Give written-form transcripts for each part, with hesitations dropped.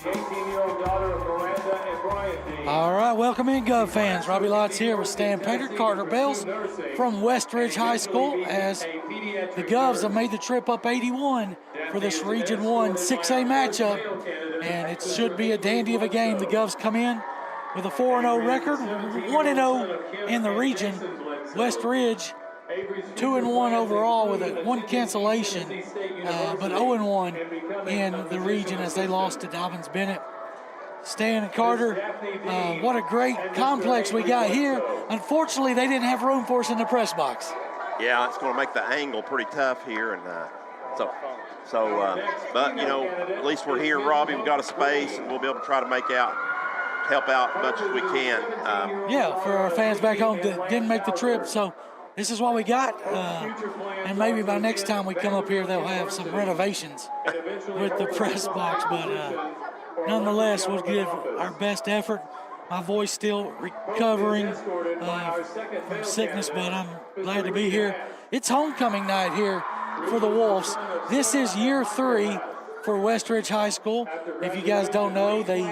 18-year-old daughter of Miranda and Brian Dean. All right, welcome in, Gov fans. Robbie Lott's here with Stan Painter, Carter Bells from Westridge High School as the Govs have made the trip up 81 for this Region 1 6A matchup, and it should be a dandy of a game. The Govs come in with a 4-0 record, 1-0 in the region. Westridge 2-1 overall with one cancellation, but 0-1 in the region as they lost to Dobbins Bennett. Stan and Carter, what a great complex we got here. Unfortunately, they didn't have room for us in the press box. Yeah, it's going to make the angle pretty tough here, and but you know, at least we're here, Robbie. We've got a space, and we'll be able to try to help out as much as we can. Yeah, for our fans back home that didn't make the trip, so this is what we got, and maybe by next time we come up here, they'll have some renovations with the press box, but nonetheless, we'll give our best effort. My voice still recovering from sickness, but I'm glad to be here. It's homecoming night here for the Wolves. This is year 3 for Westridge High School. If you guys don't know, they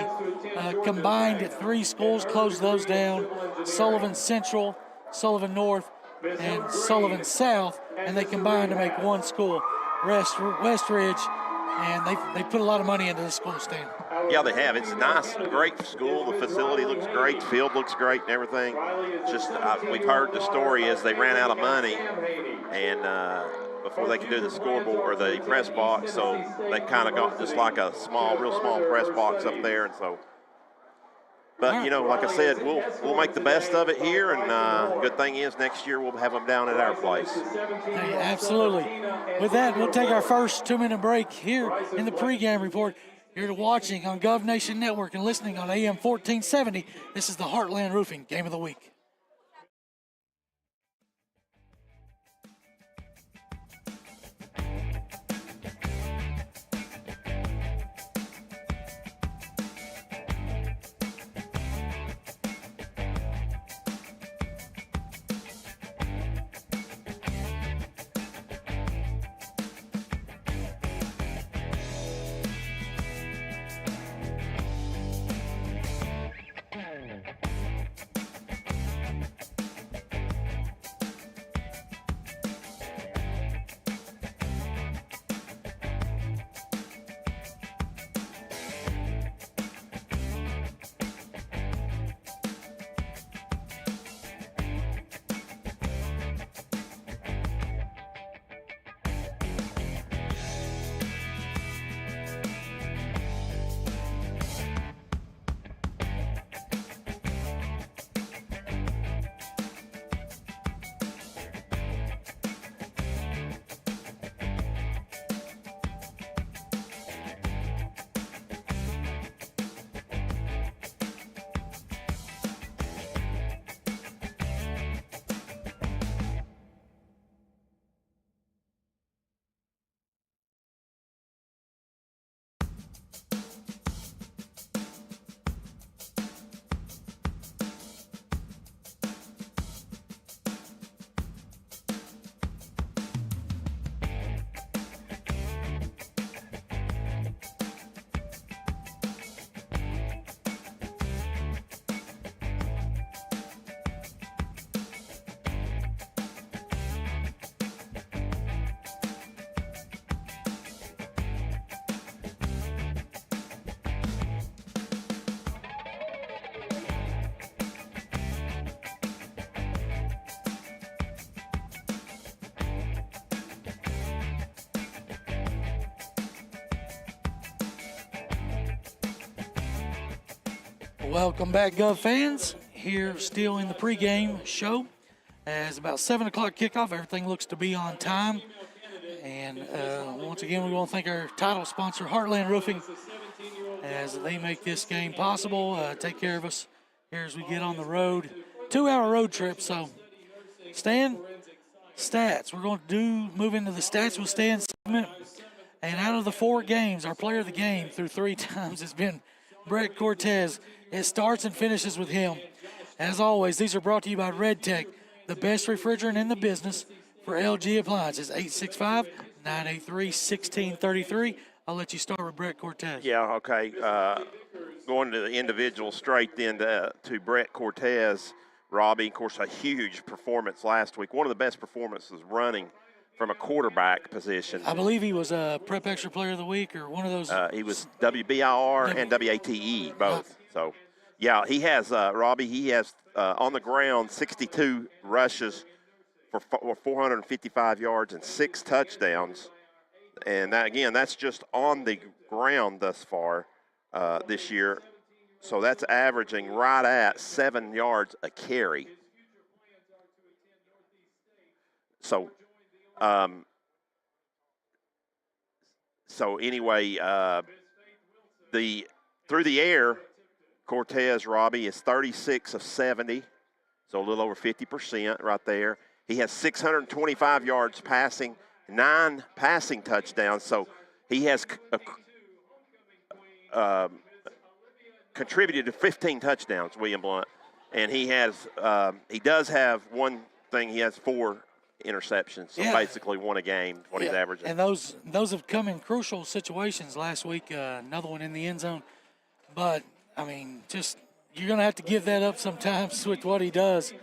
combined at 3 schools, closed those down: Sullivan Central, Sullivan North, and Sullivan South, and they combined to make one school, Westridge, and they put a lot of money into this school, Stan. Yeah, they have. It's a nice, great school. The facility looks great, the field looks great and everything. Just we've heard the story is they ran out of money and before they could do the scoreboard or the press box, so they kind of got just like a real small press box up there, and so. But, you know, like I said, we'll make the best of it here, and good thing is next year we'll have them down at our place. Hey, absolutely. With that, we'll take our first 2-minute break here in the pregame report. You're watching on Gov Nation Network and listening on AM 1470. This is the Heartland Roofing Game of the Week. Welcome back, Gov fans. Here still in the pregame show. As about 7 o'clock kickoff, everything looks to be on time. And once again, we want to thank our title sponsor, Heartland Roofing, as they make this game possible. Take care of us here as we get on the road. 2-hour road trip. So, Stan, stats. We're going to move into the stats with Stan's segment. And out of the 4 games, our player of the game through 3 times has been Brett Cortez. It starts and finishes with him. As always, these are brought to you by Red Tech, the best refrigerant in the business for LG appliances. 865-983-1633. I'll let you start with Brett Cortez. Yeah, okay. Going to the individual straight then to Brett Cortez. Robbie, of course, a huge performance last week. One of the best performances running from a quarterback position. I believe he was a Prep Extra Player of the Week or one of those. He was WBIR and WATE, both. So, yeah, he has, Robbie, he has on the ground 62 rushes for 455 yards and 6 touchdowns. And that, again, that's just on the ground thus far this year. So that's averaging right at 7 yards a carry. So, anyway, through the air, Cortez, Robbie, is 36 of 70, so a little over 50% right there. He has 625 yards passing, 9 passing touchdowns, so he has contributed to 15 touchdowns, William Blount. And he does have one thing, he has 4 interceptions, so basically 1 a game, what he's averaging. And those have come in crucial situations last week, another one in the end zone. But, I mean, just you're going to have to give that up sometimes with what he does,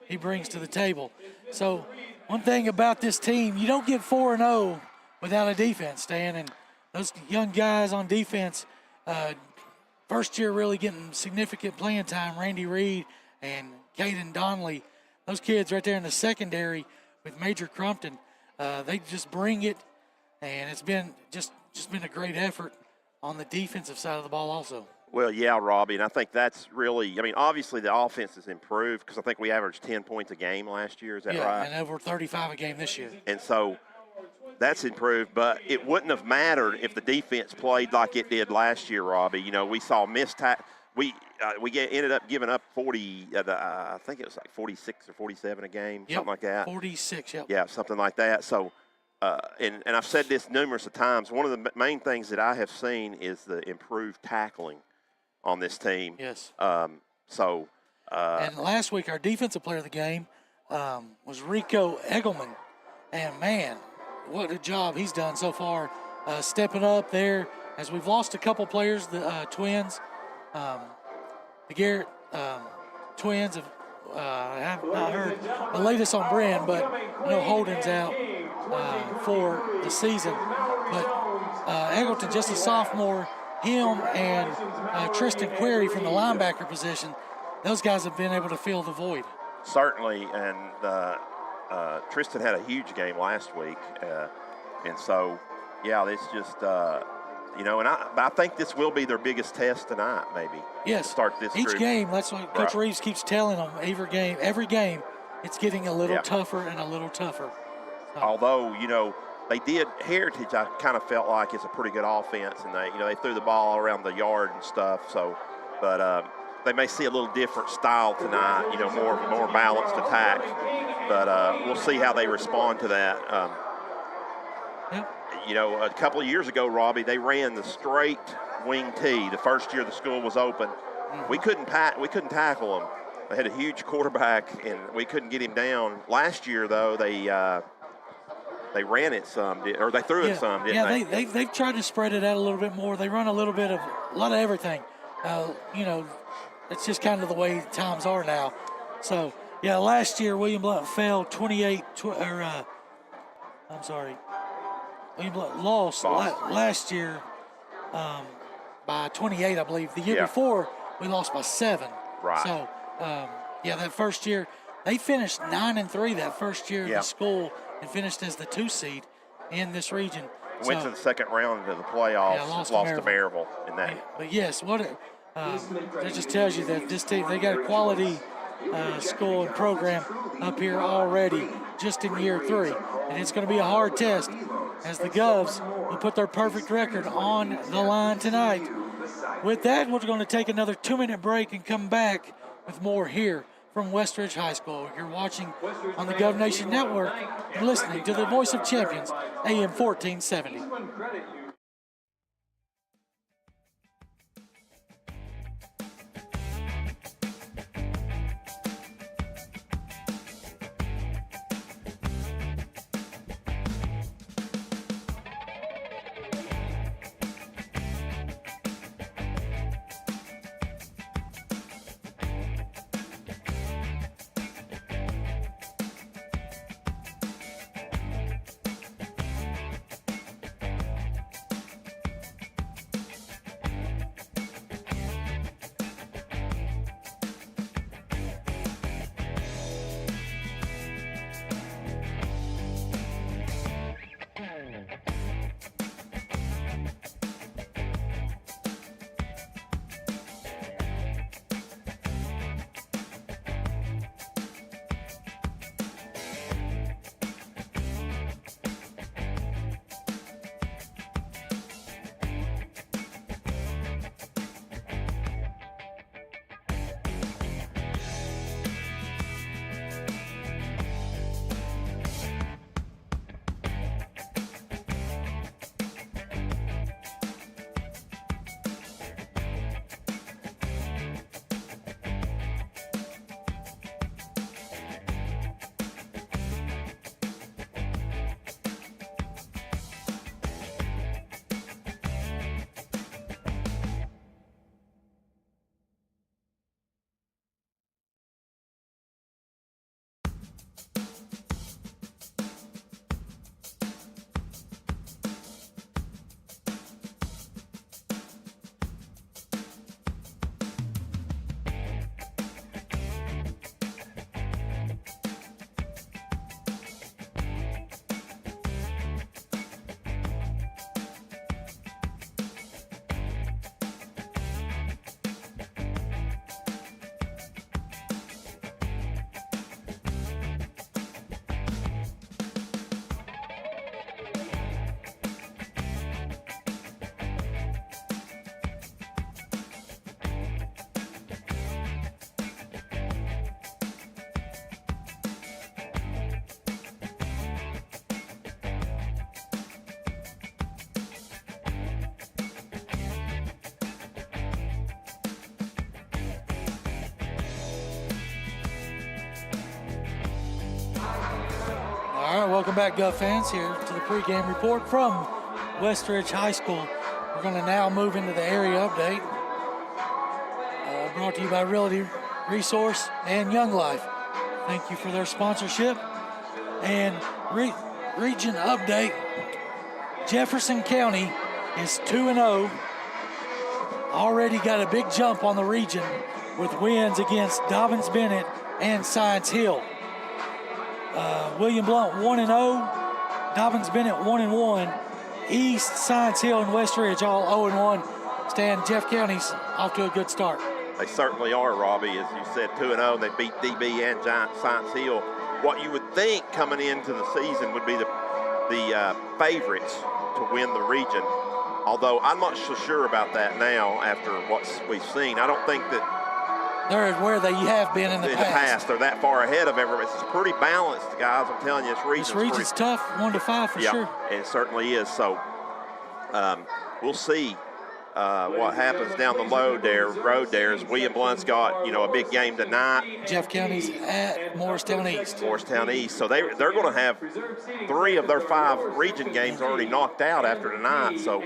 he brings to the table. So one thing about this team, you don't get 4-0 without a defense, Dan, and those young guys on defense, first year really getting significant playing time, Randy Reed and Caden Donnelly, those kids right there in the secondary with Major Crumpton, they just bring it, and it's been just been a great effort on the defensive side of the ball also. Well, yeah, Robbie, and I think that's really, I mean, obviously the offense has improved because I think we averaged 10 points a game last year, is that right? And over 35 a game this year. And so that's improved, but it wouldn't have mattered if the defense played like it did last year, Robbie. You know, we saw missed we ended up giving up 40, I think it was like 46 or 47 a game, something like that. 46, yep. Yeah, something like that. So, and I've said this numerous of times, one of the main things that I have seen is the improved tackling on this team. Yes. And last week, our defensive player of the game was Rico Egelman. And, man, what a job he's done so far, stepping up there. As we've lost a couple players, the twins, the Garrett twins I have not heard the latest on Brand, but I know Holden's out for the season. But Eggleton, just a sophomore, him and Tristan Query from the linebacker position, those guys have been able to fill the void. Certainly, and Tristan had a huge game last week. And so, yeah, it's just, but I think this will be their biggest test tonight, maybe. Yes. Start this Each group. game, that's what Coach Reeves keeps telling them. Every game, it's getting a little tougher and a little tougher. So. Although, they did, Heritage, I kind of felt like it's a pretty good offense, and they threw the ball all around the yard and stuff. So, but they may see a little different style tonight, more balanced attack. But we'll see how they respond to that. A couple of years ago, Robbie, they ran the straight wing tee the first year the school was open. Mm-hmm. We couldn't tackle them. They had a huge quarterback, and we couldn't get him down. Last year, though, they ran it some, or they threw it some, didn't they? Yeah, they've tried to spread it out a little bit more. They run a lot of everything. It's just kind of the way times are now. So, yeah, last year William Blount fell William Blount lost last year by 28, I believe. The year before, we lost by 7. Right. So, that first year, they finished 9-3 that first year in the school and finished as the 2 seed in this region. Went to the second round of the playoffs, lost to Maryville in that. But yes, that just tells you that this team, they got a quality school and program up here already just in year 3. And it's going to be a hard test as the Govs will put their perfect record on the line tonight. With that, we're going to take another 2-minute break and come back with more here from Westridge High School. You're watching on the Gov Nation Network and listening to the Voice of Champions, AM 1470. All right, welcome back, Gov fans, here to the pregame report from Westridge High School. We're going to now move into the area update. Brought to you by Realty Resource and Young Life. Thank you for their sponsorship. And region update, Jefferson County is 2-0. Already got a big jump on the region with wins against Dobbins-Bennett and Science Hill. William Blount 1-0, Dobbins-Bennett 1-1, East, Science Hill, and Westridge all 0-1. Stan, Jeff County's off to a good start. They certainly are, Robbie. As you said, 2-0. They beat DB and Science Hill. What you would think coming into the season would be the favorites to win the region. Although I'm not so sure about that now after what we've seen. I don't think that they're where they have been in the past. They're that far ahead of everybody. It's pretty balanced, guys. I'm telling you, this region's tough, 1-5 for sure. It certainly is. So we'll see what happens down the road there as William Blount's got, a big game tonight. Jeff County's at Morristown East. So they're going to have 3 of their 5 region games already knocked out after tonight. So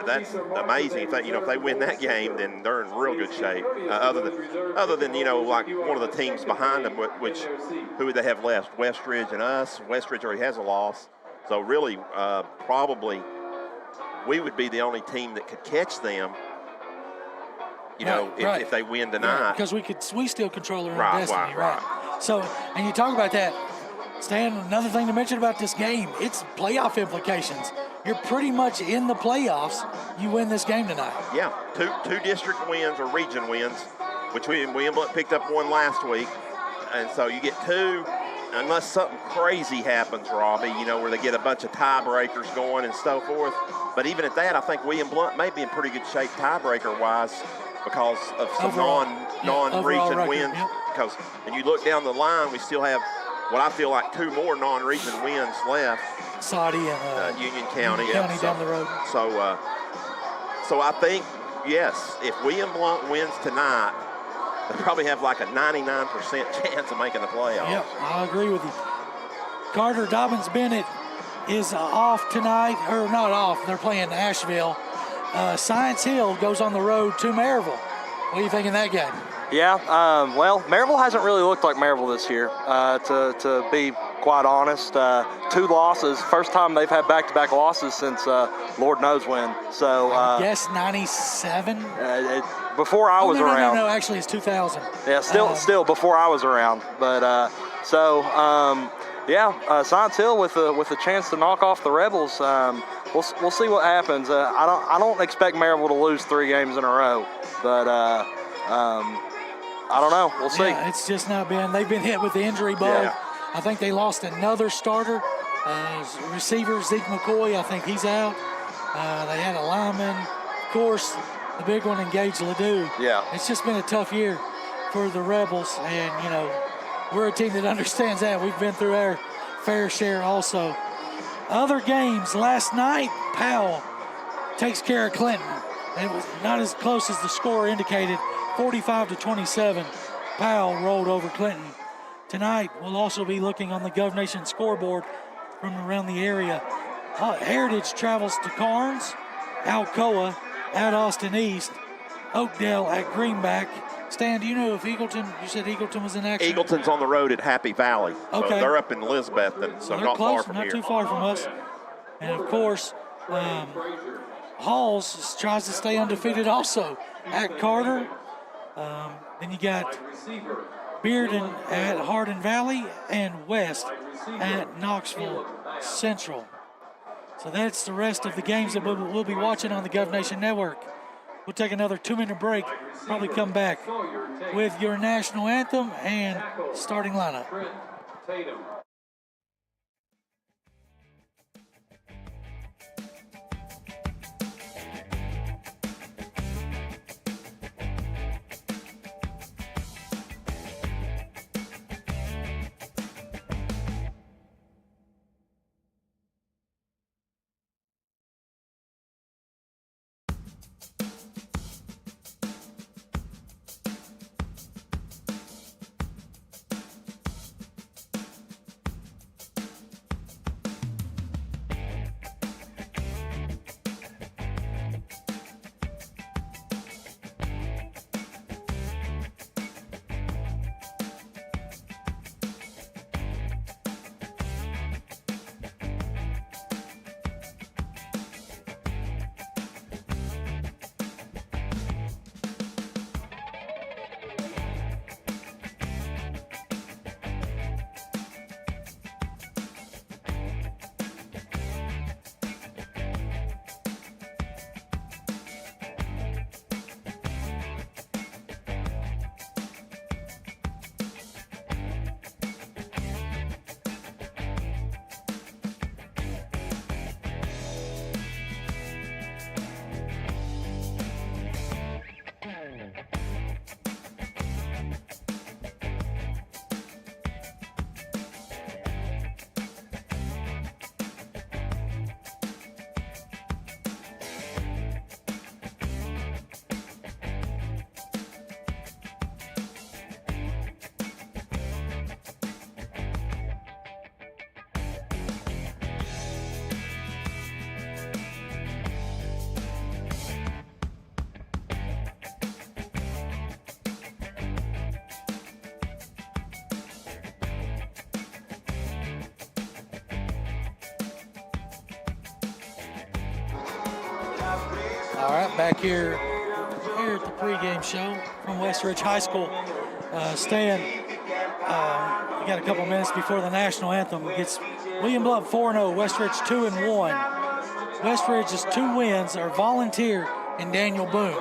that's amazing. If they win that game, then they're in real good shape. Other than like one of the teams behind them, who would they have left? Westridge and us. Westridge already has a loss. So really, probably we would be the only team that could catch them, if they win tonight. Because we still control our own destiny, right? So, and you talk about that, Stan, another thing to mention about this game, it's playoff implications. You're pretty much in the playoffs. You win this game tonight. Yeah, two district wins or region wins, which William Blount picked up one last week. And so you get 2, unless something crazy happens, Robbie, where they get a bunch of tiebreakers going and so forth. But even at that, I think William Blount may be in pretty good shape tiebreaker-wise because of some non-region wins. Yeah. Because when you look down the line, we still have what I feel like 2 more non-region wins left. Saudi and Union County down the road. So I think, yes, if William Blount wins tonight, they probably have like a 99% chance of making the playoffs. Yeah, I agree with you. Carter Dobbins-Bennett is off tonight, or not off, they're playing Asheville. Science Hill goes on the road to Maryville. What do you think of that game? Yeah, well, Maryville hasn't really looked like Maryville this year, to be quite honest. 2 losses, first time they've had back-to-back losses since Lord knows when. So I guess 97? Before I was around. No, actually it's 2000. Yeah, still before I was around. But Science Hill with a chance to knock off the Rebels. We'll see what happens. I don't expect Maryville to lose 3 games in a row, but I don't know. We'll see. Yeah, it's just not been. They've been hit with the injury bug. Yeah. I think they lost another starter. Receiver Zeke McCoy, I think he's out. They had a lineman, of course, the big one, Engage Ledoux. Yeah. It's just been a tough year for the Rebels, and we're a team that understands that. We've been through our fair share also. Other games last night, Powell takes care of Clinton. It was not as close as the score indicated, 45-27. Powell rolled over Clinton. Tonight, we'll also be looking on the Gov Nation scoreboard from around the area. Heritage travels to Carnes, Alcoa at Austin East, Oakdale at Greenback. Stan, do you know if Eagleton, you said Eagleton was in action? Eagleton's on the road at Happy Valley. Okay. So they're up in Elizabeth, and so not close, far from not here. too far from us. And of course, Halls tries to stay undefeated also at Carter. Then you got Bearden at Hardin Valley and West at Knoxville Central. So that's the rest of the games that we'll be watching on the Gov Nation Network. We'll take another 2-minute break, probably come back with your national anthem and starting lineup. All right, back here at the pregame show from Westridge High School. Stan, we got a couple minutes before the national anthem. Gets William Blount 4-0, Westridge 2-1. Westridge's 2 wins are Volunteer and Daniel Boone.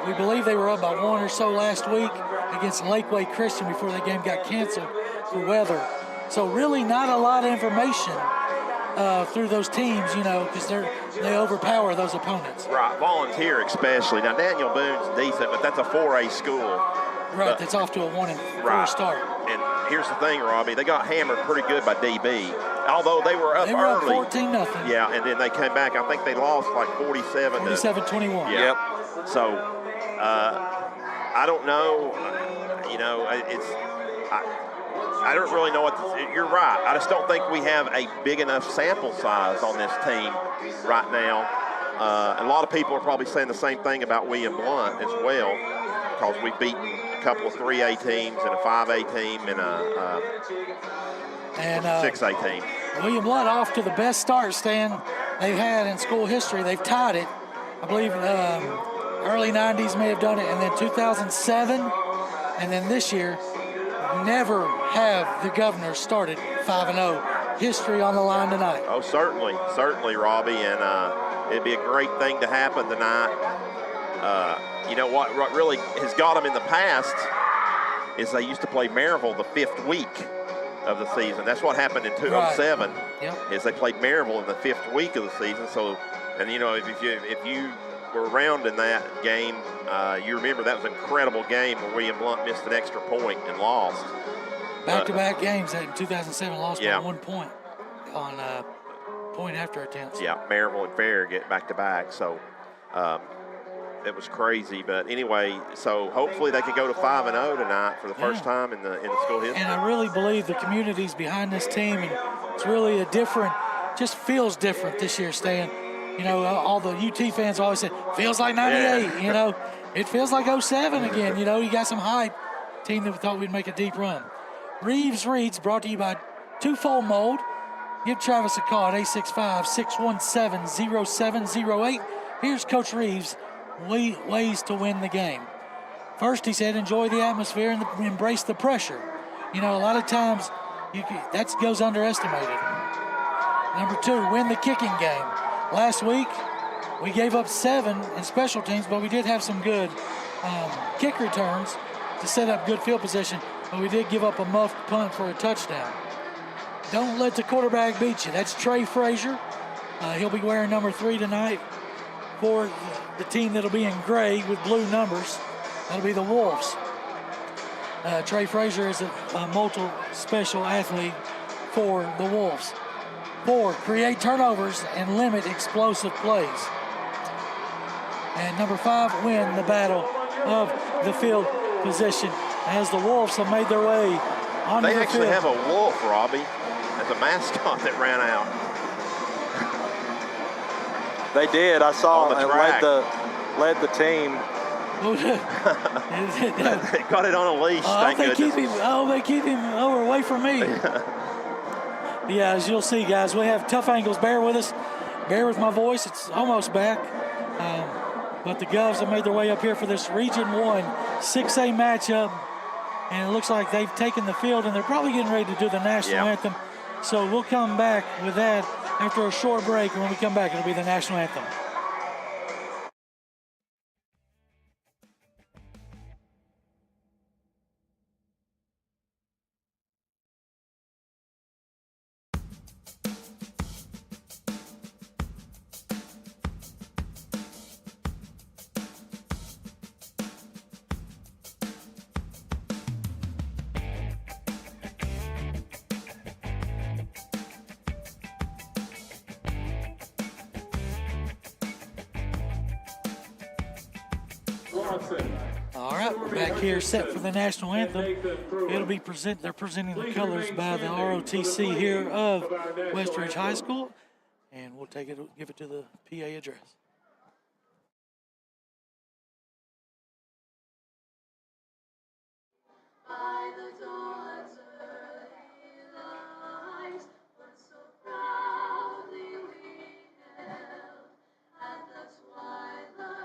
We believe they were up by 1 or so last week against Lakeway Christian before the game got canceled for weather. So really not a lot of information through those teams, because they overpower those opponents. Right, Volunteer especially. Now, Daniel Boone's decent, but that's a 4A school. Right, that's off to a 1-4 start. And here's the thing, Robbie, they got hammered pretty good by DB, although they were up early. 14-0. Yeah, and then they came back. I think they lost like 47-21. Yeah. Yep. So, I don't know. I don't really know you're right. I just don't think we have a big enough sample size on this team right now. And a lot of people are probably saying the same thing about William Blount as well, because we've beaten a couple of 3A teams and a 5A team and a 6A team. William Blount off to the best start, Stan, they've had in school history. They've tied it. I believe early 90s may have done it, and then 2007, and then this year. Never have the Governors started 5-0. History on the line tonight. Oh, certainly, Robbie, and it'd be a great thing to happen tonight. What really has got them in the past is they used to play Maryville the 5th week of the season. That's what happened in 2007. Right. Yep. Is they played Maryville in the 5th week of the season. So, and if you were around in that game, you remember that was an incredible game where William Blount missed an extra point and lost. Back-to-back games in 2007 lost by 1 point on point after attempts. Yeah, Maryville and Fair get back-to-back, so it was crazy. But anyway, so hopefully they can go to 5-0 tonight for the first time in the school history. And I really believe the community's behind this team, and it's really just feels different this year, Stan. All the UT fans always say, feels like 98, It feels like 07 again, You got some hype. Team that thought we'd make a deep run. Reeves Reads brought to you by Twofold Mold. Give Travis a call at 865-617-0708. Here's Coach Reeves' ways to win the game. First, he said, enjoy the atmosphere and embrace the pressure. A lot of times that goes underestimated. Number 2, win the kicking game. Last week, we gave up 7 in special teams, but we did have some good kick returns to set up good field position, but we did give up a muffed punt for a touchdown. Don't let the quarterback beat you. That's Trey Frazier. He'll be wearing number 3 tonight for the team that'll be in gray with blue numbers. That'll be the Wolves. Trey Frazier is a multi-special athlete for the Wolves. 4, create turnovers and limit explosive plays. And number 5, win the battle of the field position as the Wolves have made their way onto the field. They actually have a wolf, Robbie, as a mascot that ran out. They did. I saw and led the team. They got it on a leash, thank goodness. They keep him away from me. Yeah, as you'll see, guys, we have tough angles. Bear with us. Bear with my voice. It's almost back. But the Govs have made their way up here for this Region 1 6A matchup. And it looks like they've taken the field, and they're probably getting ready to do the national anthem. So we'll come back with that after a short break. And when we come back, it'll be the national anthem. All right, we're back here set for the national anthem. It'll be they're presenting the colors by the ROTC here of Westridge High School, and we'll give it to the PA address. By the dawn's early light, what so proudly we hailed, at the twilight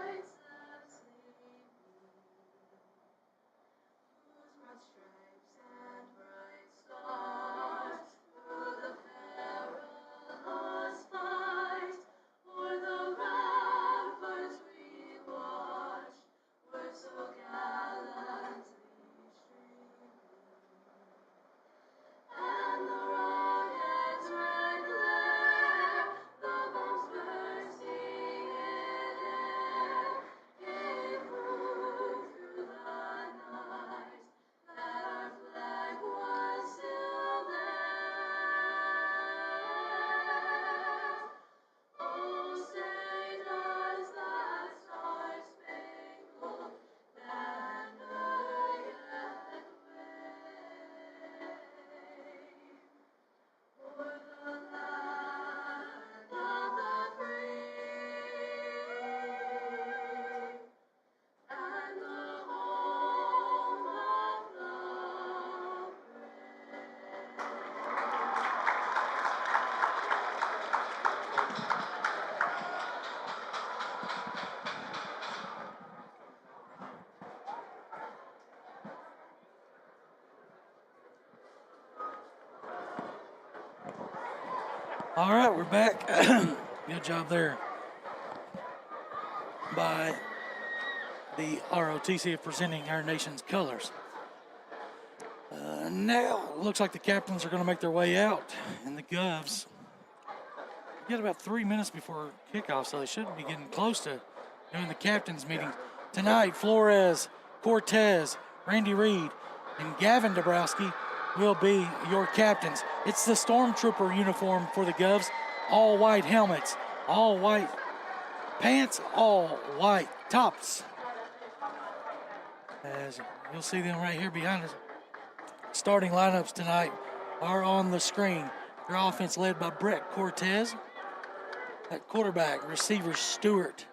All right, we're back. Good job there by the ROTC of presenting our nation's colors. Now, it looks like the captains are going to make their way out, and the Govs get about 3 minutes before kickoff, so they should be getting close to doing the captains' meeting. Tonight, Flores, Cortez, Randy Reed, and Gavin Dabrowski will be your captains. It's the Stormtrooper uniform for the Govs. All white helmets, all white pants, all white tops. As you'll see them right here behind us. Starting lineups tonight are on the screen. Your offense led by Brett Cortez. At quarterback, receivers Stewart,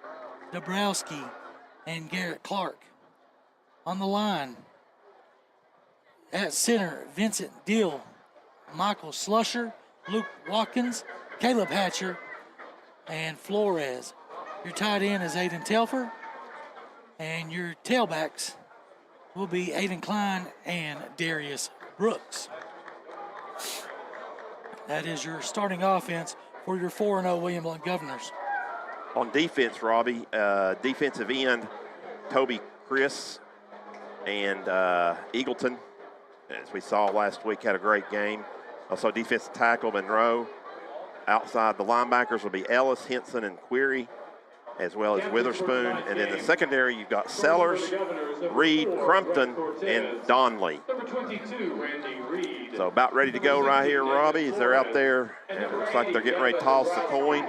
Dabrowski, and Garrett Clark. On the line, at center, Vincent Deal, Michael Slusher, Luke Watkins, Caleb Hatcher, and Flores. Your tight end is Aiden Telfer, and your tailbacks will be Aiden Klein and Darius Brooks. That is your starting offense for your 4-0 William Blount Governors. On defense, Robbie, defensive end, Toby Chris and Eagleton, as we saw last week, had a great game. Also defensive tackle, Monroe. Outside the linebackers will be Ellis, Henson, and Query, as well as Witherspoon. And in the secondary, you've got Sellers, Reed, Crumpton, and Donley. So about ready to go right here, Robbie, as they're out there. And it looks like they're getting ready to toss the coin.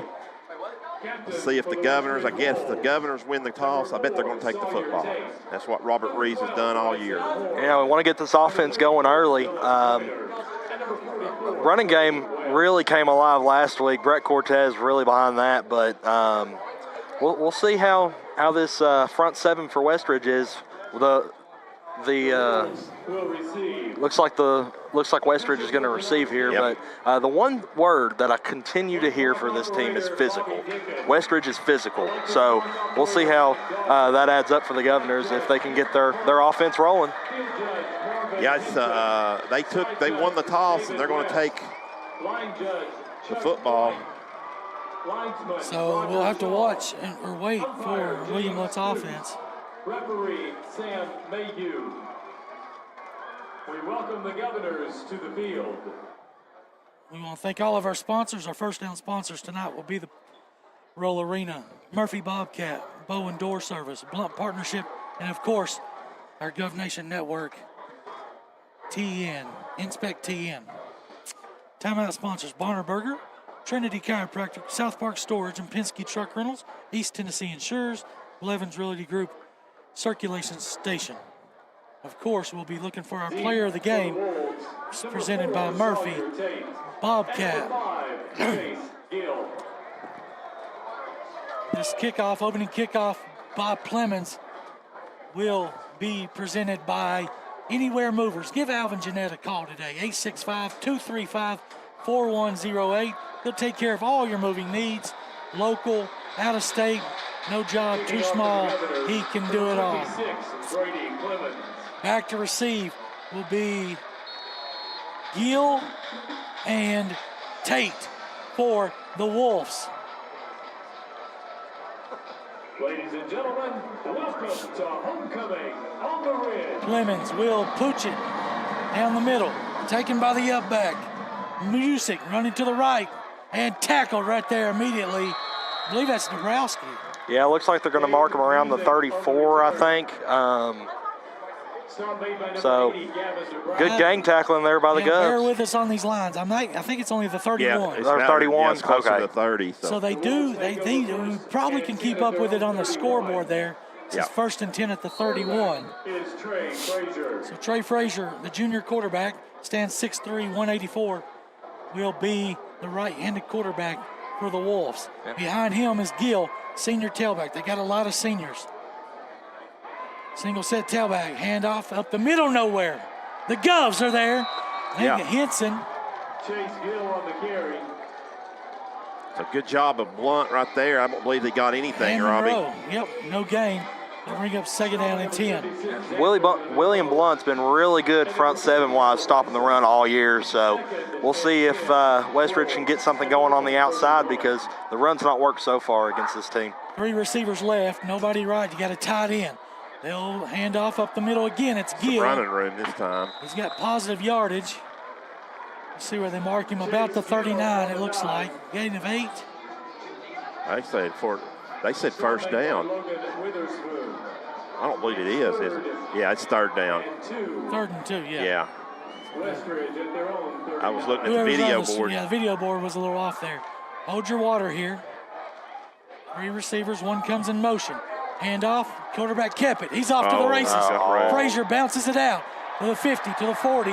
See if the Governors, I guess if the Governors win the toss, I bet they're going to take the football. That's what Robert Reeves has done all year. Yeah, we want to get this offense going early. Running game really came alive last week. Brett Cortez really behind that, but we'll see how this front seven for Westridge is. Looks like Westridge is going to receive here, yep. But the one word that I continue to hear for this team is physical. Westridge is physical, so we'll see how that adds up for the Governors if they can get their offense rolling. Yeah, they won the toss, and they're going to take the football. So we'll have to watch or wait for William Blount's offense. Referee Sam Mayhew. We welcome the Governors to the field. We want to thank all of our sponsors. Our first down sponsors tonight will be the Roll Arena, Murphy Bobcat, Bowen Door Service, Blount Partnership, and of course, our Gov Nation Network, TN, Inspect TN. Timeout sponsors, Bonner Burger, Trinity Chiropractic, South Park Storage, and Penske Truck Rentals, East Tennessee Insurers, Blevins Realty Group, Circulation Station. Of course, we'll be looking for our player of the game, presented by Murphy Bobcat. This opening kickoff, Bob Clemens, will be presented by Anywhere Movers. Give Alvin Jeanette a call today, 865-235-4108. He'll take care of all your moving needs, local, out of state, no job too small. He can do it all. Back to receive will be Gill and Tate for the Wolves. Ladies and gentlemen, welcome to Homecoming on the Ridge. Clemens will pooch it down the middle, taken by the up back. Music running to the right and tackled right there immediately. I believe that's Dabrowski. Yeah, it looks like they're going to mark him around the 34, I think. So, good gang tackling there by the Govs. Bear with us on these lines. I think it's only the 31. Yeah, it's 31. It's closer Okay. to 30. So they probably can keep up with it on the scoreboard there. It's first and 10 at the 31. So Trey Frazier, the junior quarterback, stands 6'3", 184, will be the right-handed quarterback for the Wolves. Yeah. Behind him is Gill, senior tailback. They got a lot of seniors. Single set tailback, handoff up the middle, nowhere. The Govs are there. Henson. Chase Gill on the carry. It's a good job of Blount right there. I don't believe they got anything, And Robbie. Monroe. Yep, no gain. They'll bring up second down and 10. William Blount's been really good front seven-wise, stopping the run all year. So we'll see if Westridge can get something going on the outside because the run's not worked so far against this team. 3 receivers left, nobody right. You got a tight end. They'll hand off up the middle again. It's Gill. Running room this time. He's got positive yardage. Let's see where they mark him. About the 39, it looks like. Gain of 8. They said first down. I don't believe it is it? Yeah, it's third down. 3rd and 2, yeah. Yeah. I was looking at the video board. Yeah, the video board was a little off there. Hold your water here. 3 receivers, 1 comes in motion. Hand off, quarterback kept it. He's off to the races. Frazier bounces it out to the 50, to the 40.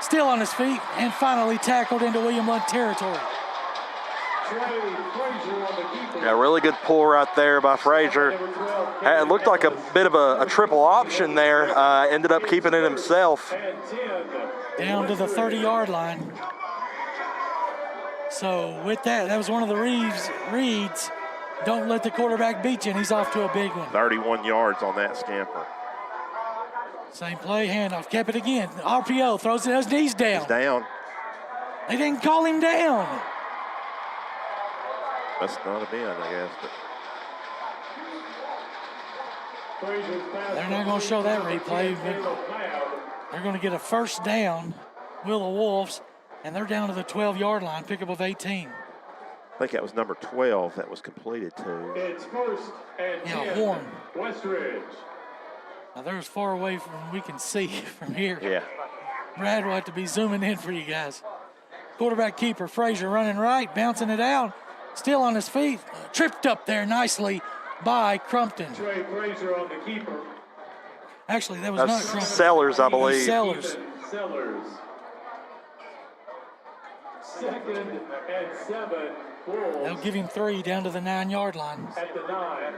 Still on his feet and finally tackled into William Blount territory. Yeah, really good pull right there by Frazier. It looked like a bit of a triple option there. Ended up keeping it himself. Down to the 30-yard line. So with that was one of the reads. Don't let the quarterback beat you, and he's off to a big one. 31 yards on that scamper. Same play, handoff, kept it again. RPO throws it, his knees down. He's down. They didn't call him down. That's not a bend, I guess. But they're not going to show that replay, but they're going to get a first down, Will the Wolves, and they're down to the 12-yard line, pickup of 18. I think that was number 12 that was completed to. It's first and 10. Horn. Westridge. Now they're as far away from we can see from here. Yeah. Brad will have to be zooming in for you guys. Quarterback keeper, Frazier running right, bouncing it out. Still on his feet. Tripped up there nicely by Crumpton. Trey Frazier on the keeper. Actually, that was not Crumpton. Sellers, I believe. Sellers. Sellers. Second and 7. Wolves They'll give him 3 down to the 9-yard line. at the 9.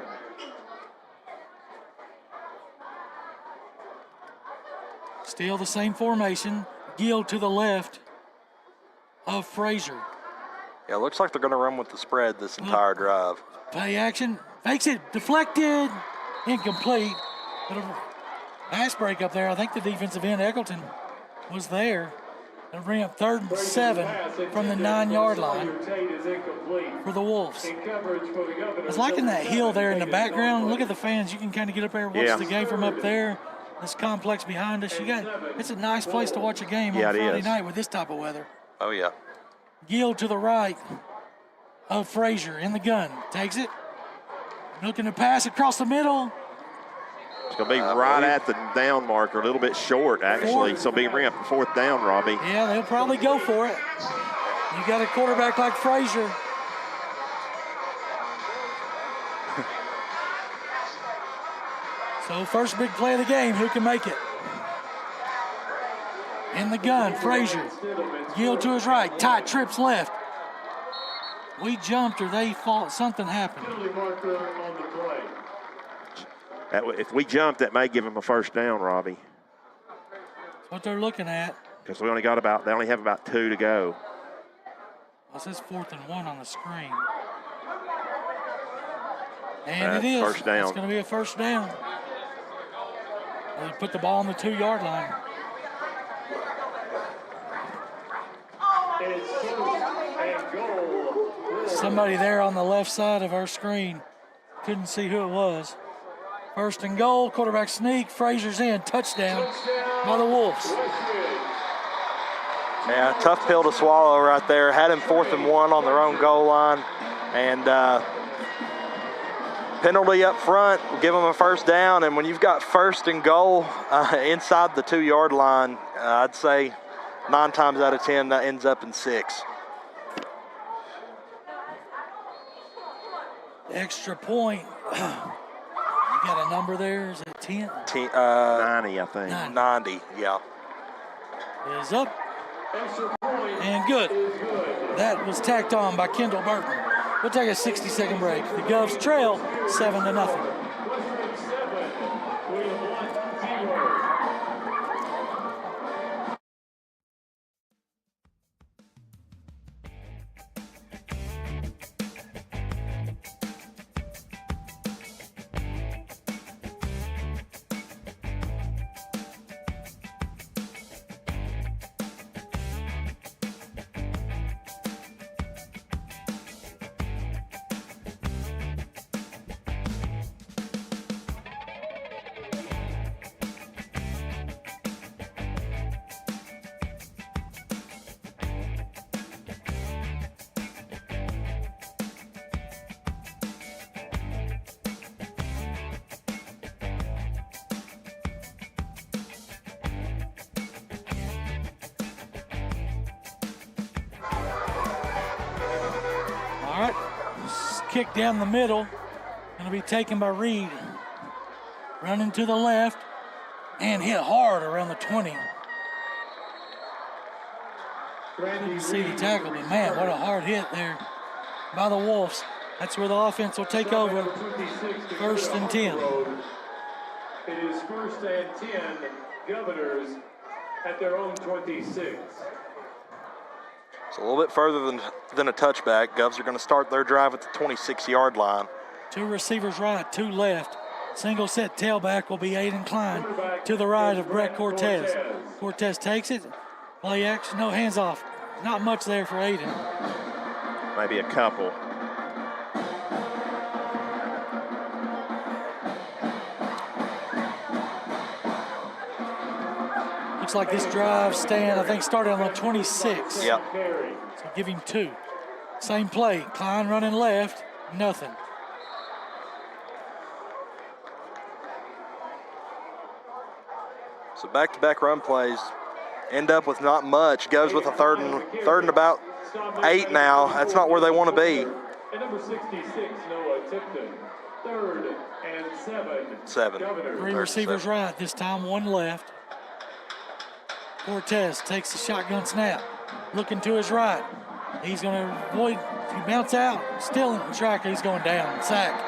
Still the same formation. Gill to the left of Frazier. Yeah, it looks like they're going to run with the spread this entire drive. Play action. Fakes it. Deflected. Incomplete. Little pass break up there. I think the defensive end, Eccleton, was there. They'll bring up 3rd and 7 from the 9-yard line for the Wolves. I was liking that hill there in the background. Look at the fans. You can kind of get up there and watch the game from up there. This complex behind us. It's a nice place to watch a game on Friday night with this type of weather. Oh, yeah. Gill to the right of Frazier in the gun. Takes it. Looking to pass across the middle. It's going to be right at the down marker, a little bit short, actually. So be bring up the 4th down, Robbie. Yeah, they'll probably go for it. You got a quarterback like Frazier. So first big play of the game, who can make it? In the gun, Frazier. Gill to his right, tight trips left. We jumped or they fought, something happened. If we jump, that may give them a first down, Robbie. That's what they're looking at. Because they only have about 2 to go. Well, it says 4th and 1 on the screen. And That's it is. first down. It's going to be a first down. They put the ball on the 2-yard line. It's first and goal. Somebody there on the left side of our screen. Couldn't see who it was. First and goal, quarterback sneak, Frazier's in, touchdown by the Wolves. Yeah, tough pill to swallow right there. Had him 4th and 1 on their own goal line. And penalty up front, give them a first down. And when you've got 1st and goal inside the 2-yard line, I'd say 9 times out of 10 that ends up in 6. Extra point. You got a number there? Is it 10? 90, I think. 90, yeah. Is up. And good. That was tacked on by Kendall Burton. We'll take a 60-second break. The Govs trail 7-0. kick down the middle. Going to be taken by Reed. Running to the left and hit hard around the 20. Couldn't see the tackle, but man, what a hard hit there by the Wolves. That's where the offense will take over. 1st and 10. It is 1st and 10, Governors at their own 26. It's a little bit further than a touchback. Govs are going to start their drive at the 26-yard line. 2 receivers right, 2 left. Single set tailback will be Aiden Klein to the right of Brett Cortez. Cortez takes it. Play action, no hands off. Not much there for Aiden. Maybe a couple. Looks like this drive stand, I think, started on the 26. Yep. So give him 2. Same play. Klein running left, nothing. So back-to-back run plays end up with not much. Goes with a third and about 8 now. That's not where they want to be. And number 66, Noah Tipton. 3rd and 7. 3 receivers right this time, 1 left. Cortez takes the shotgun snap. Looking to his right. He's going to avoid, he bounce out, still in the track, he's going down, sack.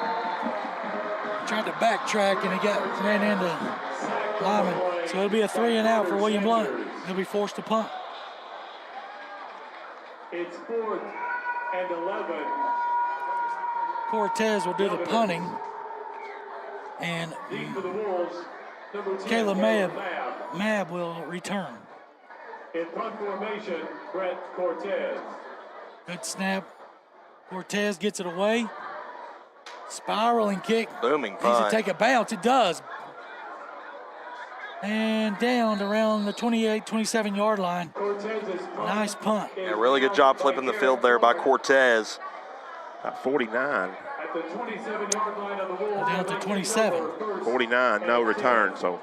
Tried to backtrack and he ran into Lyman. So it'll be a 3 and out for William Blount. He'll be forced to punt. It's 4th and 11. Cortez will do the punting. And Deep for the Wolves, number 10, Caleb Mab. Mab will return. In punt formation, Brett Cortez. Good snap. Cortez gets it away. Spiraling kick. Booming Needs punt. to take a bounce. It does. And down to around the 28, 27-yard line. Cortez's punt. Nice punt. Yeah, really good job flipping the field there by Cortez. About 49. At the 27-yard line of the Wolves. Down to 27. 49, no return, so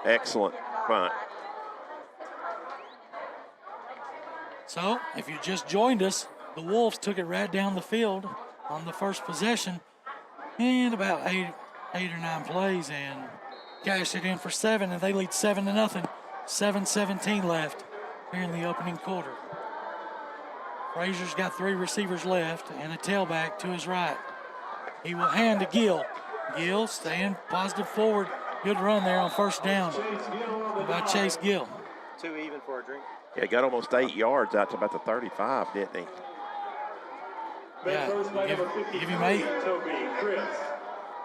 excellent punt. So, if you just joined us, the Wolves took it right down the field on the first possession and about eight or 9 plays and cashed it in for 7, and they lead 7-0. 7:17 left here in the opening quarter. Frazier's got 3 receivers left and a tailback to his right. He will hand to Gill. Gill staying positive forward. Good run there on first down by Chase Gill. 2 even for a drink. Yeah, he got almost 8 yards out to about the 35, didn't he? Yeah, give him 8.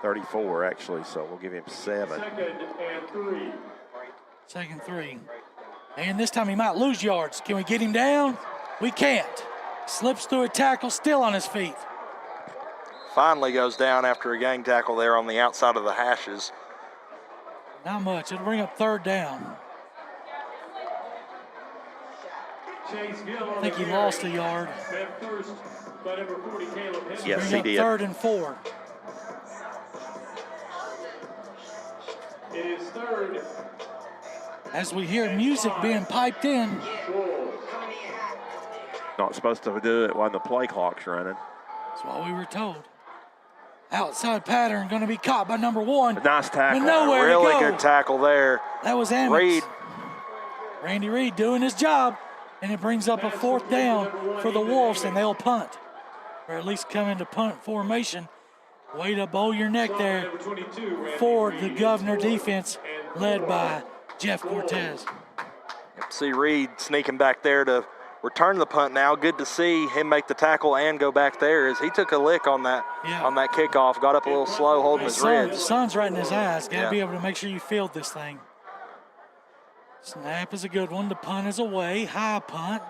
34, actually, so we'll give him 7. 2nd and 3. 2nd 3. And this time he might lose yards. Can we get him down? We can't. Slips through a tackle, still on his feet. Finally goes down after a gang tackle there on the outside of the hashes. Not much. It'll bring up 3rd down. I think he lost a yard. Yes, Bring he up did. 3rd and 4. It is 3rd. As we hear music being piped in. Not supposed to do it when the play clock's running. That's what we were told. Outside pattern going to be caught by number 1. A nice tackle. But nowhere Really to go. good tackle there. That was Ammons. Reed. Randy Reed doing his job. And it brings up a 4th down for the Wolves, and they'll punt. Or at least come into punt formation. Way to bow your neck there for the Governor defense led by Jeff Cortez. See Reed sneaking back there to return the punt now. Good to see him make the tackle and go back there as he took a lick on that kickoff. Got up a little slow holding his The ribs. sun's right in his eyes. Got to Yeah. be able to make sure you field this thing. Snap is a good one. The punt is away. High punt.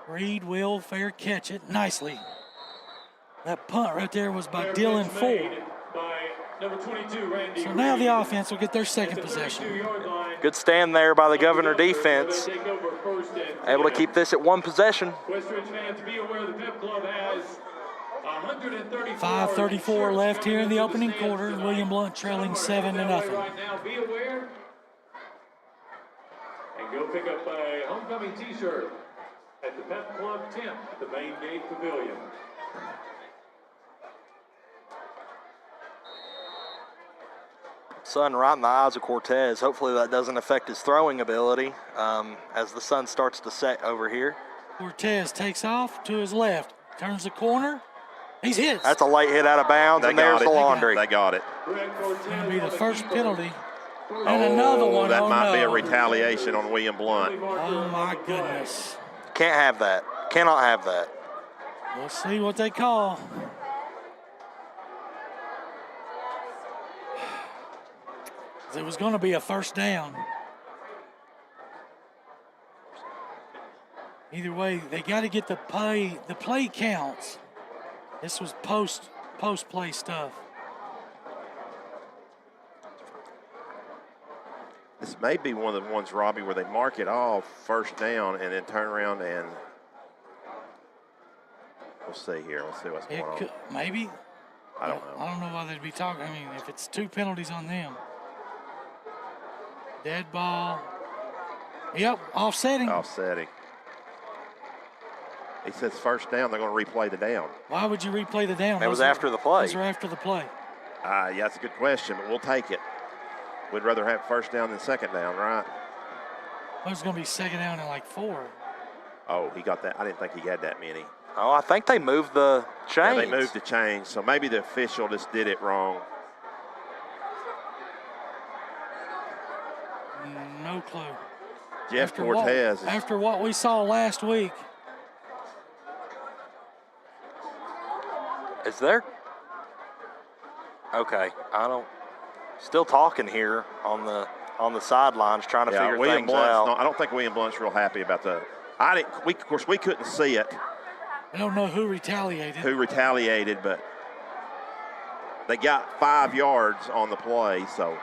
Reed will fair catch it nicely. That punt right there was by Dylan Ford. So now the offense will get their 2nd possession. Good stand there by the Governor defense. Able to keep this at 1 possession. 5:34 left here in the opening quarter. William Blount trailing 7-0. Right now, be aware. And go pick up a homecoming t-shirt at the Pep Club tent at the main gate pavilion. Sun right in the eyes of Cortez. Hopefully that doesn't affect his throwing ability as the sun starts to set over here. Cortez takes off to his left, turns the corner. He's hit. That's a late hit out of bounds, and there's the laundry. They got it. It's going to be the first penalty. And another one. That might be a no. retaliation on William Blount. Oh, my goodness. Can't have that. Cannot have that. We'll see what they call. It was going to be a first down. Either way, they got to get the play. The play counts. This was post play stuff. This may be one of the ones, Robbie, where they mark it off first down and then turn around and we'll see here. Let's see what's going on. Maybe. I don't know. I don't know why they'd be talking. I mean, if it's 2 penalties on them. Dead ball. Yep, offsetting. Offsetting. He says first down, they're going to replay the down. Why would you replay the down? It was after the play. Those are after the play. Yeah, that's a good question, but we'll take it. We'd rather have first down than second down, right? Well, it's going to be second down and like 4. Oh, he got that. I didn't think he had that many. Oh, I think they moved the chains. Yeah, they moved the chains, so maybe the official just did it wrong. No clue. Jeff Cortez. After what we saw last week. Is there? Okay, I don't. Still talking here on the sidelines, trying to figure William things Blount's out. I don't think William Blount's real happy about the. Of course, we couldn't see it. I don't know who retaliated. But they got 5 yards on the play, so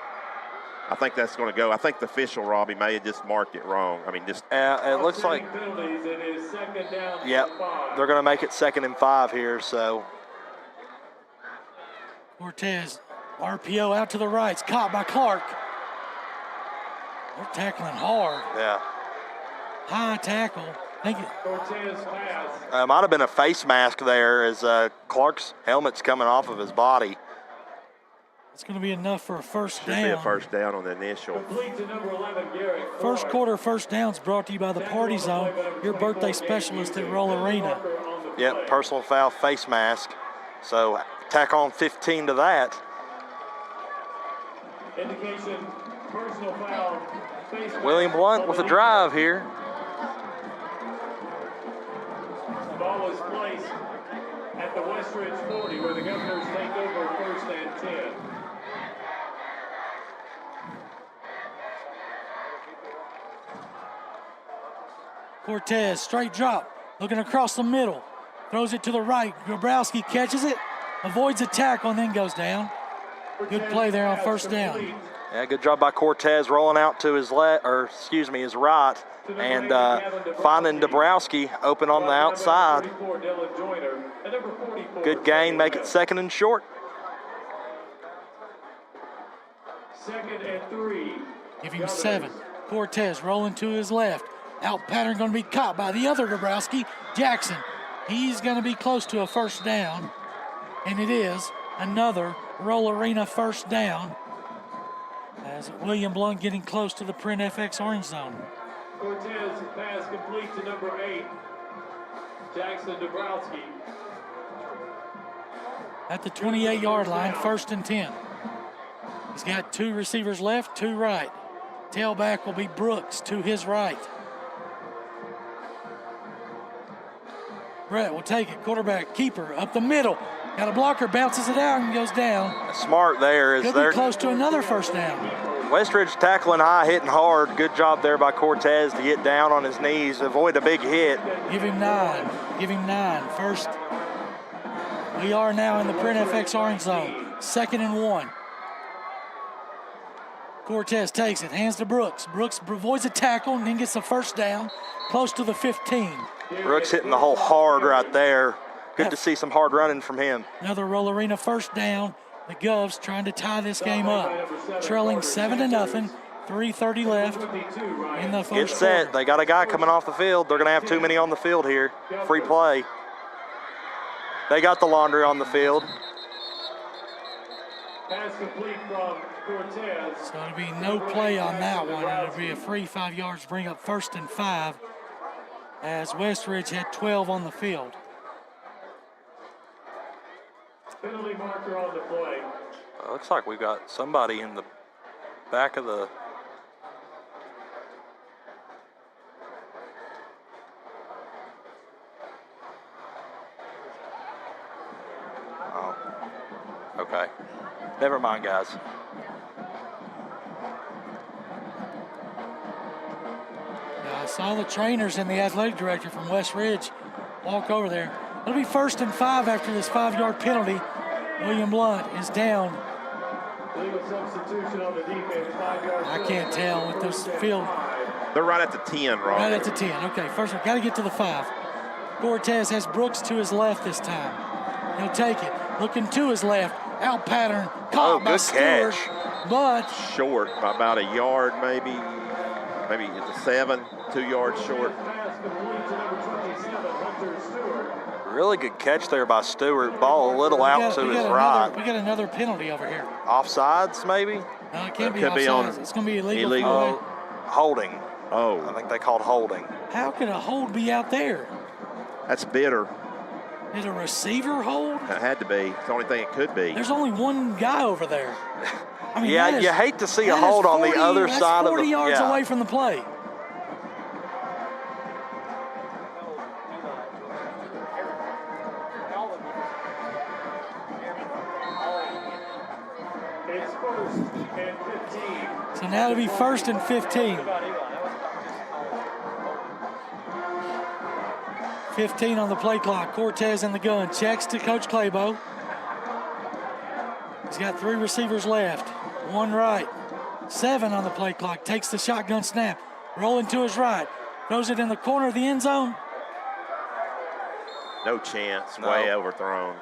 I think that's going to go. I think the official, Robbie, may have just marked it wrong. I mean, just. It looks like. Yep, they're going to make it 2nd and 5 here, so. Cortez, RPO out to the right. It's caught by Clark. They're tackling hard. Yeah. High tackle. Thank you. Might have been a face mask there as Clark's helmet's coming off of his body. It's going to be enough for a first down. Should be a first down on the initial. First quarter first downs brought to you by the Party Zone, your birthday specialist at Roll Arena. Yep, personal foul face mask. So tack on 15 to that. Indication, personal foul. William Blount with a drive here. The ball is placed at the Westridge 40 where the Governors take over 1st and 10. Cortez, straight drop, looking across the middle. Throws it to the right. Grabowski catches it, avoids a tackle, and then goes down. Good play there on first down. Yeah, good job by Cortez rolling out to his his right, and finding Dabrowski open on the outside. Good gain, make it 2nd and short. 2nd and 3. Give him 7. Cortez rolling to his left. Out pattern going to be caught by the other Dabrowski, Jackson. He's going to be close to a first down, and it is another Roll Arena first down as William Blount getting close to the Print FX orange zone. Cortez pass complete to number 8, Jackson Dabrowski. At the 28-yard line, 1st and 10. He's got 2 receivers left, 2 right. Tailback will be Brooks to his right. Brett will take it. Quarterback, keeper, up the middle. Got a blocker, bounces it out and goes down. Smart there is He'll there. be close to another first down. Westridge tackling high, hitting hard. Good job there by Cortez to get down on his knees, avoid a big hit. Give him 9. Give him 9. First, we are now in the Print FX orange zone. 2nd and 1. Cortez takes it, hands to Brooks. Brooks avoids a tackle and then gets the first down, close to the 15. Brooks hitting the hole hard right there. Good to see some hard running from him. Another Roll Arena first down. The Govs trying to tie this game up. Trailing 7-0, 3:30 left in the first Get set. quarter. They got a guy coming off the field. They're going to have too many on the field here. Free play. They got the laundry on the field. Pass complete from Cortez. So it'll be no play on that one. It'll be a free 5 yards, bring up 1st and 5 as Westridge had 12 on the field. Penalty marker on the play. Looks like we've got somebody in the back of the. Oh, okay. Never mind, guys. I saw the trainers and the athletic director from West Ridge walk over there. It'll be 1st and 5 after this 5-yard penalty. William Blount is down. Legal substitution on the defense, 5 yards. I can't tell with this field. They're right at the 10, Rob. Right at the 10. Okay, first one, got to get to the 5. Cortez has Brooks to his left this time. He'll take it. Looking to his left. Out pattern. Caught by good Stewart. catch. But Short by about a yard, maybe it's a 7, 2 yards short. Pass complete to number 27, Hunter Stewart. Really good catch there by Stewart. Ball a little out to his right. We got another penalty over here. Offsides, maybe? No, it can't be Could be on offsides. It's going to be illegal. illegal. Oh, holding. I Oh, think they called holding. How could a hold be out there? that's bitter. Did a receiver hold? That had to be. It's the only thing it could be. There's only one guy over there. I mean, Yeah, that is- you hate to see a that is hold on 40 the other that's side of the 40 yards yeah. away from the play. It's 1st and 15. So now it'll be 1st and 15. 15 on the play clock. Cortez in the gun. Checks to Coach Claybo. He's got 3 receivers left. 1 right. 7 on the play clock. Takes the shotgun snap. Rolling to his right. Throws it in the corner of the end zone. No chance. No. Way overthrown.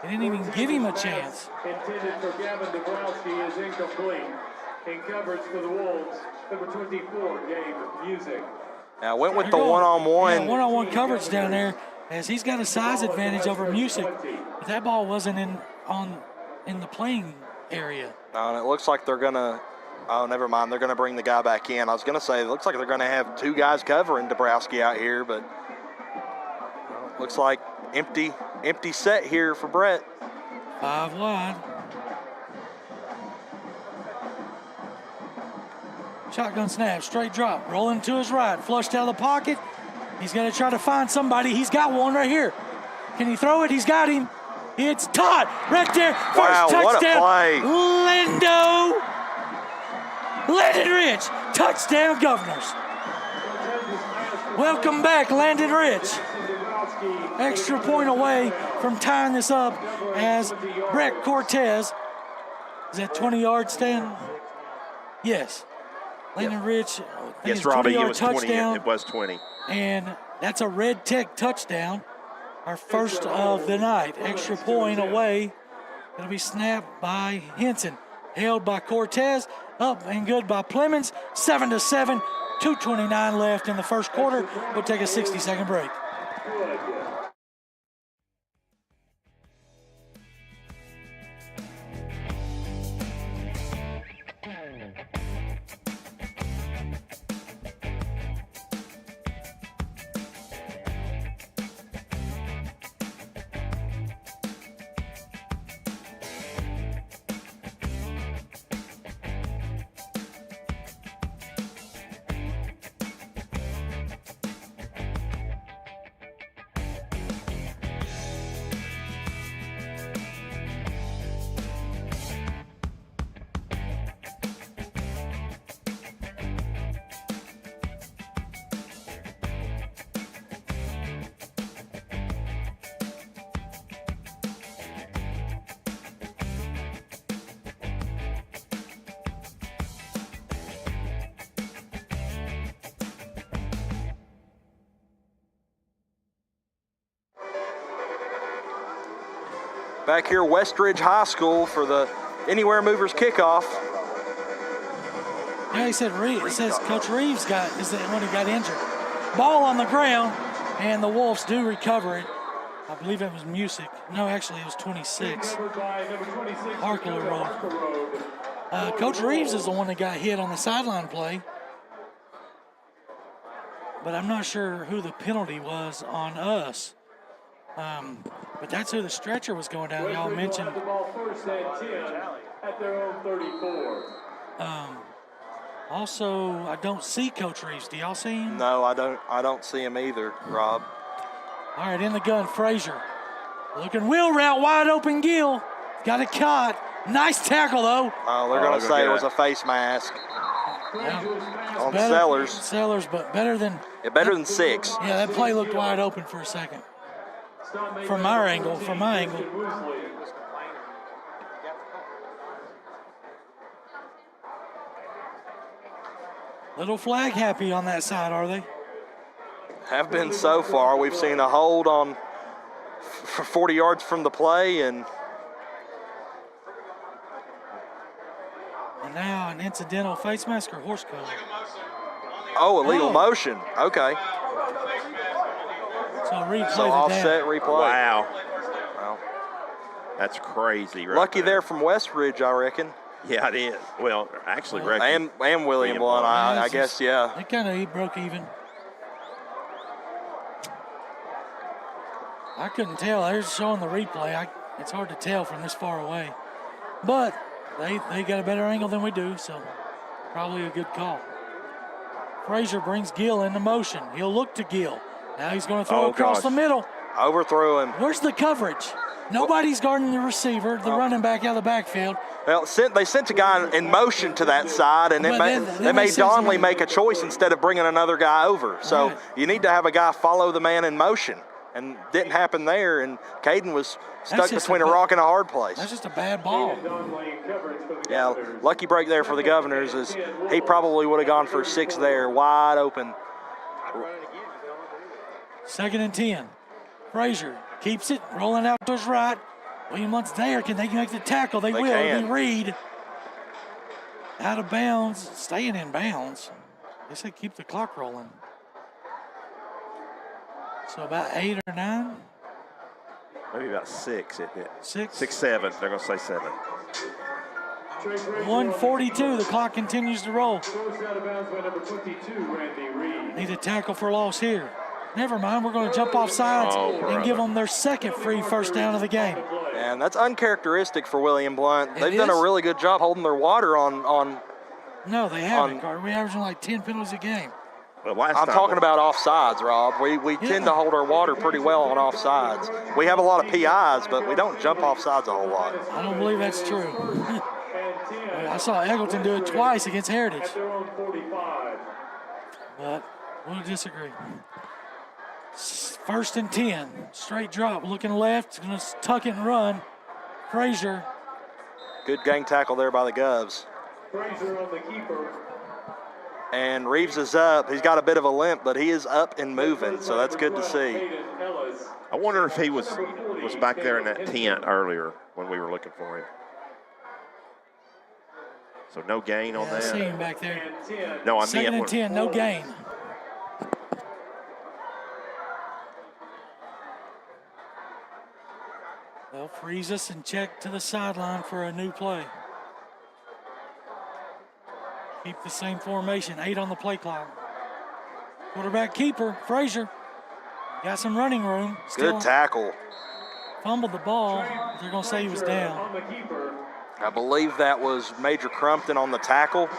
They didn't even give him a chance. Intended for Gavin Dabrowski is incomplete. In coverage for the Wolves, number 24, Gabe Music. Now went with They're the going- one-on-one. Yeah, one-on-one coverage down there as he's got a size advantage over Music. But that ball wasn't in the playing area. And it looks like they're gonna. Oh, never mind. They're gonna bring the guy back in. I was gonna say it looks like they're gonna have 2 guys covering Dabrowski out here, but looks like empty set here for Brett. 5 wide. Shotgun snap, straight drop, rolling to his right, flushed out of the pocket. He's gonna try to find somebody. He's got one right here. Can he throw it? He's got him. It's Todd right there. First Wow, touchdown. what a play. Landon Rich, touchdown Governors. Welcome back, Landon Rich. Extra point away from tying this up as Brett Cortez. Is that 20 yards stand? Yes. Landon Rich, I think Yes, it's Robbie, it 20-yard was 20. touchdown. It was 20. And that's a Red Tech touchdown. Our first of the night. Extra point away. It'll be snapped by Henson. Held by Cortez. Up and good by Plemons. 7-7. 2:29 left in the first quarter. We'll take a 60-second break. Back here, Westridge High School for the Anywhere Movers kickoff. Yeah, he said it says Coach Reeves is the one who got injured. Ball on the ground, and the Wolves do recover it. I believe it was Music. No, actually, it was 26. Covered by number 26, Harkler rolled. Harkler. Coach Reeves is the one that got hit on the sideline play. But I'm not sure who the penalty was on us. But that's who the stretcher was going down. Y'all mentioned. The ball first and 10 at their own 34. Also, I don't see Coach Reeves. Do y'all see him? No, I don't see him either, Rob. All right, in the gun, Frazier. Looking wheel route, wide open Gill. Got it caught. Nice tackle, though. Oh, they're going to say it was a face mask Yeah. on Better- Sellers. Sellers, but better than. Yeah, better than 6. Yeah, that play looked wide open for a second. From our angle, from my angle. Little flag happy on that side, are they? Have been so far. We've seen a hold on for 40 yards from the play, and now an incidental face mask or horse collar. illegal motion. Okay. So replay So the offset down. replay. Wow. Wow. That's crazy. Right Lucky there from Westridge, I reckon. Yeah, it is. Well, actually, Rex. And William Blount, I guess, yeah. They kind of broke even. I couldn't tell. They're showing the replay. It's hard to tell from this far away. But they got a better angle than we do, so probably a good call. Frazier brings Gill into motion. He'll look to Gill. Now he's going to throw across the middle. Overthrew him. Where's the coverage? Nobody's guarding the receiver, the running back out of the backfield. Well, they sent a guy in motion to that side, and But then they made send Donley somebody- make a choice instead of bringing another guy over. So Right. you need to have a guy follow the man in motion, and didn't happen there. And Caden was stuck just between a a bad- rock and a hard place. That's just a bad ball. Yeah, lucky break there for the Governors is he probably would have gone for 6 there, wide open. 2nd and 10. Frazier keeps it, rolling out to his right. William Blount's there. Can they make the tackle? They will. can. It'll be Reed. Out of bounds, staying in bounds. They said keep the clock rolling. So about 8 or 9? Maybe about 6. 6? 6, 7. They're going to say 7. 1:42. The clock continues to roll. Forced out of bounds by number 22, Randy Reed. Need a tackle for loss here. Never mind. We're going to jump off sides and give them their second free first down of the game. And that's uncharacteristic for William Blount. It They've done a is? really good job holding their water on No, they haven't, Carter. We averaging like 10 penalties a game. But last I'm time talking about offsides, Rob. We tend to hold our water pretty well on offsides. We have a lot of PIs, but we don't jump offsides a whole lot. I don't believe that's true. And 10 I saw Eggleton do it twice against Heritage, at their own 45. but we'll disagree. 1st and 10. Straight drop. Looking left. Going to tuck it and run. Frazier. Good gang tackle there by the Govs. Frazier on the keeper. And Reeves is up. He's got a bit of a limp, but he is up and moving, so that's good to see. Hayden Ellis. I wonder if he was back there in that tent earlier when we were looking for him. So no gain on I see that. him back there. And 10. No, I 2nd meant and when, 10. No gain. They'll freeze us and check to the sideline for a new play. Keep the same formation. 8 on the play clock. Quarterback keeper, Frazier. Got some running room. Still Good tackle. fumbled the ball. They're going to say he was down. On the keeper. I believe that was Major Crumpton on the tackle.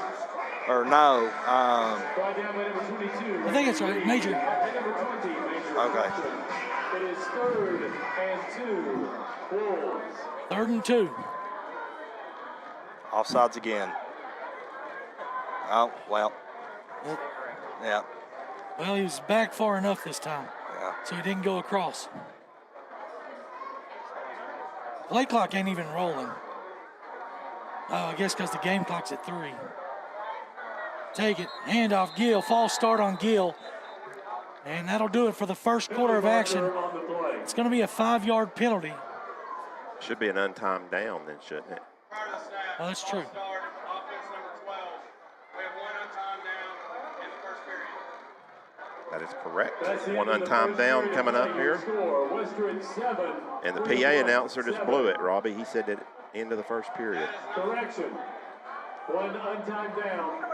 Or no. Brought down by number 22. I think it's right. Major. And number 20, Major Okay. Crumpton. It is 3rd and 2. Wolves. 3rd and 2. Offsides again. Oh, well. Yeah. Well, he was back far enough this time, Yeah. so he didn't go across. Play clock ain't even rolling. Oh, I guess because the game clock's at 3. Take it. Hand off Gill. False start on Gill. And that'll do it for the first quarter of action. On the play. It's going to be a 5-yard penalty. should be an untimed down then, shouldn't it? Well, that's true. That is correct. That's the One end of the untimed first down period. coming up Final here. score, Westridge 7. And the PA Freeport announcer just 7. blew it, Robbie. He said at the end of the first period. Correction. One untimed down.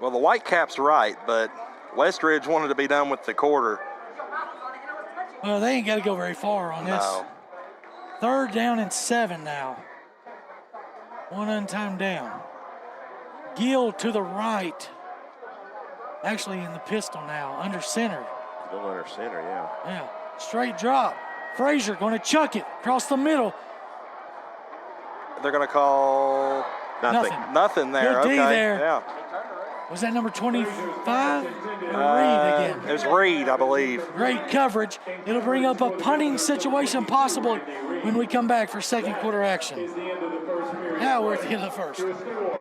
Well, the Whitecap's right, but Westridge wanted to be done with the quarter. Well, they ain't got to go very far on this. No. 3rd down and 7 now. One untimed down. Gill to the right. Actually in the pistol now, under center. Still under center, yeah. Yeah, straight drop. Frazier going to chuck it across the middle. They're going to call nothing there. Good D okay. there. Yeah. Was that number 25? Or Reed again? It was Reed, I believe. Great coverage. It'll bring up a punting situation possible when we come back for second quarter action. Is the end of the first period. Now we're at the end of the first. Your score.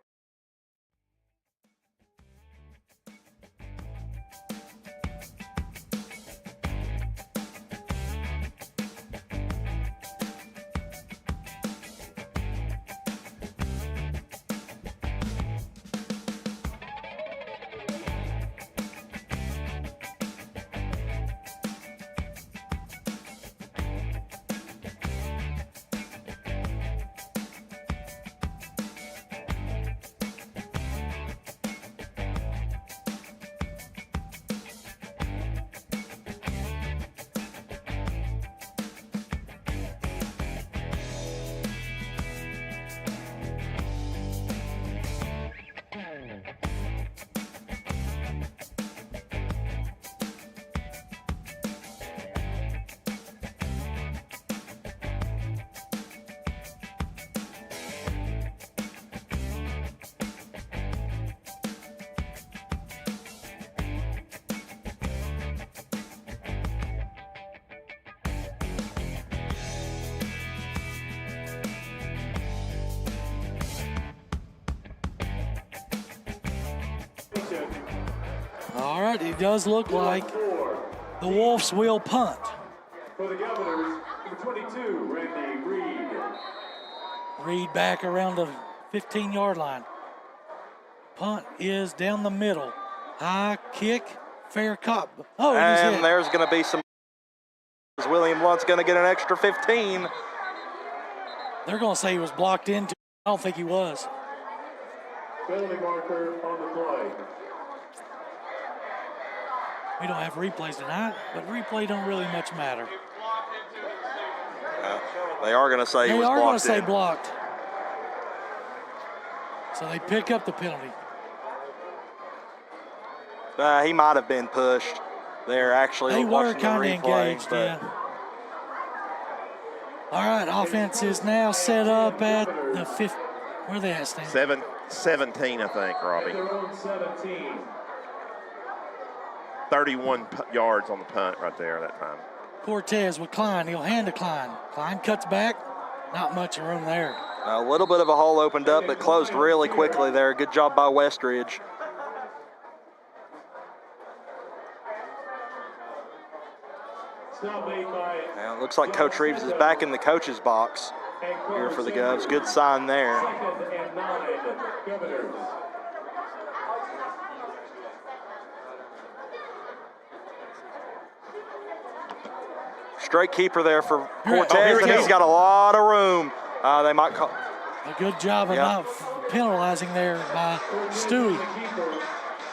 All right, it does look like the Wolves will punt. For the Governors, number 22, Randy Reed. Reed back around the 15-yard line. Punt is down the middle. High kick, fair cop. Oh, it is And hit. there's going to be some. William Blount's going to get an extra 15. They're going to say he was blocked into. I don't think he was. Penalty marker on the play. We don't have replays tonight, but replay don't really much matter. They are going to say he They was are going to blocked say in. blocked. So they pick up the penalty. He might have been pushed. They're actually They were watching the kind of replay, engaged, but yeah. All right, offense is now set up at the 5th. Where are they at, Stan? 17, I think, Robbie. Their own 17. 31 yards on the punt right there that time. Cortez with Klein. He'll hand to Klein. Klein cuts back. Not much room there. a little bit of a hole opened up, but closed really quickly there. Good job by Westridge. Now it looks like Coach Reeves is back in the coach's box here for the Govs. Good sign there. Second and 9, Governors. Straight keeper there for Here- Cortez, here we and go. he's got a lot of room. They might call. A good job of Yeah. not penalizing there by Stewie.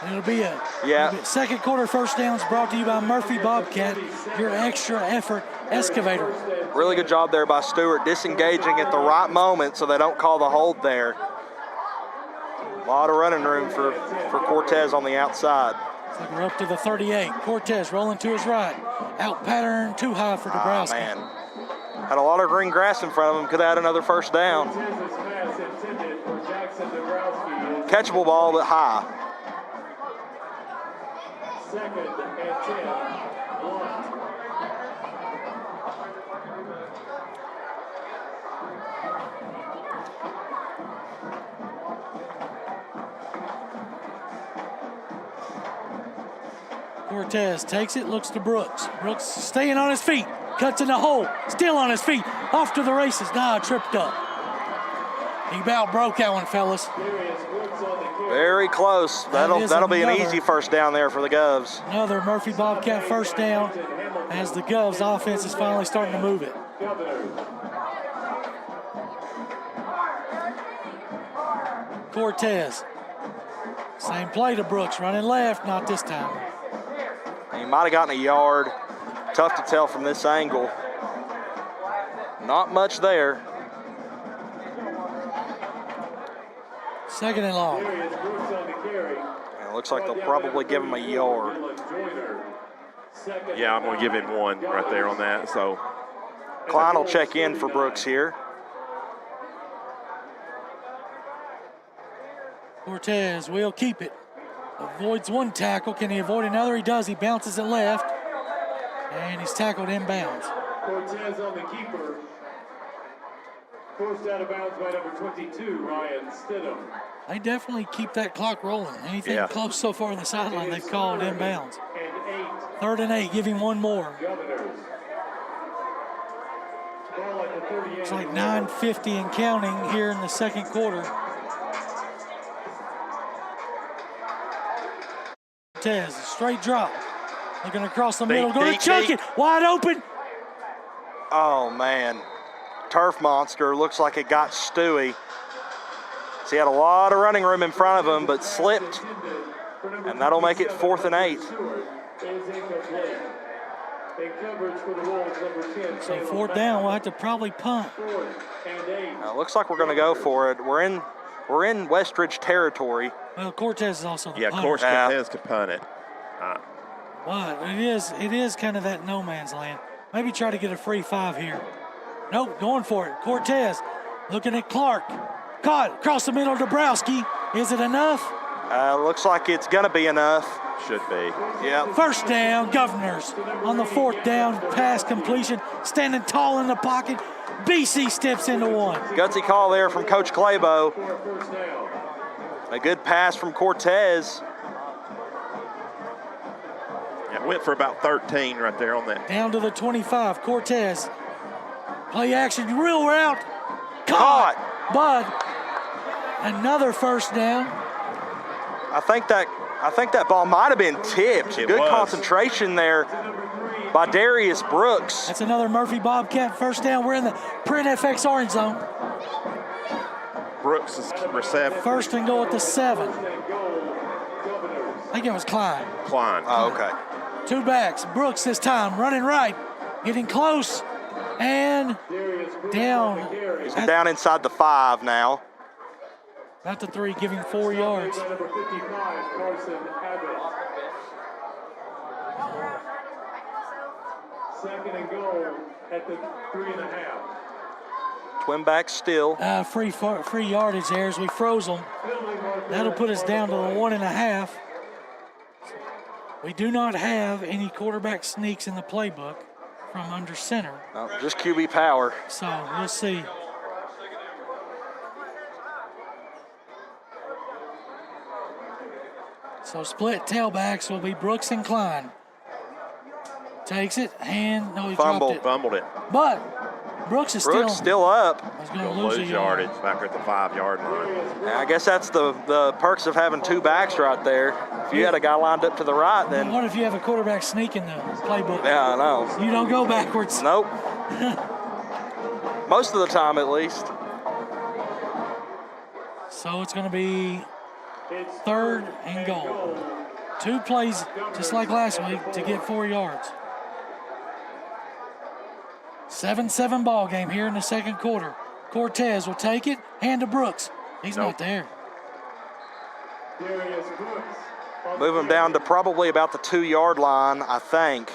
And it'll be a second quarter first downs brought to you by Murphy Bobcat, your extra effort excavator. Really good job there by Stewart, disengaging at the right moment so they don't call the hold there. A lot of running room for Cortez on the outside. So we're up to the 38. Cortez rolling to his right. Out pattern too high for Dabrowski. Man, had a lot of green grass in front of him. Could have had another first down. Cortez's pass intended for Jackson Dabrowski is Catchable ball, but high. second and 10. Blount. Cortez takes it, looks to Brooks. Brooks staying on his feet, cuts in the hole, still on his feet, off to the races. Nah, tripped up. He about broke that one, fellas. Very close. That'll be an easy first down there for the Govs. Another Murphy Bobcat first down as the Govs offense is finally starting to move it. Cortez. Same play to Brooks, running left, not this time. He might have gotten a yard. Tough to tell from this angle. Not much there. Second and long. And it looks like they'll probably give him a yard. Yeah, I'm going to give him one right there on that. So Klein will check in for Brooks here. Cortez will keep it. Avoids one tackle. Can he avoid another? He does. He bounces it left. And he's tackled inbounds. Cortez on the keeper. Forced out of bounds by number 22, Ryan Stidham. They definitely keep that clock rolling. Anything close so far on the sideline, they've called inbounds. 3rd and 8, give him one more. It's like 9:50 and counting here in the second quarter. Cortez, straight drop. Looking across the middle, going to chuck it. Wide open. Oh, man. Turf monster. Looks like it got Stewie. So he had a lot of running room in front of him, but slipped. And that'll make it 4th and 8. So 4th down, we'll have to probably punt. Looks like we're going to go for it. We're in Westridge territory. Well, Cortez is also the punter. of course, Cortez could punt it. But it is kind of that no man's land. Maybe try to get a free 5 here. Nope, going for it. Cortez looking at Clark. Caught across the middle, Dabrowski. Is it enough? Looks like it's going to be enough. Should be. Yeah. First down, Governors on the 4th down, pass completion, standing tall in the pocket. BC steps into one. Gutsy call there from Coach Claybo. A good pass from Cortez. Yeah, went for about 13 right there on that. Down to the 25, Cortez. Play action, real route. Caught. Bud. Another first down. I think that ball might have been tipped. Good concentration there by Darius Brooks. That's another Murphy Bobcat first down. We're in the Print FX orange zone. Brooks is receptive. First and goal at the 7. I think it was Klein. Oh, okay. 2 backs. Brooks this time running right, getting close, and down. He's down inside the 5 now. Not the 3, giving 4 yards. Number 55, Carson Abbott. 2nd and goal at the 3.5. Twin backs still. Free yardage there as we froze them. That'll put us down to the 1.5. We do not have any quarterback sneaks in the playbook from under center. No, just QB power. So we'll see. So split tailbacks will be Brooks and Klein. Takes it, he dropped it. Fumbled it. But Brooks is still up. He's going to Lose lose a yardage back at the 5-yard line. Yeah, I guess that's the perks of having 2 backs right there. If you had a guy lined up to the right, then. What if you have a quarterback sneak in the playbook? Yeah, I know. You don't go backwards. Nope. Most of the time, at least. So it's going to be 3rd and goal. 2 plays, just like last week, to get 4 yards. 7-7 ball game here in the second quarter. Cortez will take it, hand to Brooks. He's not there. Move him down to probably about the 2-yard line, I think.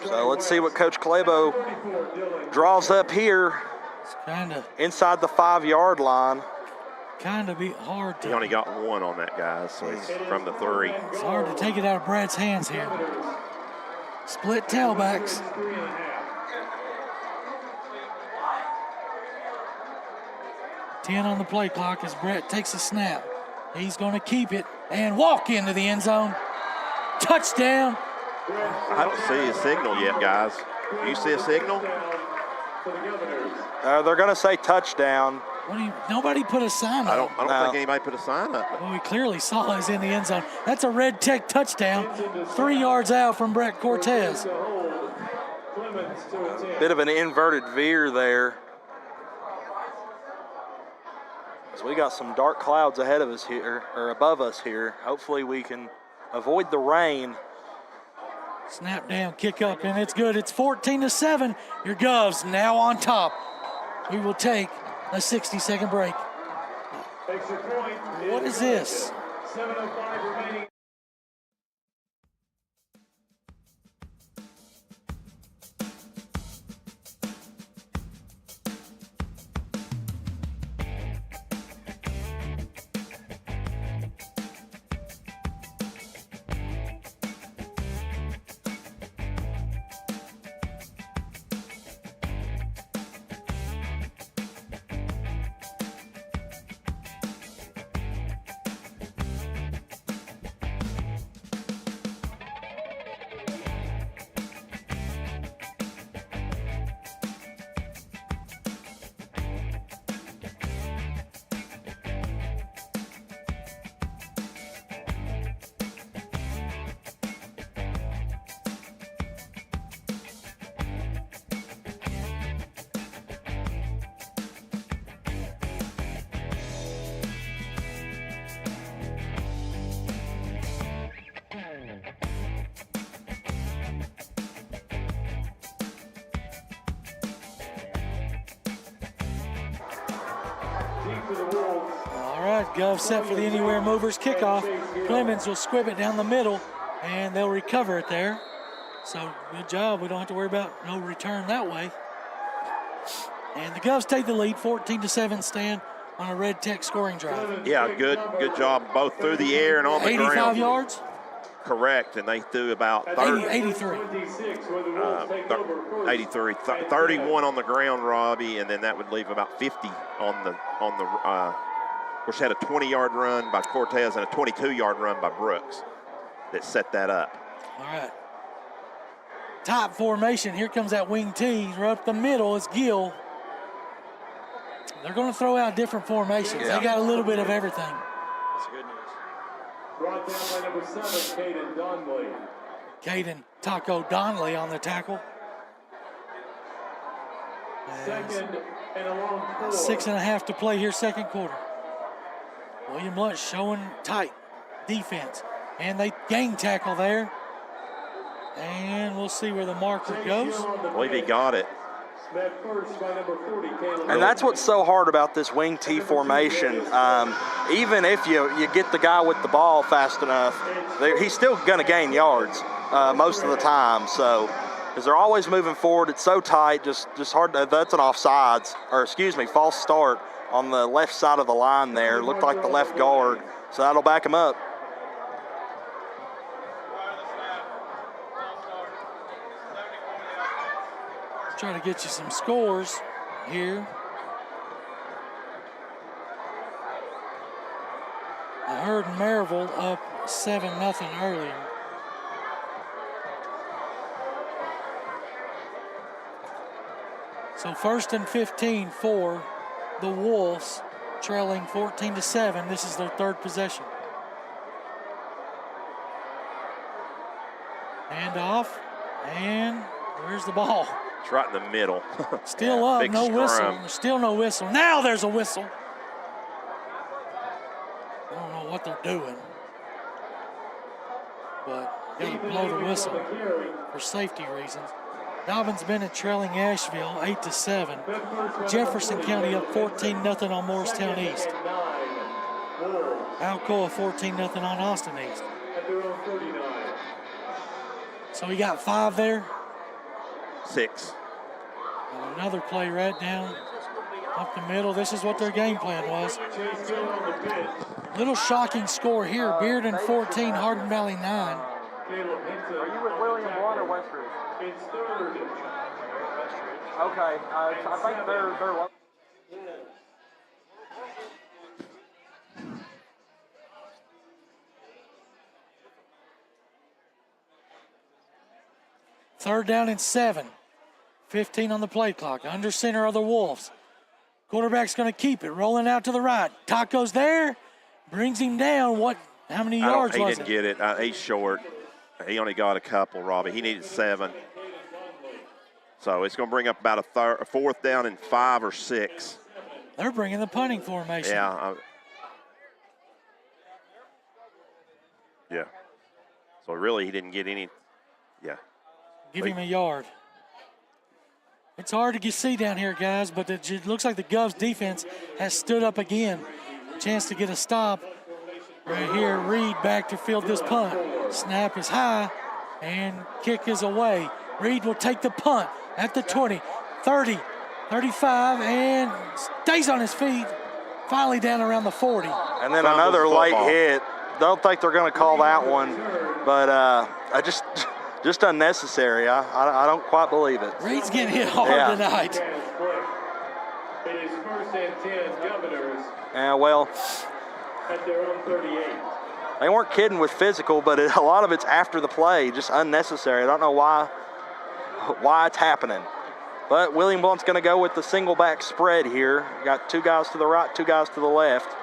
So let's see what Coach Claybo draws up here. It's kind of inside the 5-yard line. Kind of be hard to. He only got 1 on that guy, so he's from the 3. It's hard to take it out of Brad's hands here. Split tailbacks. Ten on the play clock as Brett takes a snap. He's going to keep it and walk into the end zone. Touchdown. I don't see a signal yet, guys. Do you see a signal? They're going to say touchdown. Nobody put a sign I up. don't think anybody put a sign up. Well, we clearly saw is in the end zone. That's a Red Tech touchdown, 3 yards out from Brett Cortez. Bit of an inverted veer there. So we got some dark clouds ahead of us here, or above us here. Hopefully we can avoid the rain. Snap down, kick up, and it's good. It's 14-7. Your Govs now on top. We will take a 60-second break. What is this? 7:05 remaining. All right, Gov set for the anywhere movers kickoff. Clemens will squib it down the middle, and they'll recover it there. So good job. We don't have to worry about no return that way. And the Govs take the lead, 14-7 stand on a Red Tech scoring drive. Yeah, good job both through the air and on the ground. 85 yards? Correct, and they threw about 83. 83, 31 on the ground, Robbie, and then that would leave about 50 on the which had a 20-yard run by Cortez and a 22-yard run by Brooks that set that up. All right. Top formation. Here comes that wing T. Right up the middle is Gill. They're going to throw out different formations. Yeah. They got a little bit of everything. That's good news. Brought down by number 7, Caden Donnelly. Caden Taco Donnelly on the tackle. Second and a long 4. 6.5 to play here, second quarter. William Blount showing tight defense. And they gang tackle there. And we'll see where the marker goes. I believe he got it. Met first by number 40, Caleb. And that's what's so hard about this wing T formation. Even if you get the guy with the ball fast enough, he's still going to gain yards most of the time. So, because they're always moving forward, it's so tight, just hard. That's an offsides, or excuse me, false start on the left side of the line there. Looked like the left guard, so that'll back him up. Try to get you some scores here. I heard Maryville up 7-0 earlier. So 1st and 15 for the Wolves, trailing 14-7. This is their third possession. Hand off, and where's the ball? It's right in the middle. Still up, Big no whistle. scrum. There's still no whistle. Now there's a whistle. I don't know what they're doing, but got to blow the whistle for safety reasons. Dobbins Bennett trailing Asheville 8-7. Jefferson County up 14-0 on Morristown East. Alcoa 14-0 on Austin East. So we got 5 there. 6. And another play right down up the middle. This is what their game plan was. Little shocking score here. Bearden 14, Hardin Valley 9. Are you with William Blount or Westridge? It's third. Okay, I think they're low. Third down and 7 15 on the play clock. Under center of the Wolves. Quarterback's going to keep it. Rolling out to the right. Taco's there. Brings him down. How many yards He was didn't it? get it. He's short. He only got a couple, Robbie. He needed 7. So it's going to bring up about a 4th down and 5 or 6. They're bringing the punting formation. Yeah. Yeah. So really, he didn't get any. Yeah. Give him a yard. It's hard to see down here, guys, but it looks like the Govs defense has stood up again. Chance to get a stop. Right here, Reed back to field this punt. Snap is high, and kick is away. Reed will take the punt at the 20, 30, 35, and stays on his feet. Finally down around the 40. And then another light hit. Don't think they're going to call that one, but I just unnecessary. I don't quite believe it. Reed's getting hit hard tonight. It is 1st and 10, Governors. Yeah, well, At their own 38. they weren't kidding with physical, but a lot of it's after the play, just unnecessary. I don't know why it's happening. But William Blount's going to go with the single back spread here. Got 2 guys to the right, 2 guys to the left.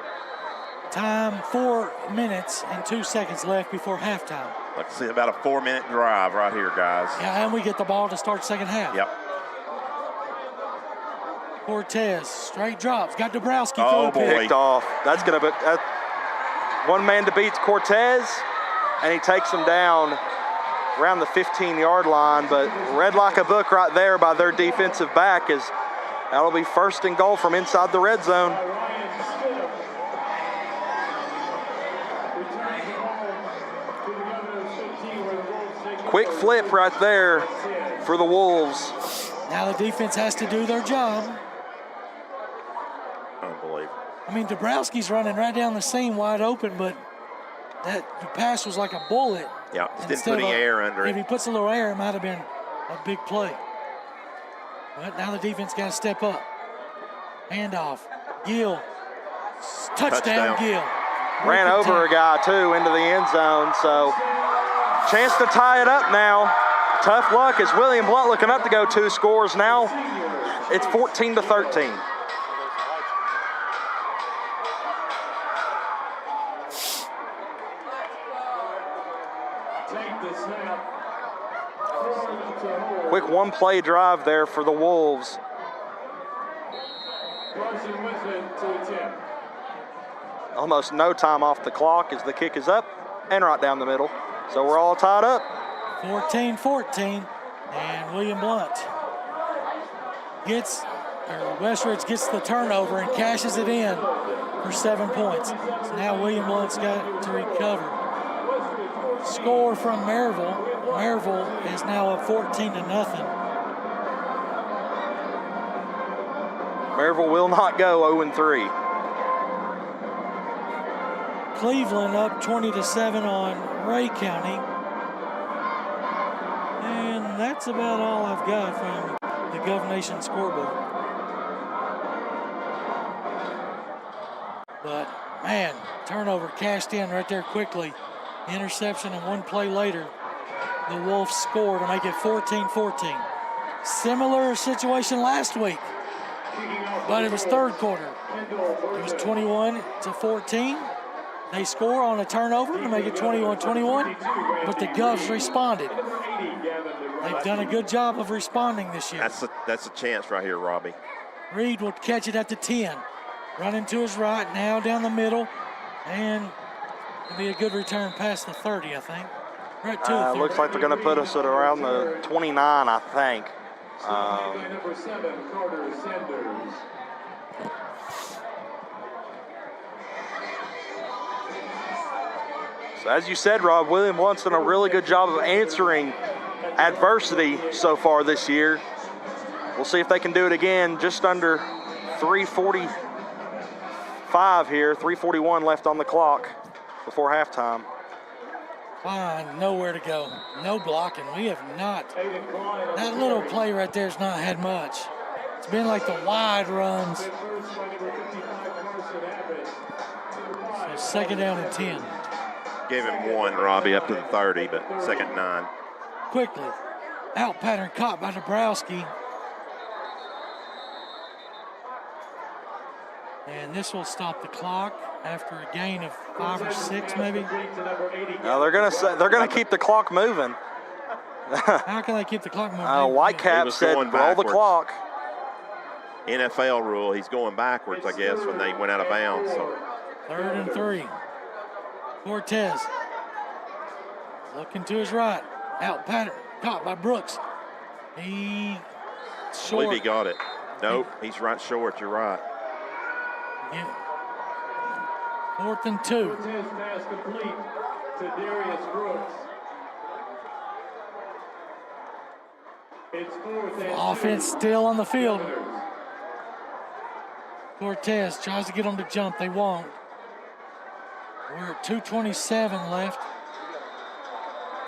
Time 4 minutes and 2 seconds left before halftime. Let's see about a 4-minute drive right here, guys. Yeah, and we get the ball to start second half. Yep. Cortez, straight drops, got Dabrowski. Oh, boy. Picked off. That's going to be one man to beat Cortez, and he takes him down around the 15-yard line, but read like a book right there by their defensive back, as that'll be 1st and goal from inside the red zone. Quick flip right there for the Wolves. Now the defense has to do their job. Unbelievable. I mean, Dabrowski's running right down the seam wide open, but the pass was like a bullet. Yeah, just didn't Instead put any of air under If it. he puts a little air, it might have been a big play. But now the defense got to step up. Handoff. Gill. Touchdown, Gill. Ran over a guy, too, into the end zone, so chance to tie it up now. Tough luck as William Blount looking up to go 2 scores. Now it's 14-13. Quick 1-play drive there for the Wolves. Almost no time off the clock as the kick is up and right down the middle. So we're all tied up. 14-14, and William Blount Westridge gets the turnover and cashes it in for 7 points. So now William Blount's got to recover. Score from Maryville. Maryville is now up 14-0. Maryville will not go 0-3. Cleveland up 20-7 on Ray County. And that's about all I've got from the Gov Nation scoreboard. But, man, turnover cashed in right there quickly. Interception, and 1 play later, the Wolves score to make it 14-14. Similar situation last week, but it was 3rd quarter. It was 21-14. They score on a turnover to make it 21-21, but the Govs responded. They've done a good job of responding this year. That's a chance right here, Robbie. Reed will catch it at the 10. Running to his right, now down the middle, and it'll be a good return past the 30, I think. Right to the 30. Looks like they're going to put us at around the 29, I think. Number 7, Carter Sanders. So as you said, Rob, William Blount's done a really good job of answering adversity so far this year. We'll see if they can do it again. Just under 3:45 here, 3:41 left on the clock before halftime. Fine, nowhere to go. No blocking. We have not. That little play right there has not had much. It's been like the wide runs. So 2nd down and 10. Gave him 1, Robbie, up to the 30, but 2nd and 9. Quickly. Out pattern caught by Dabrowski. And this will stop the clock after a gain of 5 or 6, maybe. Now they're gonna keep the clock moving. How can they keep the clock moving? Whitecap said roll the clock. NFL rule, he's going backwards, I guess, when they went out of bounds. So. 3rd and 3. Cortez looking to his right. Out pattern, caught by Brooks. He I short. believe he got it. Nope, he's right short, you're right. Yeah. 4th and 2. Cortez pass complete to Darius Brooks. It's 4th and Offense 2. still on the field. Cortez tries to get them to jump. They won't. We're at 2:27 left.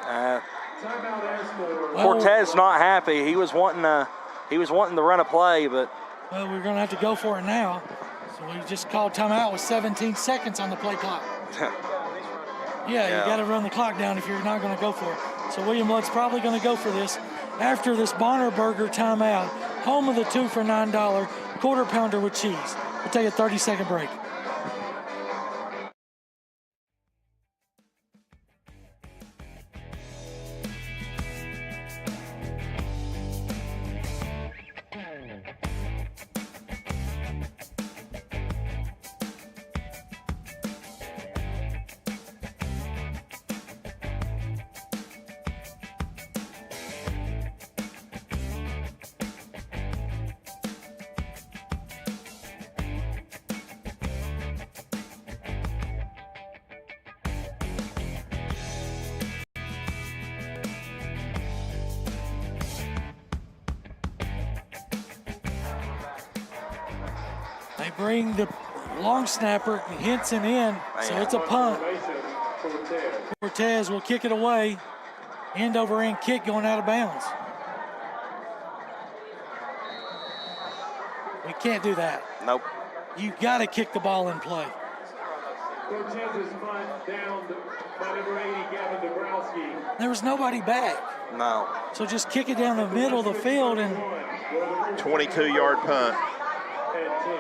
Timeout asked for. Cortez not happy. He was wanting to run a play, but Well, we're going to have to go for it now. So we just called timeout with 17 seconds on the play clock. Yeah, you got to run the clock down if you're not going to go for it. So William Luck's probably going to go for this after this Bonner Burger timeout. Home of the 2 for $9 quarter pounder with cheese. We'll take a 30-second break. They bring the long snapper, Henson, in, so it's a punt. Cortez will kick it away. End over end kick going out of bounds. We can't do that. nope. You got to kick the ball in play. Cortez's punt down by number 80, Gavin Dabrowski. There was nobody back. No. So just kick it down the middle of the field and 22-yard punt. And 10.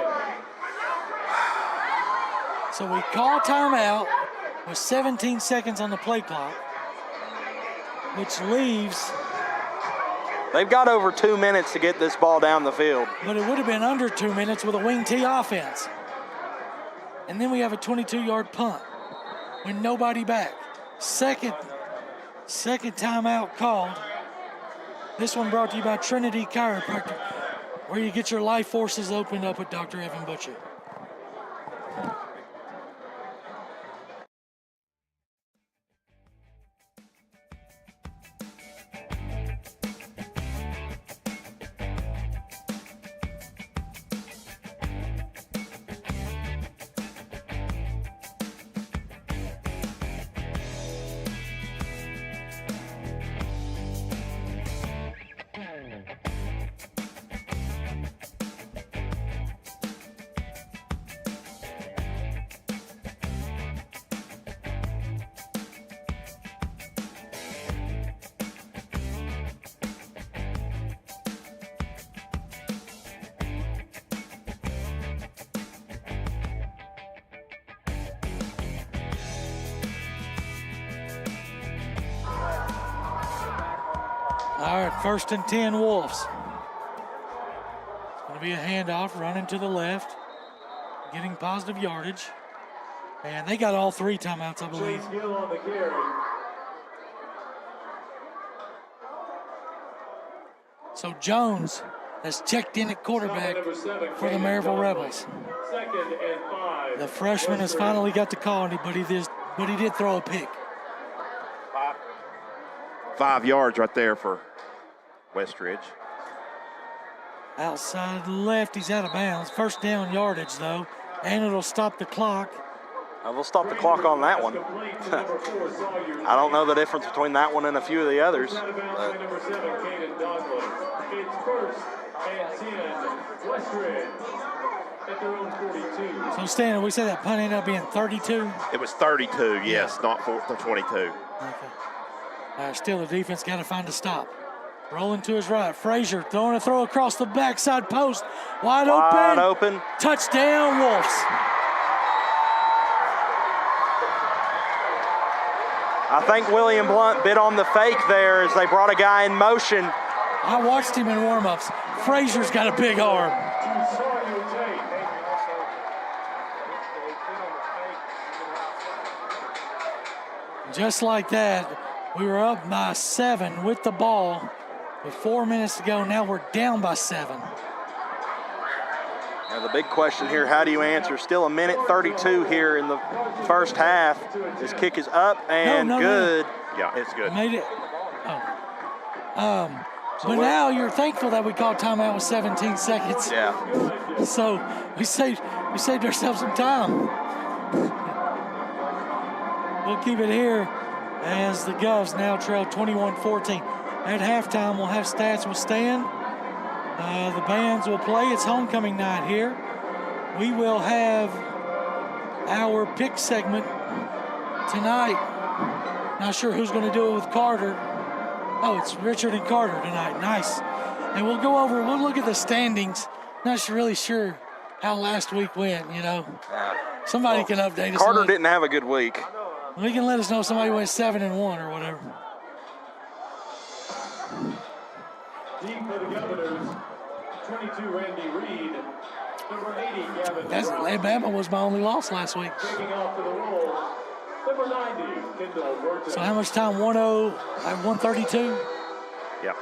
so we call timeout with 17 seconds on the play clock, which leaves, They've got over 2 minutes to get this ball down the field. but it would have been under 2 minutes with a wing T offense. And then we have a 22-yard punt with nobody back. Second timeout called. This one brought to you by Trinity Chiropractic, where you get your life forces opened up with Dr. Evan Butcher. All right, 1st and 10 Wolves. It's going to be a handoff, running to the left, getting positive yardage. And they got all 3 timeouts, I believe. Chase Gill on the carry. So Jones has checked in at quarterback Number 7, for the Maryville Rebels. 2nd and 5. The freshman has finally got the call, but he did throw a pick. 5 yards right there for Westridge. Outside left, he's out of bounds. 1st down yardage, though, and it'll stop the clock. We'll stop the clock on that one. I don't know the difference between that one and a few of the others. Out of bounds by number 7, Caden Douglas. It's 1st and 10, Westridge at their own 42. So, Stan, we said that punt ended up being 32? It was 32, yes, not 22. Okay. Still, the defense got to find a stop. Rolling to his right. Frazier throwing a throw across the backside post. Wide open. Touchdown, Wolves. I think William Blount bit on the fake there as they brought a guy in motion. I watched him in warm-ups. Frazier's got a big arm. Just like that, we were up by 7 with the ball with 4 minutes to go. Now we're down by 7. Now the big question here, how do you answer? Still a minute 32 here in the first half. This kick is up and good. No. Yeah, it's good. Made it. But now you're thankful that we called timeout with 17 seconds. Yeah. So we saved ourselves some time. We'll keep it here as the Govs now trail 21-14. At halftime, we'll have stats with Stan. The bands will play. It's homecoming night here. We will have our pick segment tonight. Not sure who's going to do it with Carter. Oh, it's Richard and Carter tonight. Nice. And we'll look at the standings. Not really sure how last week went, you know. Somebody can update us. Carter didn't have a good week. We can let us know if somebody went 7-1 or whatever. Deep for the Governors, 22 Randy Reed, number 80 Gavin. Alabama was my only loss last week. Taking off for the Wolves, number 90 Kendall Burton. So how much time? 132? Yeah.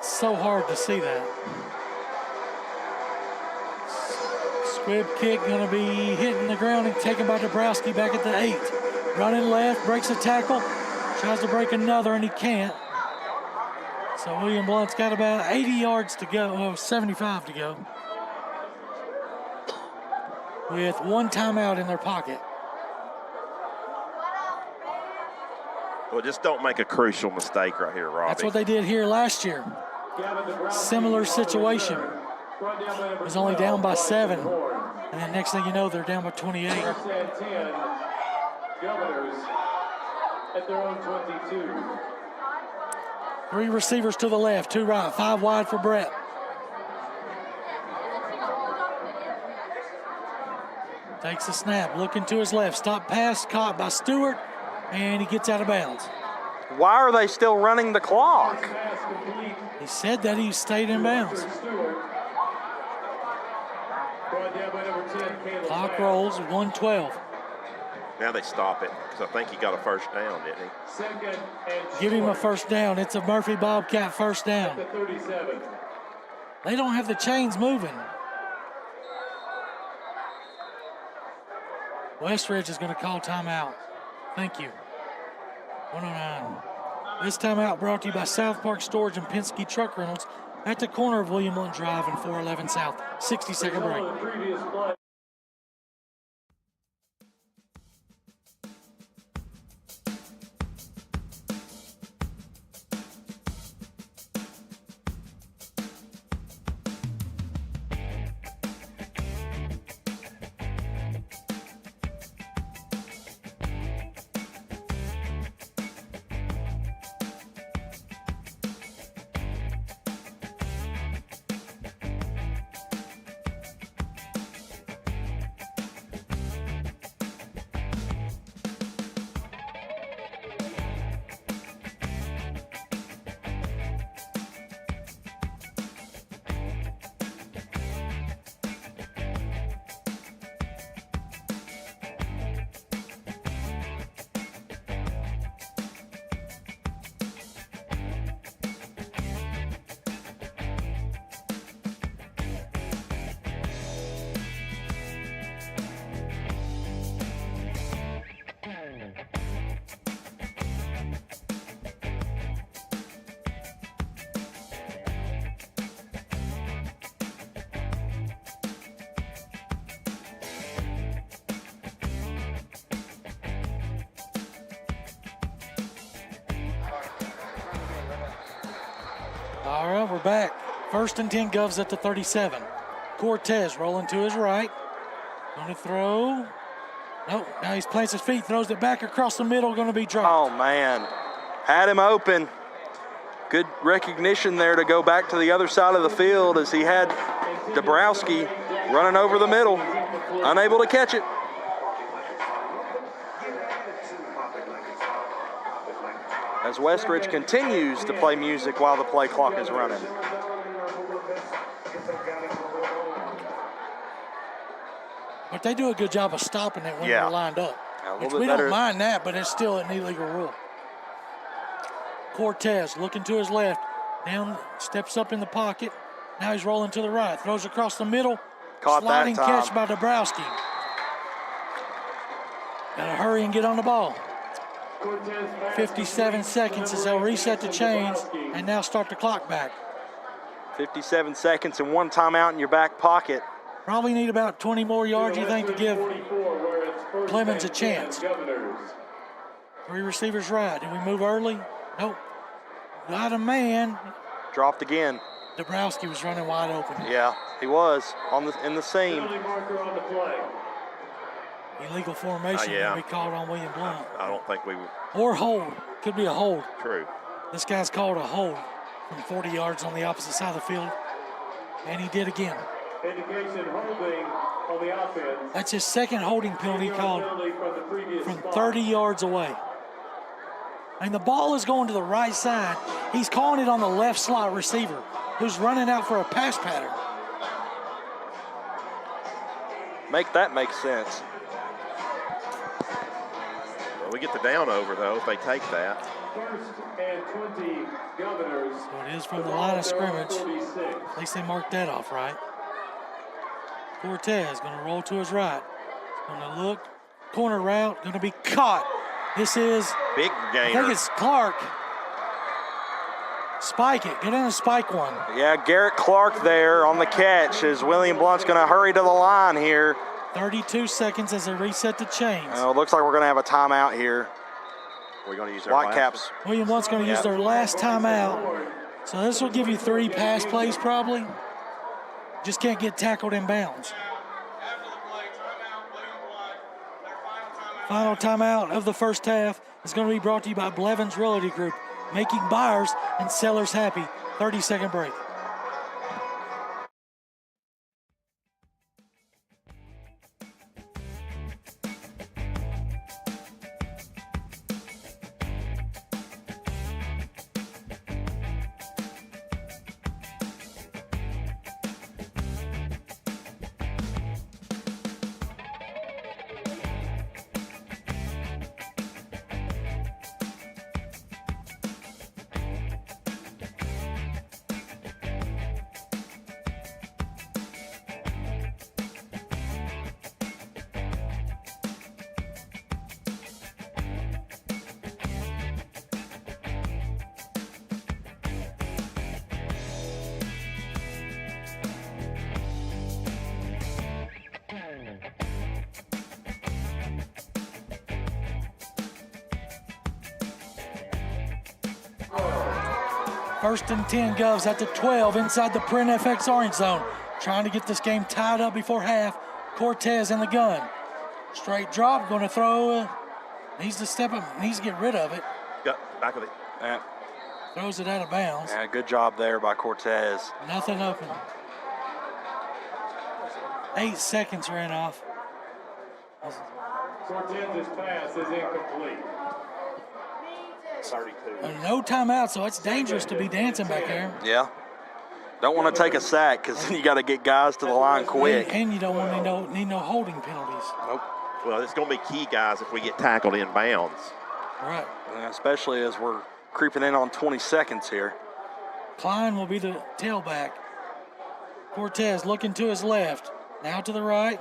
So hard to see that. Squib kick going to be hitting the ground and taken by Dabrowski back at the 8. Running left, breaks a tackle, tries to break another and he can't. So William Blount's got about 80 yards to go, 75 to go. With one timeout in their pocket. Well, just don't make a crucial mistake right here, Robbie. That's what they did here last year. Similar situation. Was only down by 7. And then next thing you know, they're down by 28. Governors at their own 22. 3 receivers to the left, 2 right, 5 wide for Brett. Takes a snap, looking to his left. Stop pass, caught by Stewart, and he gets out of bounds. Why are they still running the clock? He said that he stayed in bounds. Clock rolls, 1:12. Now they stop it because I think he got a first down, didn't he? Give him a first down. It's a Murphy Bobcat first down. They don't have the chains moving. Westridge is going to call timeout. Thank you. 109. This timeout brought to you by South Park Storage and Penske Truck Rentals at the corner of William Blount Drive and 411 South. 60-second break. All right, we're back. 1st and 10 Govs at the 37. Cortez rolling to his right. Going to throw. Nope, now he's plants his feet, throws it back across the middle, going to be dropped. Oh, man. Had him open. Good recognition there to go back to the other side of the field as he had Dabrowski running over the middle, unable to catch it. As Westridge continues to play music while the play clock is running. But they do a good job of stopping it when they're lined up. Which we don't mind that, but it's still an illegal rule. Cortez looking to his left, down, steps up in the pocket. Now he's rolling to the right, throws across the middle. Caught sliding that time. catch by Dabrowski. Gotta hurry and get on the ball. 57 seconds as they'll reset the chains and now start the clock back. 57 seconds and 1 timeout in your back pocket. Probably need about 20 more yards, you think, to give Clemens a chance. 3 receivers right. Did we move early? Nope. Got a man. Dropped again. Dabrowski was running wide open. Yeah, he was in the seam. Illegal formation will be called on William Blount. I don't think we would. Or hold. Could be a hold. True. This guy's called a hold from 40 yards on the opposite side of the field. And he did again. Indication holding on the offense. That's his second holding penalty called from 30 yards away. And the ball is going to the right side. He's calling it on the left slot receiver who's running out for a pass pattern. Make that make sense. Well, we get the down over, though, if they take that. 1st and 20, Governors. So it is from the line of scrimmage. At least they marked that off right. Cortez going to roll to his right. Going to look. Corner route. Going to be caught. This is big gainer. I think it's Clark. Spike it. Get in and spike one. Yeah, Garrett Clark there on the catch as William Blount's going to hurry to the line here. 32 seconds as they reset the chains. It looks like we're going to have a timeout here. We're going to use our Whitecaps. William Blount's going to use their last timeout. So this will give you 3 pass plays probably. Just can't get tackled in bounds. Final timeout of the first half is going to be brought to you by Blevins Realty Group, making buyers and sellers happy. 30-second break. First and 10 Govs at the 12 inside the Print FX orange zone. Trying to get this game tied up before half. Cortez in the gun. Straight drop, going to throw. Needs to step up, needs to get rid of it. Got back of it. Yeah. Throws it out of bounds. Yeah, good job there by Cortez. Nothing open. 8 seconds ran off. Cortez's pass is incomplete. 32. No timeout, so it's dangerous to be dancing back there. Yeah. Don't want to take a sack because then you got to get guys to the line quick. And you don't want to need no holding penalties. Nope. Well, it's going to be key, guys, if we get tackled in bounds. Right. Yeah, especially as we're creeping in on 20 seconds here. Klein will be the tailback. Cortez looking to his left. Now to the right.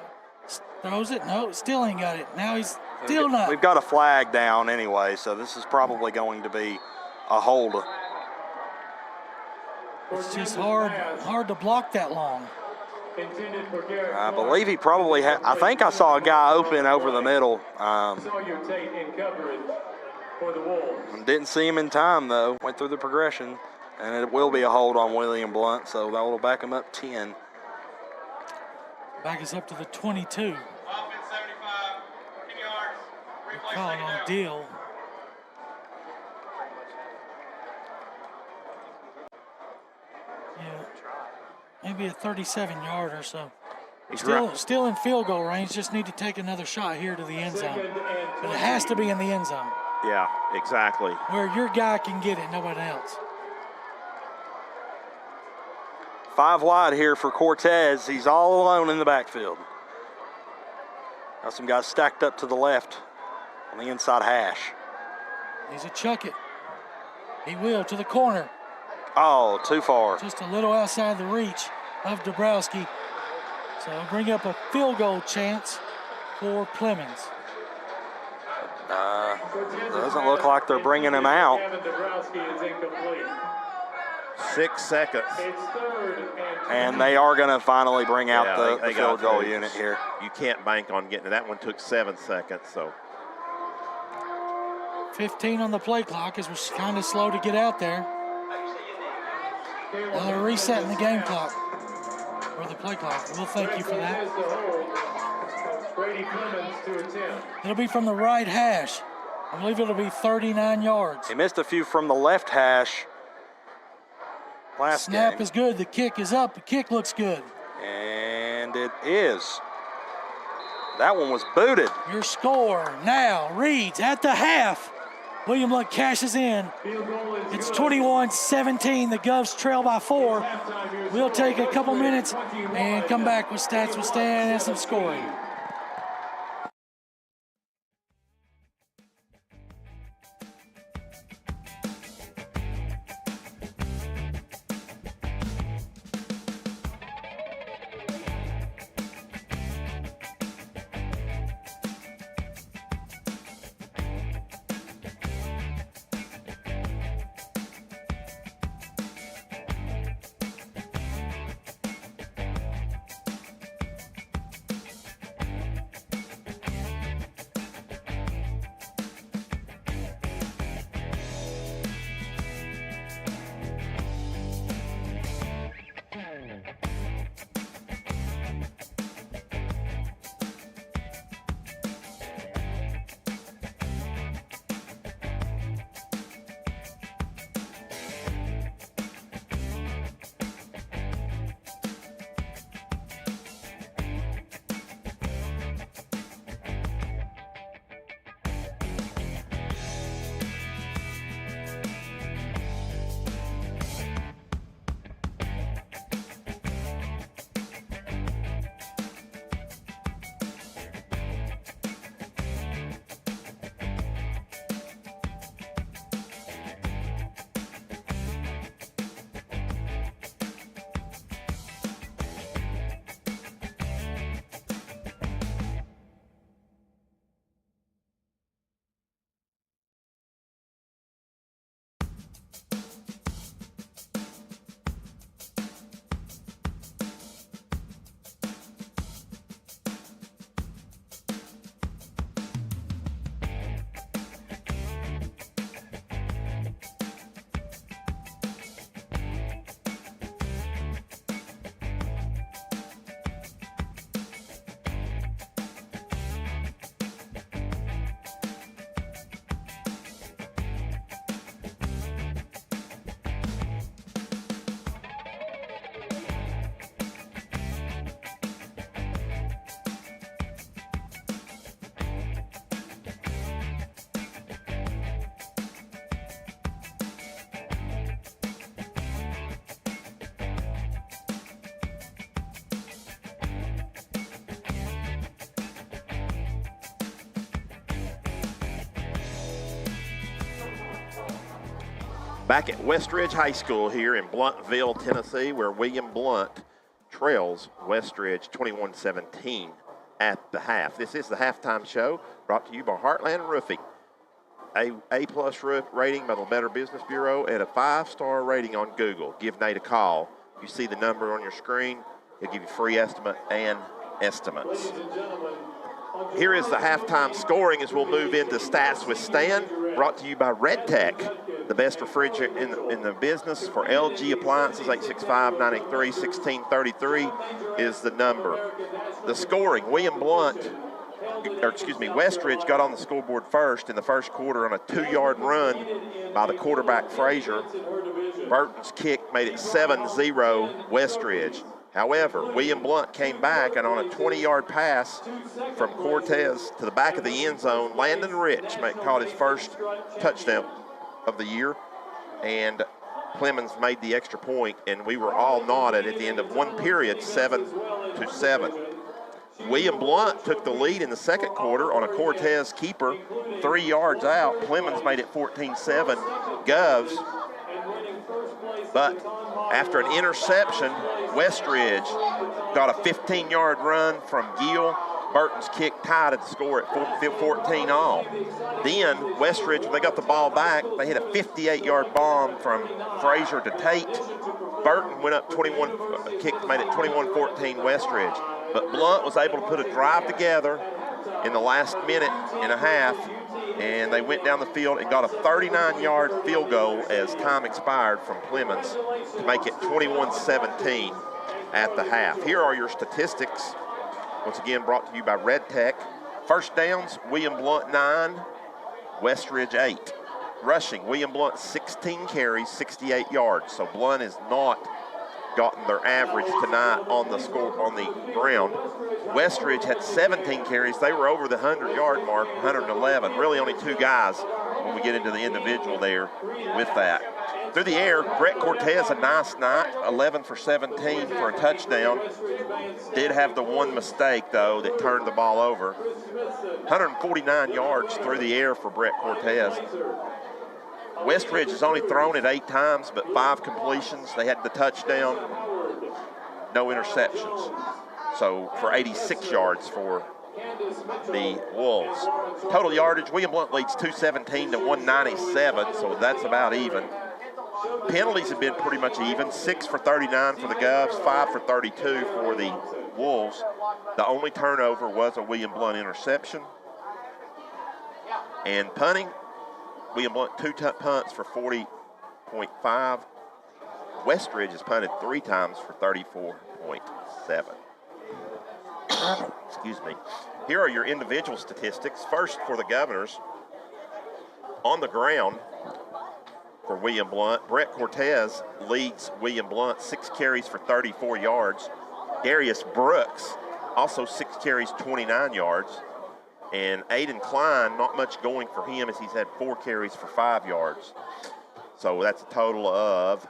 Throws it. No, still ain't got it. Now he's still not. We've got a flag down anyway, so this is probably going to be a hold. It's just hard to block that long. I believe he probably had, I think I saw a guy open over the middle. Didn't see him in time, though. Went through the progression, and it will be a hold on William Blount, so that will back him up 10. Back us up to the 22. Calling on Deal. maybe a 37-yarder. So He's still in field goal range. Just need to take another shot here to the end zone. But it has to be in the end zone Yeah, exactly. where your guy can get it, nobody else. 5 wide here for Cortez. He's all alone in the backfield. Got some guys stacked up to the left on the inside hash. He's a chuck it. He will to the corner. Oh, too far. Just a little outside the reach of Dabrowski. So bring up a field goal chance for Clemens. Doesn't look like they're bringing him out. Kevin Dabrowski is incomplete. 6 seconds. It's third And they are going to finally bring out Yeah, the they field got goal to. unit here. You can't bank on getting it. That one took 7 seconds, so 15 on the play clock as we're kind of slow to get out there. Now they're resetting the game clock, or the play clock. We'll thank you for that. Brady Clemens to attempt. It'll be from the right hash. I believe it'll be 39 yards. He missed a few from the left hash last Snap game. is good. The kick is up. The kick looks good. And it is. That one was booted. Your score now reads at the half. William Blount cashes in. Field goal is It's good. 21-17. The Govs trail by 4. Halftime, your We'll score take a couple Westridge minutes 21, and come back with stats with Stan and some scoring. Back at Westridge High School here in Blountville, Tennessee, where William Blount trails Westridge 21-17 at the half. This is the halftime show brought to you by Heartland Roofing. A-plus roof rating by the Better Business Bureau and a 5-star rating on Google. Give Nate a call. You see the number on your screen. He'll give you free estimate and estimates. Here is the halftime scoring as we'll move into stats with Stan, brought to you by Red Tech, the best refrigerator in the business for LG appliances. 865-983-1633 is the number. The scoring, Westridge got on the scoreboard first in the first quarter on a 2-yard run by the quarterback Frazier. Burton's kick made it 7-0 Westridge. However, William Blount came back, and on a 20-yard pass from Cortez to the back of the end zone, Landon Rich caught his first touchdown of the year, and Clemens made the extra point, and we were all nodded at the end of one period, 7-7. William Blount took the lead in the second quarter on a Cortez keeper, 3 yards out. Clemens made it 14-7. Govs, but after an interception, Westridge got a 15-yard run from Gill. Burton's kick tied the score at 14 all. Then Westridge, when they got the ball back, they hit a 58-yard bomb from Frazier to Tate. Burton went up 21, kick made it 21-14 Westridge. But Blount was able to put a drive together in the last minute and a half, and they went down the field and got a 39-yard field goal as time expired from Clemens to make it 21-17 at the half. Here are your statistics, once again brought to you by Red Tech. First downs, William Blount 9, Westridge 8. Rushing, William Blount 16 carries, 68 yards. So Blount has not gotten their average tonight on the ground. Westridge had 17 carries. They were over the 100-yard mark, 111. Really only 2 guys when we get into the individual there with that. Through the air, Brett Cortez, a nice night, 11 for 17 for a touchdown. Did have the one mistake, though, that turned the ball over. 149 yards through the air for Brett Cortez. Westridge has only thrown it 8 times, but 5 completions. They had the touchdown, no interceptions. So for 86 yards for the Wolves. Total yardage, William Blount leads 217 to 197, so that's about even. Penalties have been pretty much even, 6 for 39 for the Govs, 5 for 32 for the Wolves. The only turnover was a William Blount interception. And punting, William Blount 2 punts for 40.5. Westridge has punted 3 times for 34.7. Excuse me. Here are your individual statistics. First for the Governors. On the ground for William Blount, Brett Cortez leads William Blount 6 carries for 34 yards. Darius Brooks also 6 carries, 29 yards. And Aiden Klein, not much going for him as he's had 4 carries for 5 yards. So that's a total of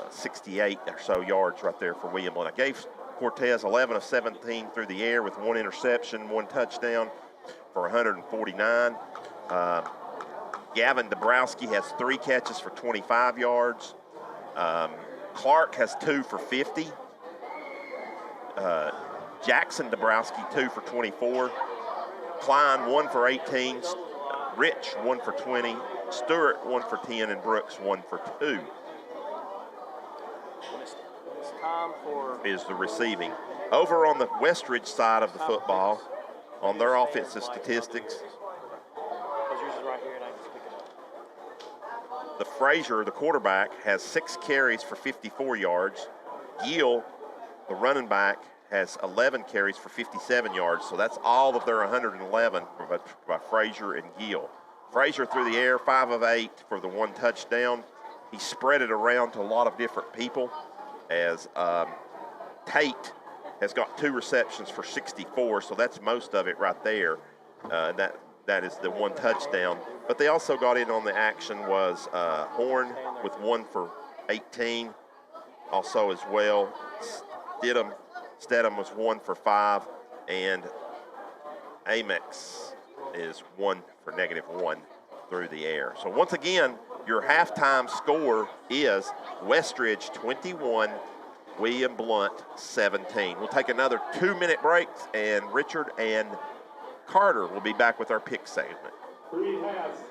68 or so yards right there for William Blount. I gave Cortez 11 of 17 through the air with 1 interception, 1 touchdown for 149. Gavin Dabrowski has 3 catches for 25 yards. Clark has 2 for 50. Jackson Dabrowski 2 for 24. Klein 1 for 18, Rich 1 for 20, Stewart 1 for 10, and Brooks 1 for 2. It's time for is the receiving. Over on the Westridge side of the football, on their offensive statistics, the Frazier, the quarterback, has 6 carries for 54 yards. Gill, the running back, has 11 carries for 57 yards, so that's all of their 111 by Frazier and Gill. Frazier through the air, 5 of 8 for the 1 touchdown. He spread it around to a lot of different people, as Tate has got 2 receptions for 64, so that's most of it right there. That is the 1 touchdown. But they also got in on the action was Horn with 1 for 18, also as well. Stedham was 1 for 5, and Amex is 1 for -1 through the air. So once again, your halftime score is Westridge 21, William Blount 17. We'll take another 2-minute break, and Richard and Carter will be back with our pick segment. 3 halves.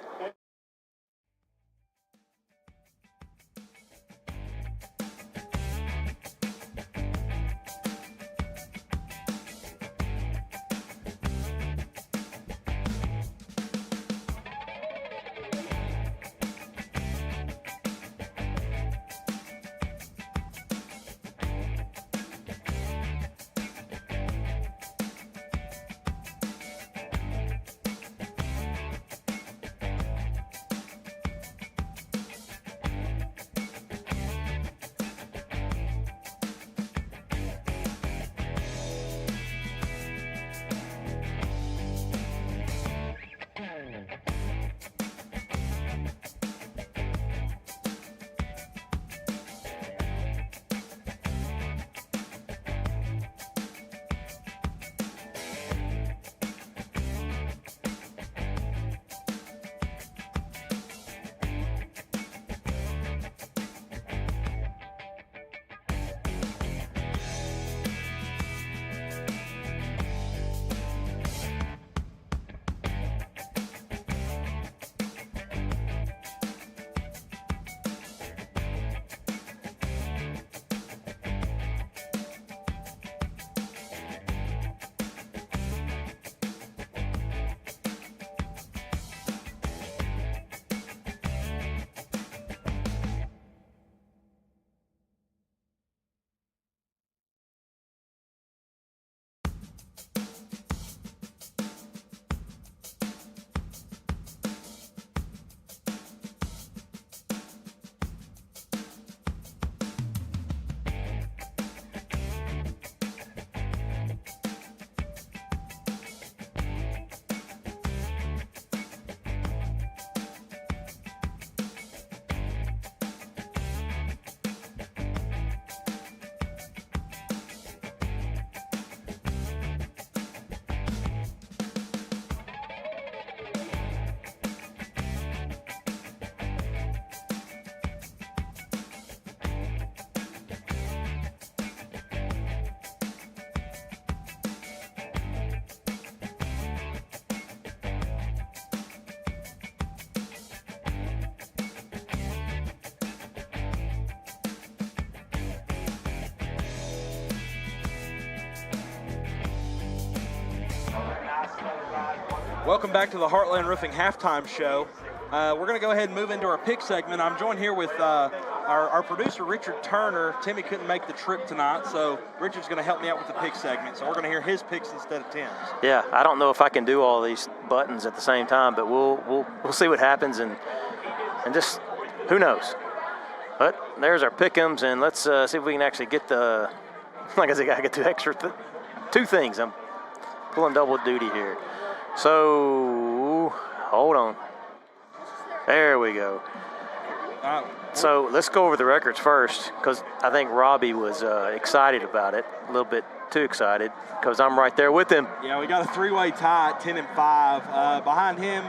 Welcome back to the Heartland Roofing Halftime Show. We're going to go ahead and move into our pick segment. I'm joined here with our producer, Richard Turner. Timmy couldn't make the trip tonight, so Richard's going to help me out with the pick segment. So we're going to hear his picks instead of Tim's. Yeah, I don't know if I can do all these buttons at the same time, but we'll see what happens, and just who knows. But there's our pick'ems, and let's see if we can actually get the. Like I said, I got two things. I'm pulling double duty here. So hold on. There we go. So let's go over the records first, because I think Robbie was excited about it, a little bit too excited, because I'm right there with him. Yeah, we got a three-way tie at 10-5. Behind him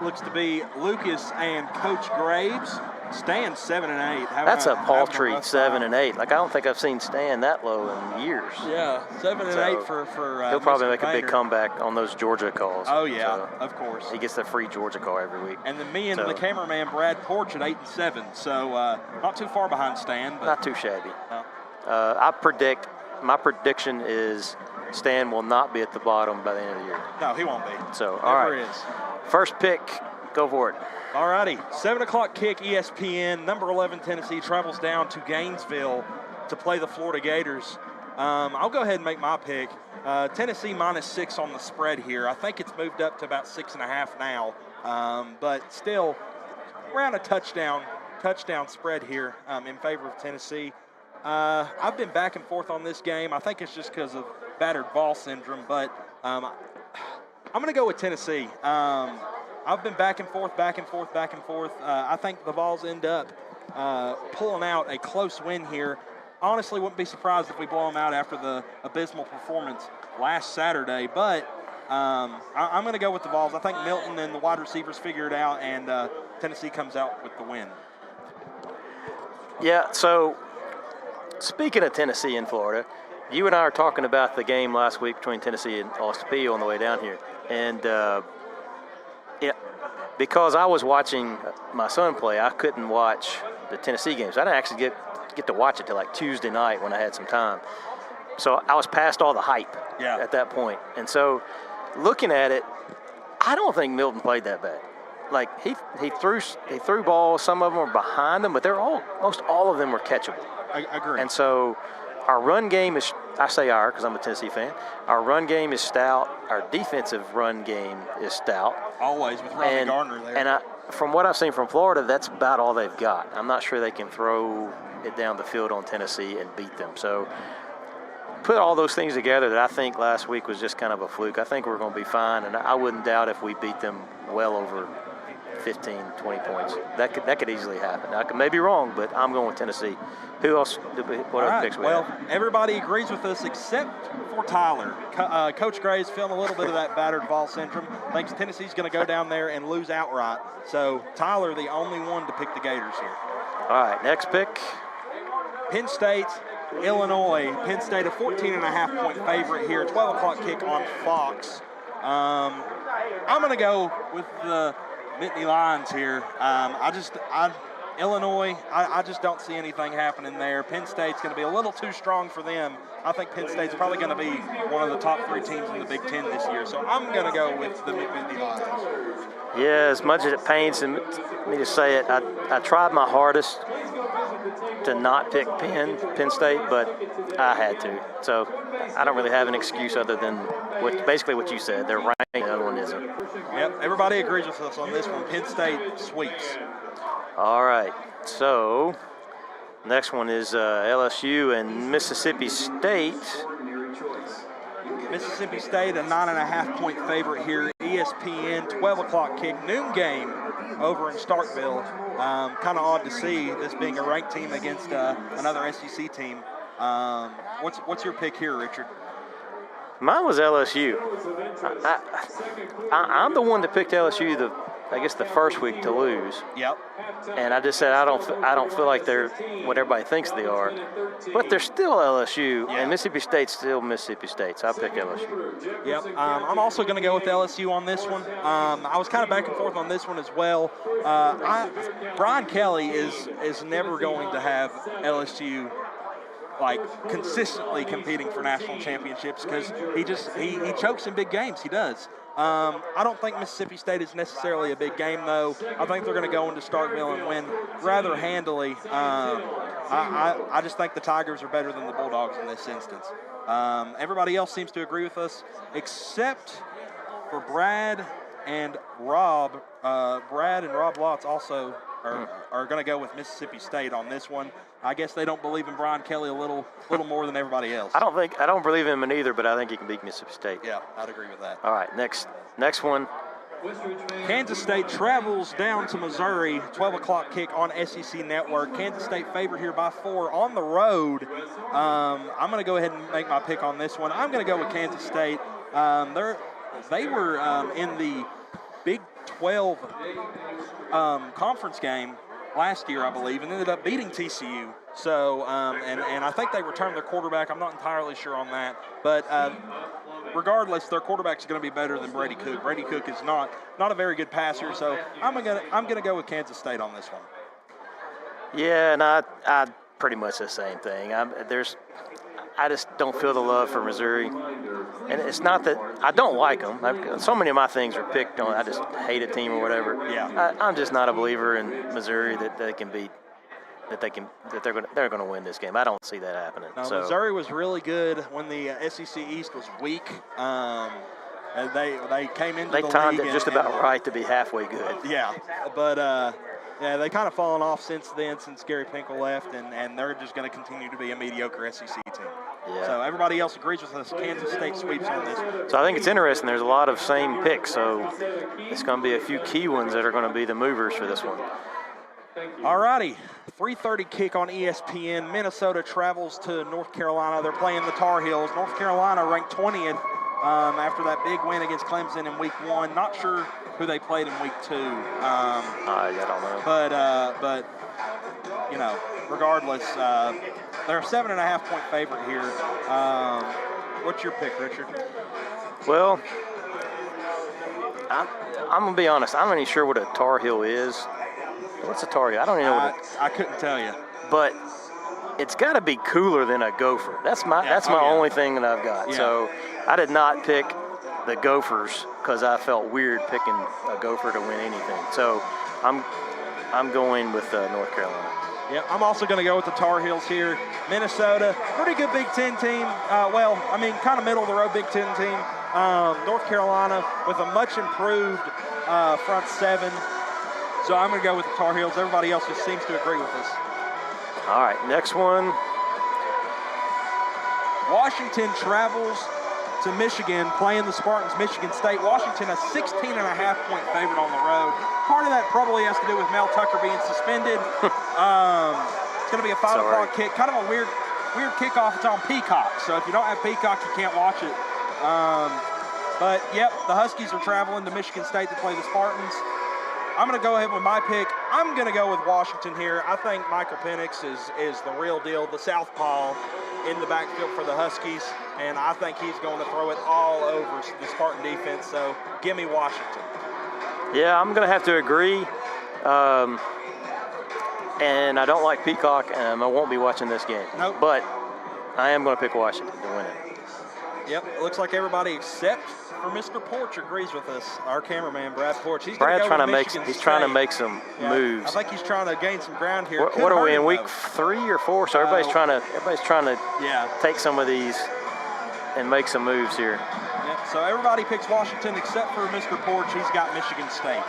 looks to be Lucas and Coach Graves. Stan 7-8. That's a paltry 7-8. Like, I don't think I've seen Stan that low in years. Yeah, 7-8 for he'll probably Mr. make a big Painter. comeback on those Georgia calls. Oh yeah, So of course. he gets the free Georgia call every week. And then me and So- the cameraman Brad Porch at 8-7. So not too far behind Stan. But Not too shabby. No. My prediction is Stan will not be at the bottom by the end of the year. No, he won't be. So, all Never right. is. First pick, go for it. All righty, 7 o'clock kick, ESPN. Number 11 Tennessee travels down to Gainesville to play the Florida Gators. I'll go ahead and make my pick. Tennessee -6 on the spread here. I think it's moved up to about 6.5 now, but still around a touchdown spread here in favor of Tennessee. I've been back and forth on this game. I think it's just because of battered ball syndrome, but I'm going to go with Tennessee. I've been back and forth. I think the Vols end up pulling out a close win here. Honestly, wouldn't be surprised if we blow them out after the abysmal performance last Saturday. But I'm going to go with the Vols. I think Milton and the wide receivers figure it out, and Tennessee comes out with the win. Yeah, so speaking of Tennessee and Florida, you and I were talking about the game last week between Tennessee and Austin Peay on the way down here. And, yeah, because I was watching my son play, I couldn't watch the Tennessee games. I didn't actually get to watch it till like Tuesday night when I had some time. So I was past all the hype at that point. And so looking at it, I don't think Milton played that bad. Like he threw balls, some of them were behind him, but most all of them were catchable. I agree. And so our run game is, I say our because I'm a Tennessee fan, our run game is stout. Our defensive run game is stout. Always with Robbie Gardner there. And from what I've seen from Florida, that's about all they've got. I'm not sure they can throw it down the field on Tennessee and beat them. So put all those things together that I think last week was just kind of a fluke. I think we're going to be fine, and I wouldn't doubt if we beat them well over 15, 20 points. That could easily happen. I may be wrong, but I'm going with Tennessee. Who else? What other picks we have? Well, everybody agrees with us except for Tyler. Coach Gray's feeling a little bit of that battered ball syndrome. Thinks Tennessee's going to go down there and lose outright. So Tyler, the only one to pick the Gators here. All right, next pick. Penn State, Illinois. Penn State a 14.5-point favorite here. 12 o'clock kick on Fox. I'm going to go with the Nittany Lions here. Illinois, I just don't see anything happening there. Penn State's going to be a little too strong for them. I think Penn State's probably going to be one of the top 3 teams in the Big Ten this year. So I'm going to go with the Nittany Lions. Yeah, as much as it pains me to say it, I tried my hardest to not pick Penn State, but I had to. So I don't really have an excuse other than basically what you said. They're ranked, the other one isn't. Yep, everybody agrees with us on this one. Penn State sweeps. All right, so next one is LSU and Mississippi State. Mississippi State, a 9.5-point favorite here. ESPN, 12 o'clock kick, noon game over in Starkville. Kind of odd to see this being a ranked team against another SEC team. What's your pick here, Richard? Mine was LSU. I'm the one that picked LSU the first week to lose. Yep. And I just said I don't feel like they're what everybody thinks they are, but they're still LSU, and Mississippi State's still Mississippi State. So I picked LSU. Yep. I'm also going to go with LSU on this one. I was kind of back and forth on this one as well. Brian Kelly is never going to have LSU like consistently competing for national championships because he chokes in big games. He does. I don't think Mississippi State is necessarily a big game, though. I think they're going to go into Starkville and win rather handily. I just think the Tigers are better than the Bulldogs in this instance. Everybody else seems to agree with us, except for Brad and Rob. Brad and Rob Lotz also are going to go with Mississippi State on this one. I guess they don't believe in Brian Kelly a little more than everybody else. I don't believe in him either, but I think he can beat Mississippi State. Yeah, I'd agree with that. All right, next one. Kansas State travels down to Missouri, 12 o'clock kick on SEC Network. Kansas State favored here by 4 on the road. I'm going to go ahead and make my pick on this one. I'm going to go with Kansas State. They were in the Big 12 conference game last year, I believe, and ended up beating TCU. So, and I think they returned their quarterback. I'm not entirely sure on that. But regardless, their quarterback's going to be better than Brady Cook. Brady Cook is not a very good passer, so I'm gonna go with Kansas State on this one. Yeah, and I pretty much the same thing. I just don't feel the love for Missouri. And it's not that I don't like them. So many of my things are picked on. I just hate a team or whatever. Yeah. I'm just not a believer in Missouri that they're going to win this game. I don't see that happening. No, so. Missouri was really good when the SEC East was weak. And they came into the league. They timed it just about right to be halfway good. Yeah, but they kind of fallen off since then, since Gary Pinkel left, and they're just going to continue to be a mediocre SEC team. Yeah. So everybody else agrees with us. Kansas State sweeps on this one. So I think it's interesting. There's a lot of same picks, so it's going to be a few key ones that are going to be the movers for this one. All righty, 3:30 kick on ESPN. Minnesota travels to North Carolina. They're playing the Tar Heels. North Carolina ranked 20th after that big win against Clemson in Week 1. Not sure who they played in Week 2. I don't know. But you know, regardless, they're a 7.5-point favorite here. What's your pick, Richard? Well, I'm going to be honest. I'm not even sure what a Tar Heel is. What's a Tar Heel? I don't even know what it is. I couldn't tell you. But it's got to be cooler than a Gopher. That's my only thing that I've got. Yeah. So I did not pick the Gophers because I felt weird picking a Gopher to win anything. So I'm going with North Carolina. Yeah, I'm also going to go with the Tar Heels here. Minnesota, pretty good Big Ten team. Kind of middle of the road Big Ten team. North Carolina with a much improved front seven. So I'm going to go with the Tar Heels. Everybody else just seems to agree with us. All right, next one. Washington travels to Michigan, playing the Spartans, Michigan State. Washington, a 16.5-point favorite on the road. Part of that probably has to do with Mel Tucker being suspended. It's going to be a 5 o'clock kick. Kind of a weird kickoff. It's on Peacock. So if you don't have Peacock, you can't watch it. But, yep, the Huskies are traveling to Michigan State to play the Spartans. I'm going to go ahead with my pick. I'm going to go with Washington here. I think Michael Penix is the real deal, the southpaw in the backfield for the Huskies, and I think he's going to throw it all over the Spartan defense, so give me Washington. Yeah, I'm going to have to agree. And I don't like Peacock, and I won't be watching this game. Nope. But I am going to pick Washington to win it. Yep, it looks like everybody except for Mr. Porch agrees with us. Our cameraman, Brad Porch. He's trying to make some Yeah, moves. I think he's trying to gain some ground here. What are we in, week 3 or 4? So everybody's trying to take some of these and make some moves here. Yep, so everybody picks Washington except for Mr. Porch. He's got Michigan State.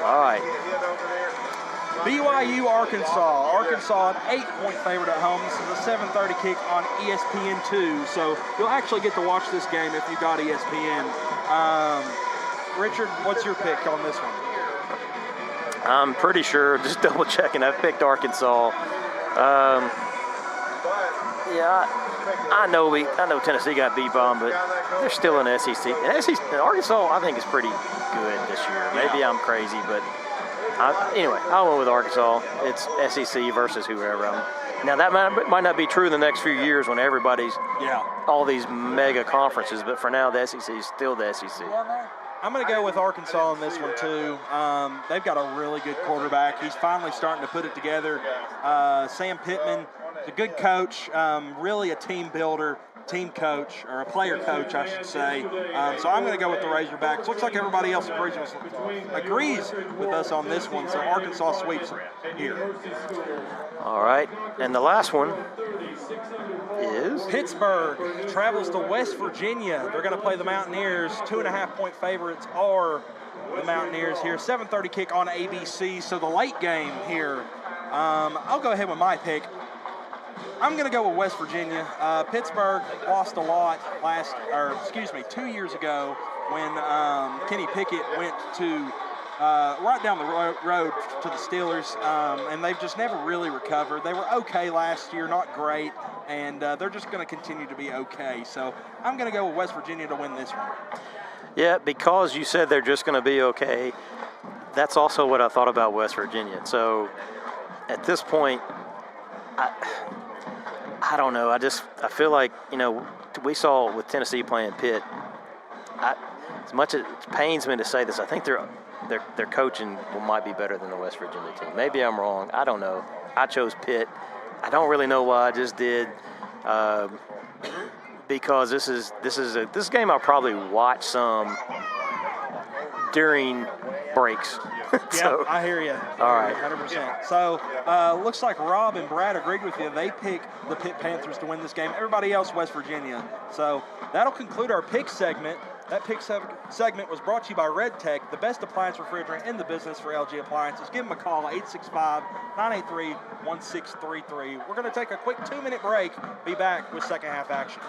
All right. BYU, Arkansas. Arkansas, an 8-point favorite at home. This is a 7:30 kick on ESPN2. So you'll actually get to watch this game if you got ESPN. Richard, what's your pick on this one? I'm pretty sure, just double checking, I've picked Arkansas. I know Tennessee got beat by them, but they're still in the SEC. And Arkansas, I think, is pretty good this year. Maybe I'm crazy, but anyway, I went with Arkansas. It's SEC versus whoever. Now, that might not be true in the next few years when everybody's all these mega conferences, but for now, the SEC is still the SEC. I'm going to go with Arkansas on this one, too. They've got a really good quarterback. He's finally starting to put it together. Sam Pittman a good coach, really a team builder, team coach, or a player coach, I should say. So I'm going to go with the Razorbacks. Looks like everybody else agrees with us on this one, so Arkansas sweeps here. All right, and the last one is Pittsburgh travels to West Virginia. They're going to play the Mountaineers. 2.5-point favorites are the Mountaineers here. 7:30 kick on ABC, so the late game here. I'll go ahead with my pick. I'm going to go with West Virginia. Pittsburgh lost a lot 2 years ago when Kenny Pickett went to right down the road to the Steelers, and they've just never really recovered. They were okay last year, not great, and they're just going to continue to be okay. So I'm going to go with West Virginia to win this one. Yeah, because you said they're just going to be okay. That's also what I thought about West Virginia. So at this point, I don't know. I feel like, we saw with Tennessee playing Pitt. As much as it pains me to say this, I think their coaching might be better than the West Virginia team. Maybe I'm wrong. I don't know. I chose Pitt. I don't really know why I just did. Because this game I'll probably watch some during breaks. Yeah, I hear you. All right. 100%. So, looks like Rob and Brad agreed with you. They pick the Pitt Panthers to win this game. Everybody else, West Virginia. So, that'll conclude our pick segment. That pick segment was brought to you by Red Tech, the best appliance refrigerant in the business for LG appliances. Give them a call, 865-983-1633. We're going to take a quick 2-minute break. Be back with second half action.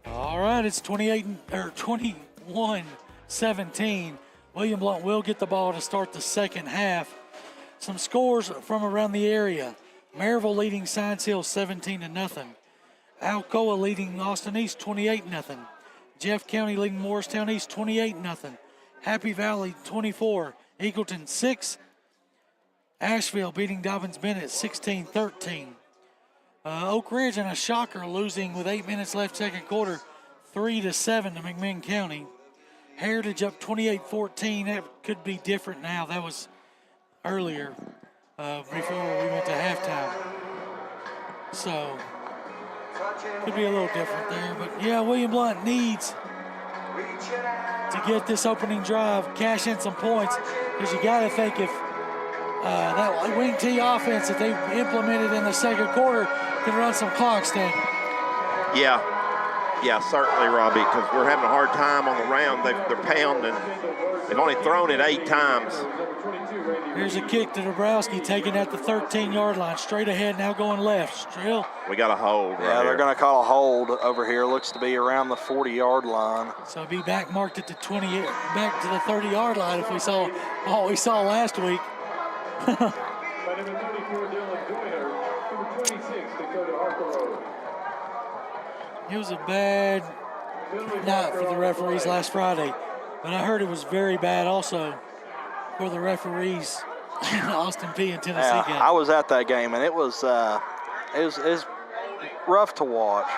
All right, it's 21-17. William Blount will get the ball to start the second half. Some scores from around the area. Maryville leading Science Hill 17-0. Alcoa leading Austin East 28-0. Jeff County leading Morristown East 28-0. Happy Valley 24, Eagleton 6. Asheville beating Dobbins Bennett 16-13. Oak Ridge in a shocker losing with 8 minutes left second quarter 3-7 to McMinn County. Heritage up 28-14. That could be different now. That was earlier before we went to halftime. So could be a little different there. But yeah, William Blount needs to get this opening drive, cash in some points, because you got to think if that wing T offense that they implemented in the second quarter can run some clock, Stan. Yeah. Yeah, certainly, Robbie, because we're having a hard time on the round. They're pounding. They've only thrown it 8 times. Here's a kick to Dabrowski, taken at the 13-yard line, straight ahead, now going left. Still. We got a hold right Yeah, they're here. going to call a hold over here. Looks to be around the 40-yard line. So be back marked at the 20, back to the 30-yard line if we saw what we saw last week. By number 34, Dylan Joyner. Number 26, Dakota Harper. It was a bad night for the referees last Friday, but I heard it was very bad also for the referees in the Austin P and Tennessee game. I was at that game, and it was rough to watch.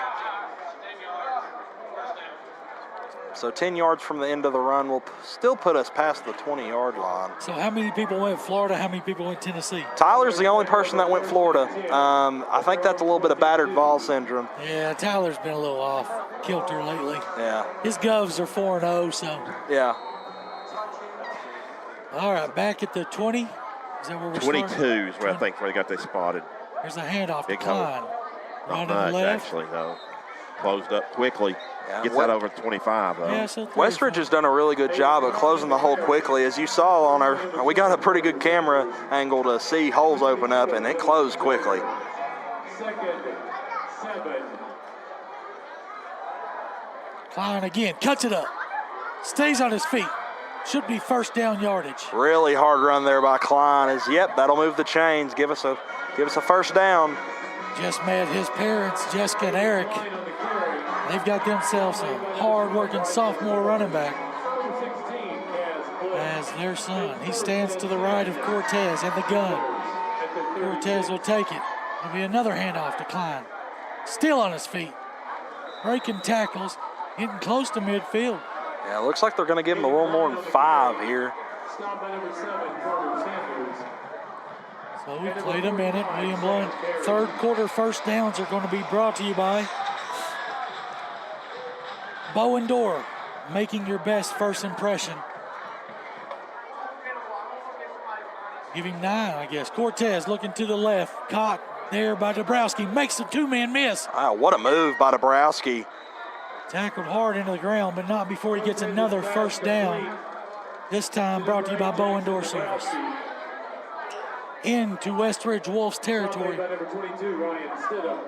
So 10 yards from the end of the run will still put us past the 20-yard line. So how many people went Florida? How many people went Tennessee? Tyler's the only person that went Florida. I think that's a little bit of battered ball syndrome. Yeah, Tyler's been a little off kilter lately. Yeah. His Govs are 4-0, so. Yeah. All right, back at the 20. Is that where we're 22 starting? is where I think where they got they spotted. There's a handoff to Big hole. Klein. Not Right to much, the left. actually, no. Closed up quickly. Yeah, Gets that over 25, though. Yeah, so Westridge has done a really good job of closing the hole quickly. As you saw on our, we got a pretty good camera angle to see holes open up, and it closed quickly. Second, 7. Klein again, cuts it up. Stays on his feet. Should be first down yardage. Really hard run there by Klein. Yep, that'll move the chains. Give us a first down. Just met his parents, Jessica and Eric. They've got themselves a hard-working sophomore running back as their son. He stands to the right of Cortez and the gun. Cortez will take it. There'll be another handoff to Klein. Still on his feet. Breaking tackles, getting close to midfield. Yeah, it looks like they're going to give him a little more than 5 here. Stop by number 7, Carter Sanders. So we played a minute. William Blount. Third quarter first downs are going to be brought to you by Bow & Door, making your best first impression. Give him 9, I guess. Cortez looking to the left. Caught there by Dabrowski. Makes a 2-man miss. Wow, what a move by Dabrowski. Tackled hard into the ground, but not before he gets another first down. This time brought to you by Bow & Door Service. Into Westridge Wolves territory. By number 22, Ryan Stidham.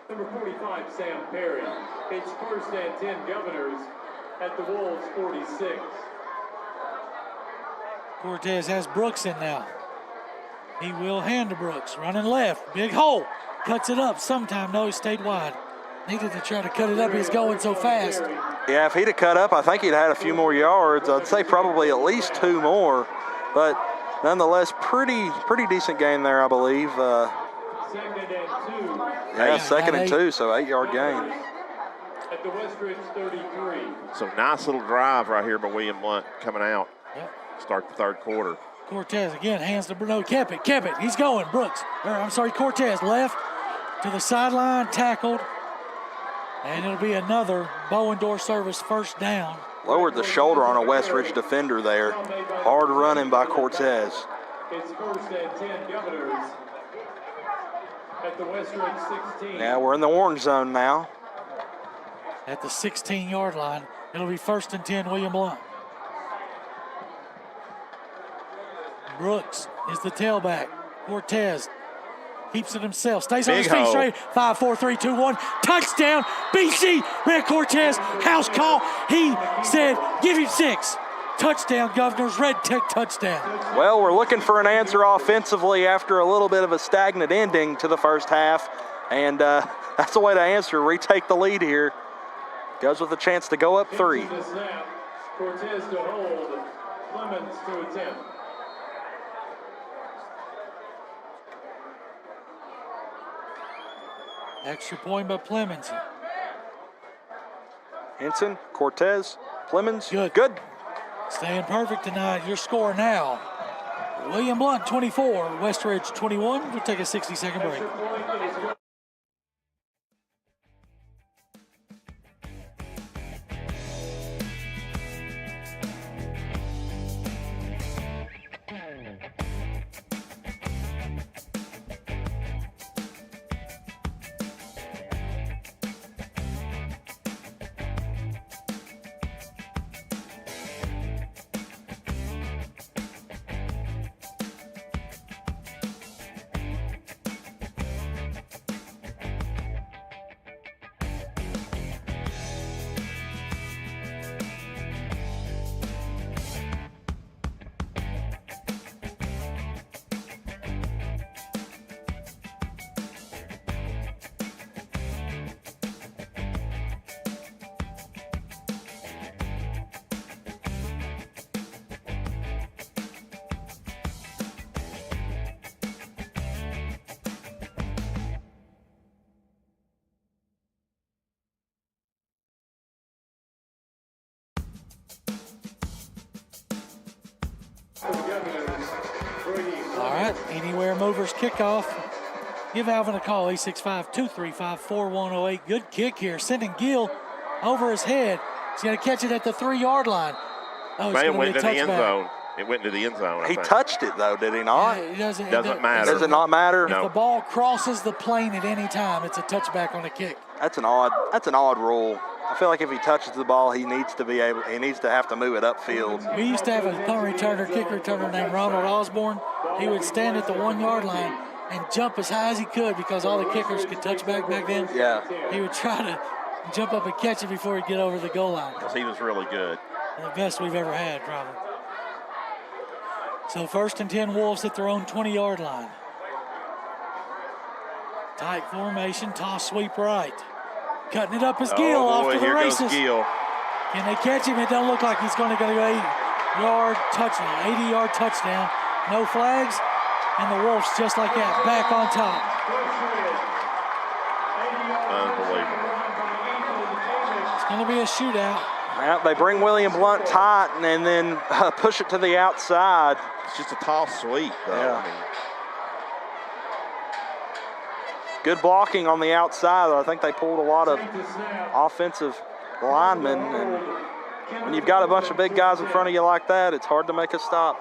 Number 45, Sam Perry. It's first and 10 Governors at the Wolves 46. Cortez has Brooks in now. He will hand to Brooks. Running left. Big hole. Cuts it up sometime. No, he stayed wide. Needed to try to cut it up. He's going so fast. Yeah, if he'd have cut up, I think he'd had a few more yards. I'd say probably at least 2 more. But nonetheless, pretty decent game there, I believe. Second and 2 Yeah, second and 2, so 8-yard gain. at the Westridge 33. So nice little drive right here by William Blount coming out. Yep. Start the third quarter. Cortez again, hands to Bruno. Kept it. He's going. Brooks. Cortez left to the sideline, tackled. And it'll be another Bow & Door Service first down. Lowered the shoulder on a Westridge defender there. Hard running by Cortez. It's first and 10 Governors at the Westridge 16. Yeah, we're in the orange zone now. At the 16-yard line, it'll be first and 10 William Blount. Brooks is the tailback. Cortez keeps it himself. Stays on Big his feet hole. straight. 5, 4, 3, 2, 1. Touchdown. BC. Red Cortez. House call. He said, give him 6. Touchdown, Governors. Red Tech touchdown. Well, we're looking for an answer offensively after a little bit of a stagnant ending to the first half. And that's the way to answer. Retake the lead here. Goes with a chance to go up 3. The snap. Cortez to hold. Clemens to attempt. Extra point by Clemens. Henson, Cortez, Clemens. Good. Staying perfect tonight. Your score now. William Blount 24, Westridge 21. We'll take a 60-second break. Extra point is good. Governors, Brady. All right, anywhere movers kickoff. Give Alvin a call, 865-235-4108. Good kick here, sending Gill over his head. He's going to catch it at the 3-yard line. Oh, it's But going it went to to be a the end touchback. zone. It went into the end zone. I He think. touched it, though, did he not? Yeah, it doesn't matter. Does it not matter? If the ball crosses the plane at any time, it's a touchback on a kick. That's an odd rule. I feel like if he touches the ball, he needs to have to move it upfield. We used to have a punt returner, kick returner named Ronald Osborne. He would stand at the 1-yard line and jump as high as he could because all the kickers could touch back then. Yeah. He would try to jump up and catch it before he'd get over the goal line. Because he was really good. The best we've ever had, probably. So 1st and 10 Wolves at their own 20-yard line. Tight formation, toss sweep right. Cutting it up is Gill off to the here races. goes Gill. Can they catch him? It don't look like he's going to go 80-yard touchdown. 80-yard touchdown. No flags, and the Wolves just like that back on top. Unbelievable. It's going to be a shootout. Yeah, they bring William Blount tight and then push it to the outside. It's just a toss sweep, though. Yeah. I mean, Good blocking on the outside. I think they pulled a lot of offensive linemen. And when you've got a bunch of big guys in front of you like that, it's hard to make a stop.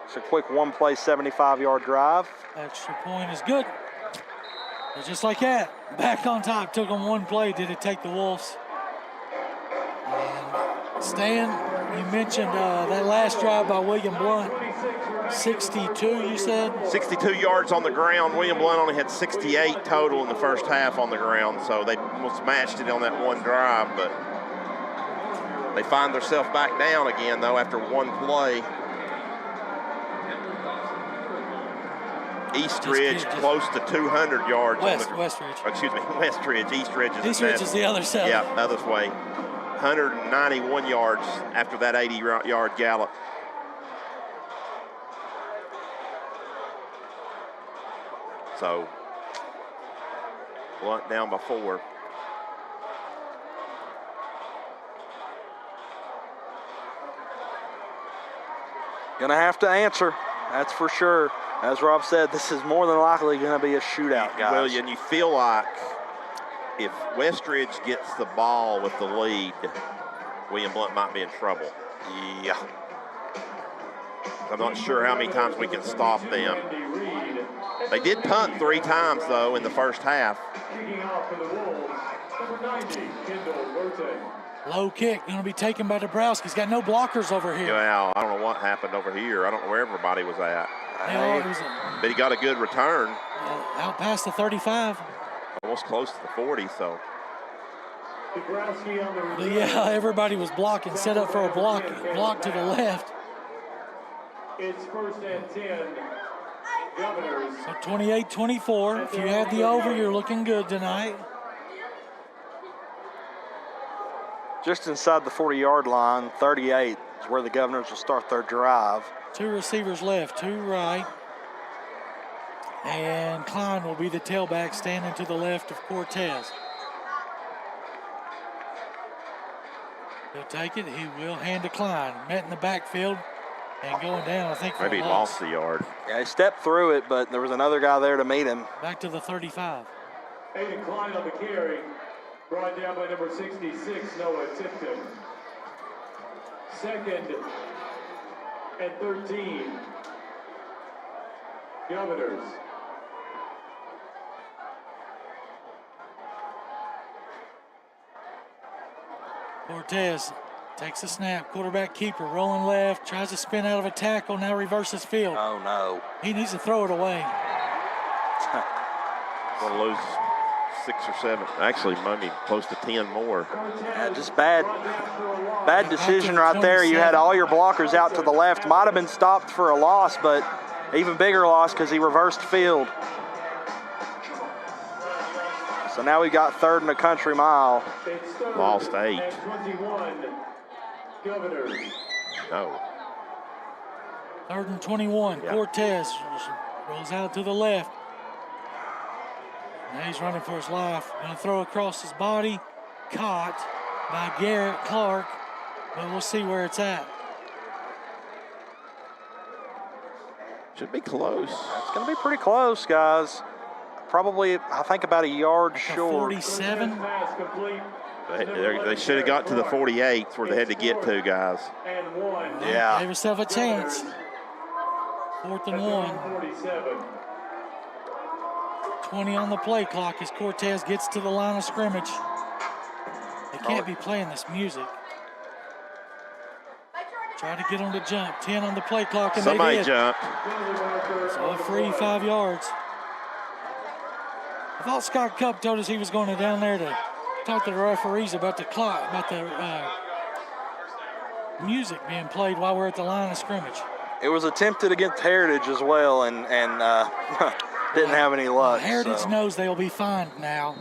It's a quick one-play 75-yard drive. Extra point is good. And just like that, back on top. Took them one play. Did it take the Wolves? And Stan, you mentioned that last drive by William Blount. 62, you said? 62 yards on the ground. William Blount only had 68 total in the first half on the ground, so they almost matched it on that one drive, but they find themselves back down again, though, after one play. Eastridge close to 200 yards. Westridge. Excuse me, Westridge. Eastridge is Eastridge is the other side. Yeah, the other way. 191 yards after that 80-yard gallop. So, Blount down by 4. Gonna have to answer, that's for sure. As Rob said, this is more than likely gonna be a shootout, guys. Well, and you feel like if Westridge gets the ball with the lead, William Blount might be in trouble. Yeah. I'm not sure how many times we can stop them. They did punt 3 times, though, in the first half. Kicking off for the Wolves, number 90, Kendall Burton. Low kick, going to be taken by Dabrowski. He's got no blockers over here. Well, I don't know what happened over here. I don't know where everybody was at. Yeah, it was But he got a good return. out past the 35. Almost close to the 40, so. Dabrowski on the But return. yeah, everybody was blocking, set up for a block to the left. It's 1st and 10. Governors. So 28-24. If you have the over, you're looking good tonight. Just inside the 40-yard line, 38 is where the Governors will start their drive. 2 receivers left, 2 right. And Klein will be the tailback standing to the left of Cortez. He'll take it. He will hand to Klein. Met in the backfield and going down, I think, for Maybe a he loss. lost the yard. Yeah, he stepped through it, but there was another guy there to meet him. Back to the 35. Aiden Klein on the carry. Brought down by number 66, Noah Tipton. 2nd and 13. Governors. Cortez takes a snap. Quarterback keeper rolling left. Tries to spin out of a tackle. Now reverses field. Oh, no. He needs to throw it away. Going to lose 6 or 7. Actually, maybe close to 10 more. Yeah, just bad decision right there. You had all your blockers out to the left. Might have been stopped for a loss, but even bigger loss because he reversed field. So now we got 3rd and a country mile. Lost 8. And 21. Governors. No. 3rd and 21. Yeah. Cortez rolls out to the left. Now he's running for his life. Going to throw across his body. Caught. by Garrett Clark, but we'll see where it's at. Should be close. It's going to be pretty close, guys. Probably, I think, about a yard Like a short. 47. Pass complete. They should have got to the 48 where they had to get to, guys. And 1. Yeah. Gave herself a chance. 4th and 1. 47. 20 on the play clock as Cortez gets to the line of scrimmage. They can't be playing this music. Try to get them to jump. 10 on the play clock, and Somebody they did. jumped. So a free 5 yards. I thought Scott Cup told us he was going down there to talk to the referees about the clock, about the music being played while we're at the line of scrimmage. It was attempted against Heritage as well, and didn't have any luck. Heritage so. knows they'll be fined now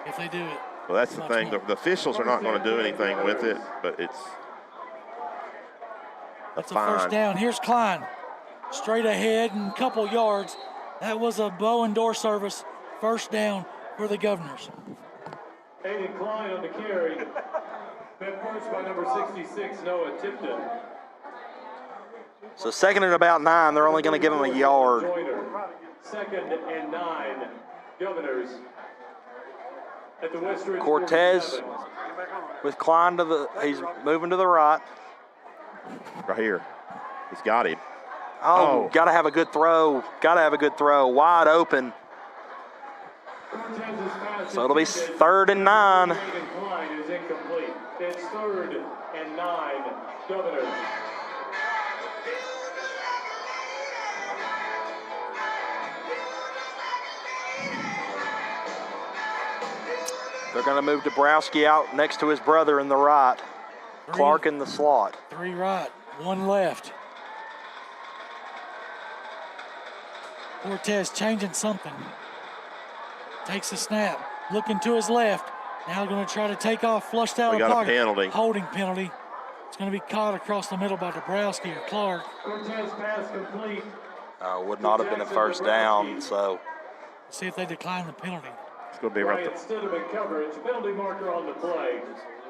if they do it. Well, that's the thing. The officials are not going to do anything with it, but it's a It's a first fine. down. Here's Klein. Straight ahead and a couple yards. That was a bow and door service. First down for the Governors. Aiden Klein on the carry. Met first by number 66, Noah Tipton. So 2nd and about 9, they're only going to give him a yard. Joyner. 2nd and 9. Governors at the Westridge Cortez 47. with Klein he's moving to the right. Right here. He's got him. Oh, got to have a good throw. Got to have a good throw. Wide open. Cortez's pass So it'll be intended. 3rd and 9. Aiden Klein is incomplete. It's 3rd and 9. Governors. They're going to move Dabrowski out next to his brother in the right. Clark in the slot. 3 right, 1 left. Cortez changing something. Takes the snap, looking to his left. Now going to try to take off, flushed out We of got a pocket. penalty. Holding penalty. It's going to be caught across the middle by Dabrowski or Clark. Cortez pass complete. Would not have been a first down, so See if they decline the penalty. It's going to be right Bryant Stidham in coverage. Penalty marker on the play.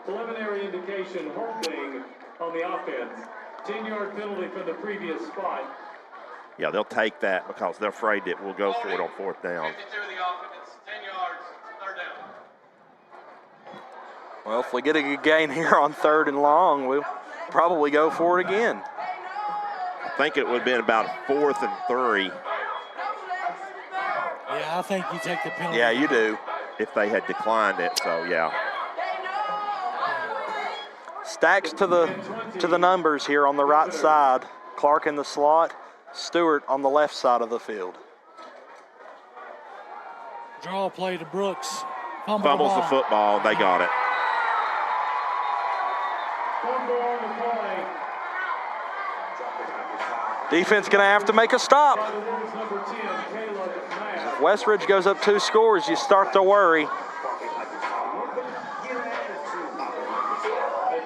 Preliminary indication holding on the offense. 10-yard penalty from the previous spot. Yeah, they'll take that because they're afraid that we'll go for it on 4th down. 52 of the offense, 10 yards, 3rd down. well, if we get a good gain here on 3rd and long, we'll probably go for it again. I think it would have been about 4th and 3 Yeah, I think you take the penalty. Yeah, you do. if they had declined it. So yeah. Stacks to the numbers here on the right side. Clark in the slot, Stewart on the left side of the field. Draw play to Brooks. Fumbles the football. They got it. Fumble on the play. Defense going to have to make a stop. By the Wolves, number 10, Caleb Mack. If Westridge goes up 2 scores, you start to worry. At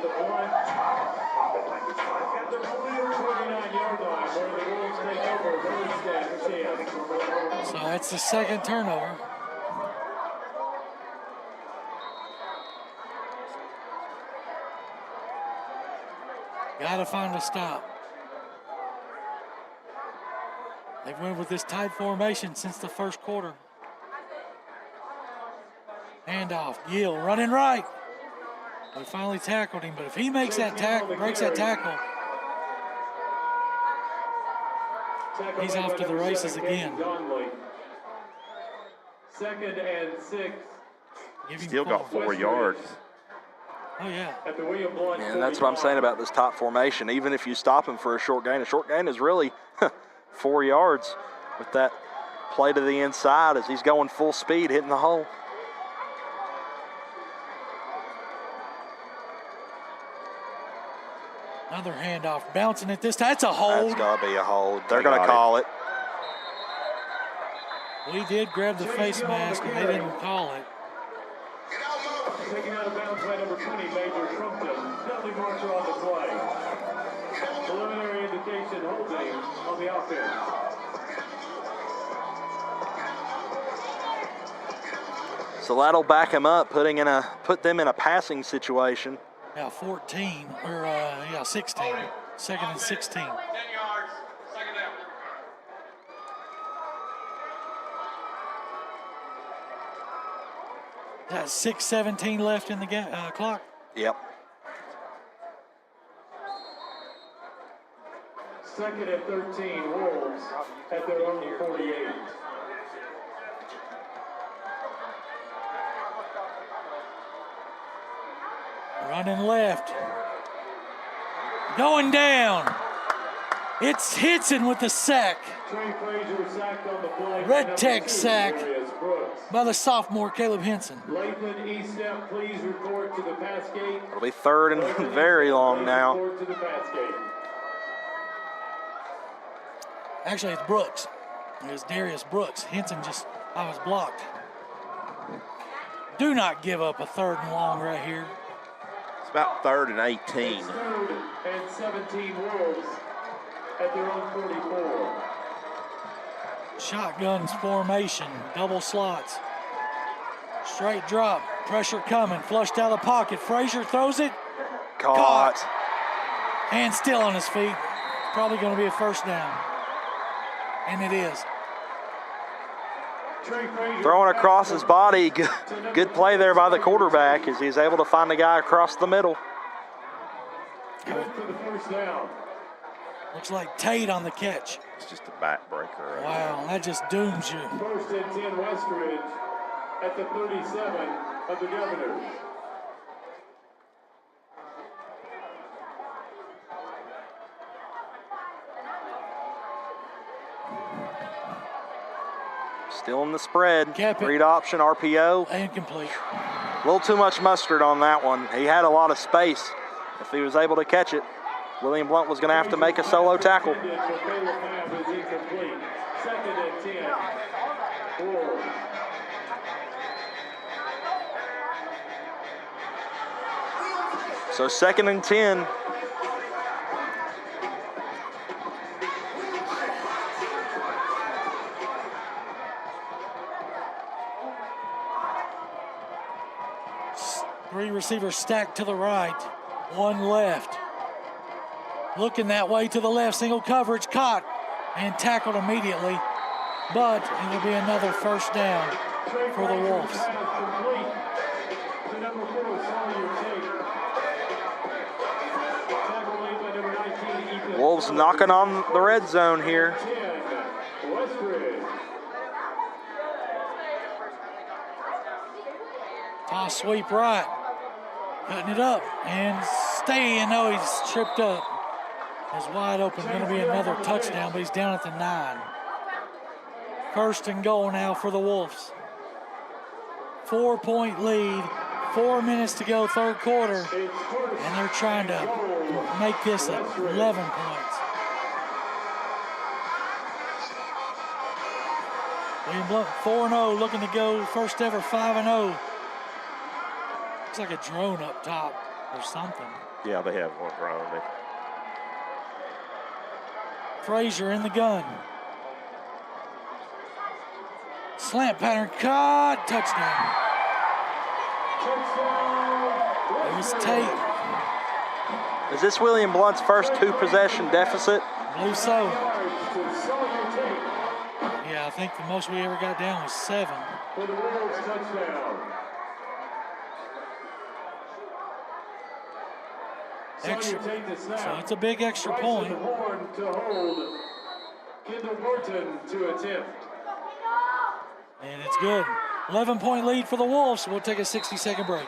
the Blount 29-yard line, where the Wolves take over first and 10. So that's the second turnover. Got to find a stop. They've went with this tight formation since the first quarter. Handoff, Gill running right. They finally tackled him, but if he makes that tackle, breaks that tackle, he's off to the races again. Second and 6. Give him Still got 4 yards. Oh, yeah. At the William Blount. And that's what I'm saying about this top formation. Even if you stop him for a short gain is really 4 yards with that play to the inside as he's going full speed, hitting the hole. Another handoff, bouncing it this time. That's a hold. That's got to be a hold. They're They going to got call it. We did grab the face mask, and they didn't call it. Taken out of bounds by number 20, Major Trumpton. Penalty marker on the play. Preliminary indication holding on the offense. So that'll back them up, put them in a passing situation. Yeah, 14, or 16. Second and 16. 10 yards, second down. That's 6:17 left in the clock. Yep. Second and 13, Wolves at their own 48. Running left. Going down. It's Hitson with the sack. Trey Frazier sacked on the play. Red Tech sack Brooks. by the sophomore Caleb Henson. Lathan Eastep, please report to the pass gate. It'll be third and very long now. Report to the pass gate. Actually, it's Brooks. It was Darius Brooks. Henson I was blocked. Do not give up a third and long right here. It's about third and 18. It's third and 17, Wolves at their own 44. Shotguns formation, double slots. Straight drop, pressure coming, flushed out of the pocket. Frazier throws it. Caught. And still on his feet. Probably going to be a first down. And it is. Trey Frazier Throwing across his body. Good play there by the quarterback as he's able to find the guy across the middle. goes for the first down. Looks like Tate on the catch. It's just a backbreaker. Wow, that just dooms you. First and 10, Westridge at the 37 of the Governors. Still in the spread. Kept it. Read option, RPO. Incomplete. A little too much mustard on that one. He had a lot of space. If he was able to catch it, William Blount was going to have to make a solo tackle. Second and 10. Wolves. So second and 10. Three receivers stacked to the right, one left. Looking that way to the left, single coverage, caught and tackled immediately. But it will be another first down for the Wolves. Wolves knocking on the red zone here. Toss sweep right. Cutting it up and staying. No, he's tripped up. It's wide open. Going to be another touchdown, but he's down at the 9. First and goal now for the Wolves. 4-point lead. 4 minutes to go, third quarter. And they're trying to make this 11 points. William Blount 4-0, looking to go first ever 5-0. Looks like a drone up top or something. Yeah, they have one drone. Frazier in the gun. Slant pattern, caught, touchdown. It was Tate. Is this William Blount's first 2-possession deficit? I believe so. Yeah, I think the most we ever got down was 7. For the Wolves, touchdown. Extra. So it's a big extra point. Horn to hold. Kendall Morton to attempt. And it's good. 11-point lead for the Wolves. We'll take a 60-second break.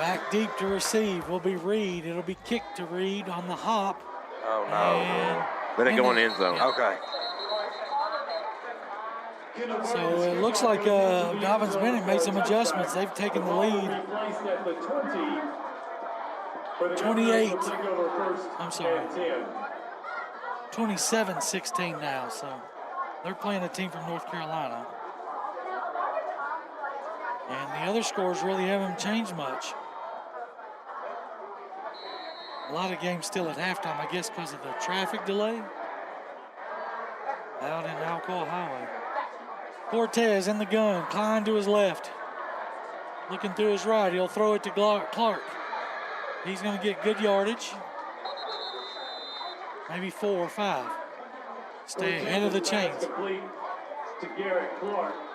Back deep to receive will be Reed. It'll be kicked to Reed on the hop. Oh, no. And Let it go in the end zone. Okay. so it looks like Dobbins Bennett made some adjustments. They've taken the lead. 28. I'm sorry. 27-16 now. So they're playing a team from North Carolina. And the other scores really haven't changed much. A lot of games still at halftime, I guess, because of the traffic delay out in Alcoa Highway. Cortez in the gun, Klein to his left. Looking through his right, he'll throw it to Clark. He's going to get good yardage. Maybe 4 or 5. Stay ahead of the chains.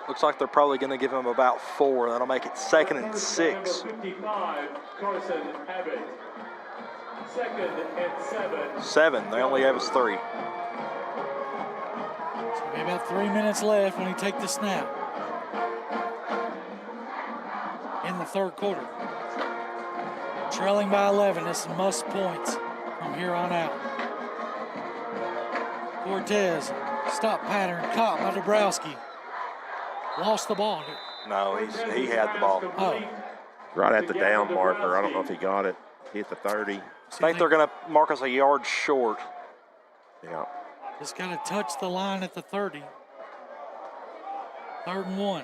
Looks like they're probably going to give him about 4. That'll make it 2nd and 6. 55, Carson Abbott. 2nd and 7. 7. They only gave us 3. So maybe about 3 minutes left when he takes the snap. In the third quarter. Trailing by 11. This is must points from here on out. Cortez, stop pattern, caught by Dabrowski. Lost the ball. No, he had the ball. Oh, Right at the down marker. I don't know if he got it. He hit the 30. I think they're going to mark us a yard short. Yeah. just got to touch the line at the 30. 3rd and 1.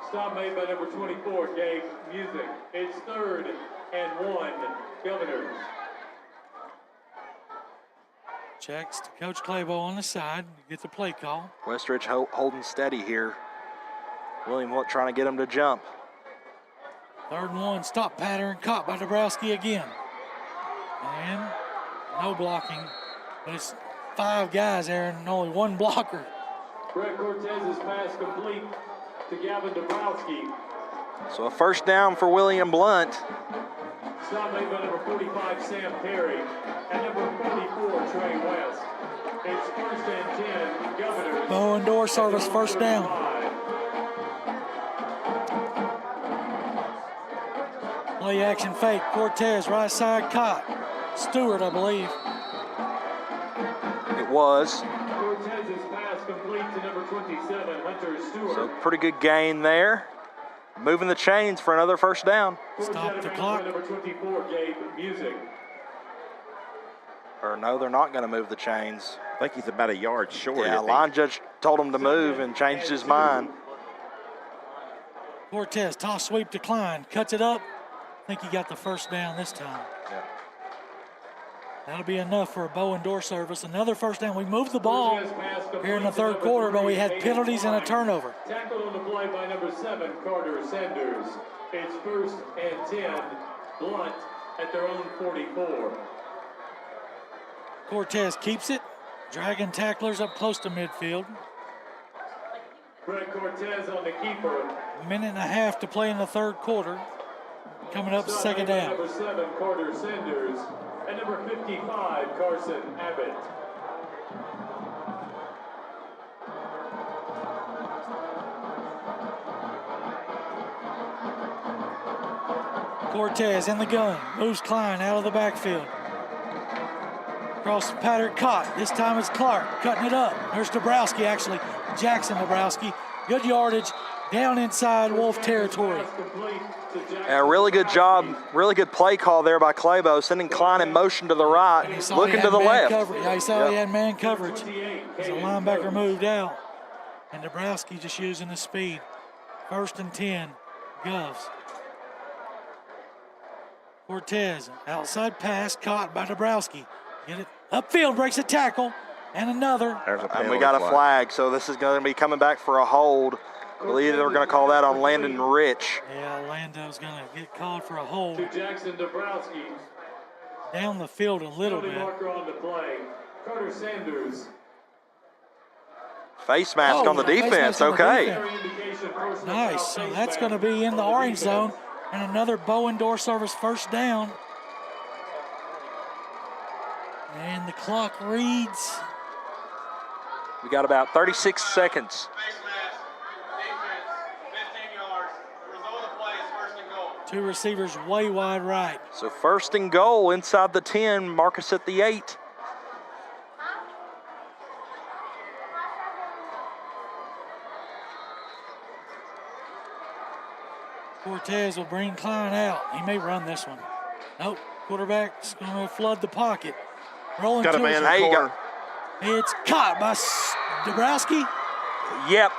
Stop made by number 24, Gabe Music. It's 3rd and 1, Governors. Checks to Coach Claybo on the side. Get the play call. Westridge holding steady here. William trying to get him to jump. 3rd and 1. Stop pattern. Caught by Dabrowski again. And no blocking. But it's 5 guys there and only 1 blocker. Brett Cortez's pass complete to Gavin Dabrowski. So a first down for William Blount. Stop made by number 45, Sam Perry, and number 44, Trey West. It's 1st and 10, Governors. Bow and door service, first down. Play action fake. Cortez, right side, caught. Stewart, I believe. It was. Cortez's pass complete to number 27, Hunter Stewart. So pretty good gain there. Moving the chains for another first down. Stop the clock. Number 24, Gabe Music. Or no, they're not going to move the chains. I think he's about a yard short. Yeah, line judge told him to move and changed his mind. Cortez, toss sweep to Klein. Cuts it up. I think he got the first down this time. Yeah. That'll be enough for a bow and door service. Another first down. We moved the ball here in the 3rd quarter, but we had penalties and a turnover. Tackled on the play by number 7, Carter Sanders. It's 1st and 10, Blount at their own 44. Cortez keeps it, dragging tacklers up close to midfield. Brett Cortez on the keeper. A minute and a half to play in the 3rd quarter. Coming up, 2nd down. Number 7, Carter Sanders, and number 55, Carson Abbott. Cortez in the gun, moves Klein out of the backfield. Cross pattern caught. This time it's Clark cutting it up. There's Dabrowski, actually. Jackson Dabrowski. Good yardage. Down inside Wolf territory. A really good job, really good play call there by Claybo, sending Klein in motion to the right, looking to the left. Yeah, he saw he had man coverage. As the linebacker moved out. And Dabrowski just using the speed. 1st and 10, Govs. Cortez, outside pass, caught by Dabrowski. Get it upfield, breaks a tackle, and another. And we got a flag, so this is going to be coming back for a hold. I believe they're going to call that on Landon Rich. Yeah, Lando's going to get called for a hold. To Jackson Dabrowski. Down the field a little bit. Marker on the play, Carter Sanders. Face mask on the defense, okay. Nice, so that's going to be in the orange zone. And another bow and door service first down. And the clock reads. We got about 36 seconds. Face mask, defense, 15 yards. The result of the play is 1st and goal. Two receivers way wide right. So 1st and goal inside the 10, Marcus at the 8. Cortez will bring Klein out. He may run this one. Nope. Quarterback's going to flood the pocket. Rolling Got a to man in his the you corner. It's caught by Dabrowski. Yep.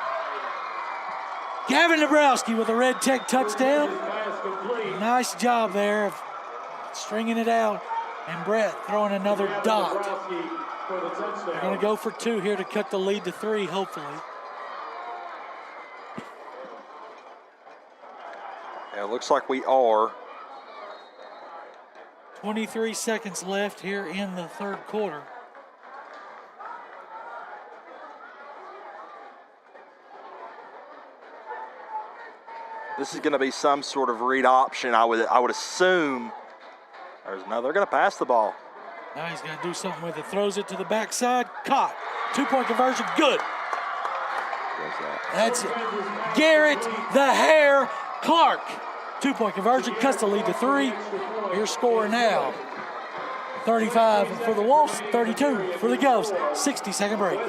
Gavin Dabrowski with a Red Tech touchdown. Pass complete. Nice job there of stringing it out. And Brett throwing another dot. Dabrowski for the touchdown. They're going to go for 2 here to cut the lead to 3, hopefully. Yeah, it looks like we are. 23 seconds left here in the 3rd quarter. This is going to be some sort of read option. I would assume. There's no. They're going to pass the ball. Now he's going to do something with it. Throws it to the backside. Caught. 2-point conversion. Good. That's it. Garrett the Hair Clark. 2-point conversion. Cuts the lead to 3. Your score now. 35 for the Wolves. 32 for the Govs. 60-second break.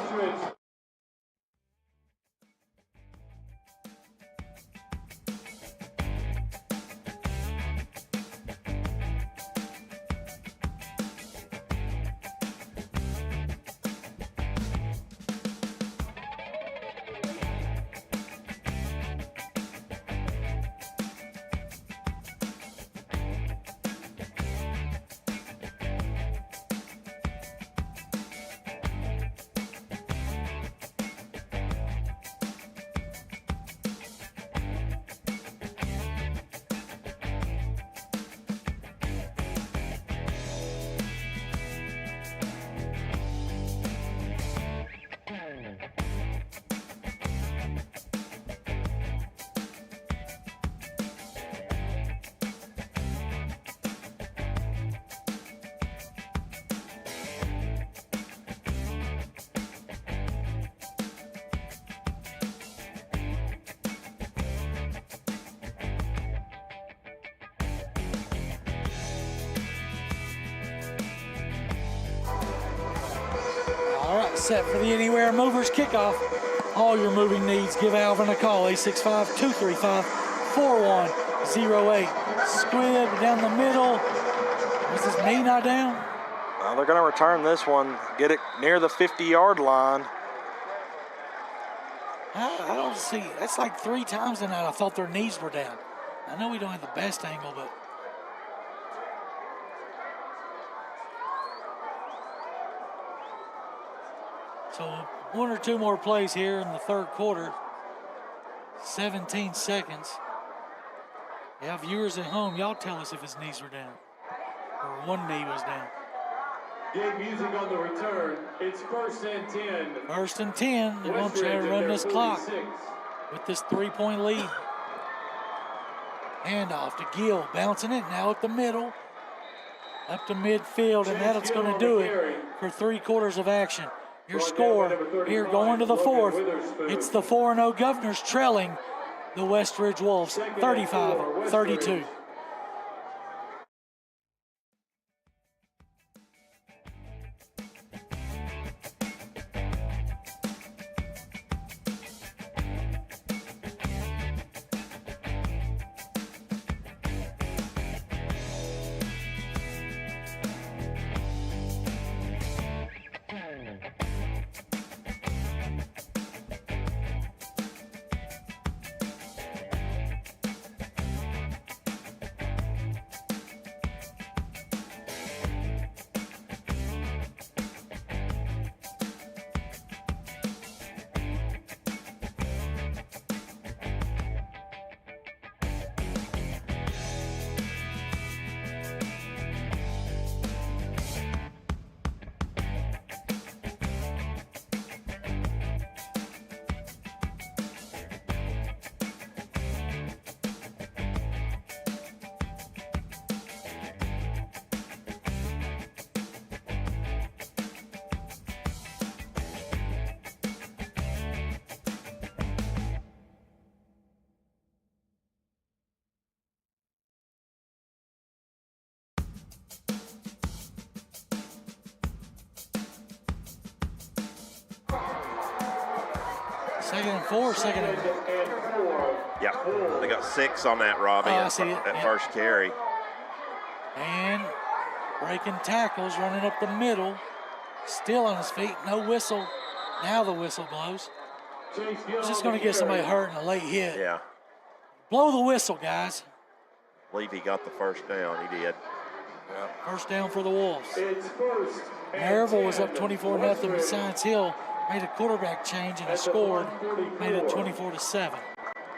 Set for the Anywhere Movers kickoff. All your moving needs, give Alvin a call, 865-235-4108. Squib down the middle. Was his knee not down? Well, they're going to return this one, get it near the 50-yard line. I don't see. That's like 3 times tonight I thought their knees were down. I know we don't have the best angle, but so 1 or 2 more plays here in the 3rd quarter. 17 seconds. Yeah, viewers at home, y'all tell us if his knees were down or one knee was down. Game music on the return. It's 1st and 10. 1st and 10. They're going to try to run this clock with this 3-point lead. Handoff to Gill, bouncing it now at the middle, up to midfield, and that's going to do it for 3 quarters of action. Your score here going to the 4th. It's the 4-0 Governors trailing the Westridge Wolves 35-32. Second and 4, second and 4. Yeah, they got 6 on that, Robbie, Oh, I at see it. at Yep. first carry. And breaking tackles, running up the middle. Still on his feet, no whistle. Now the whistle blows. It's just going to get somebody hurt in a late hit. Yeah, Blow the whistle, guys. believe he got the first down. He did. First down for the Wolves. It's first and Maryville was 10. up 24-0, but Science Hill made a quarterback change and scored, made it 24-7.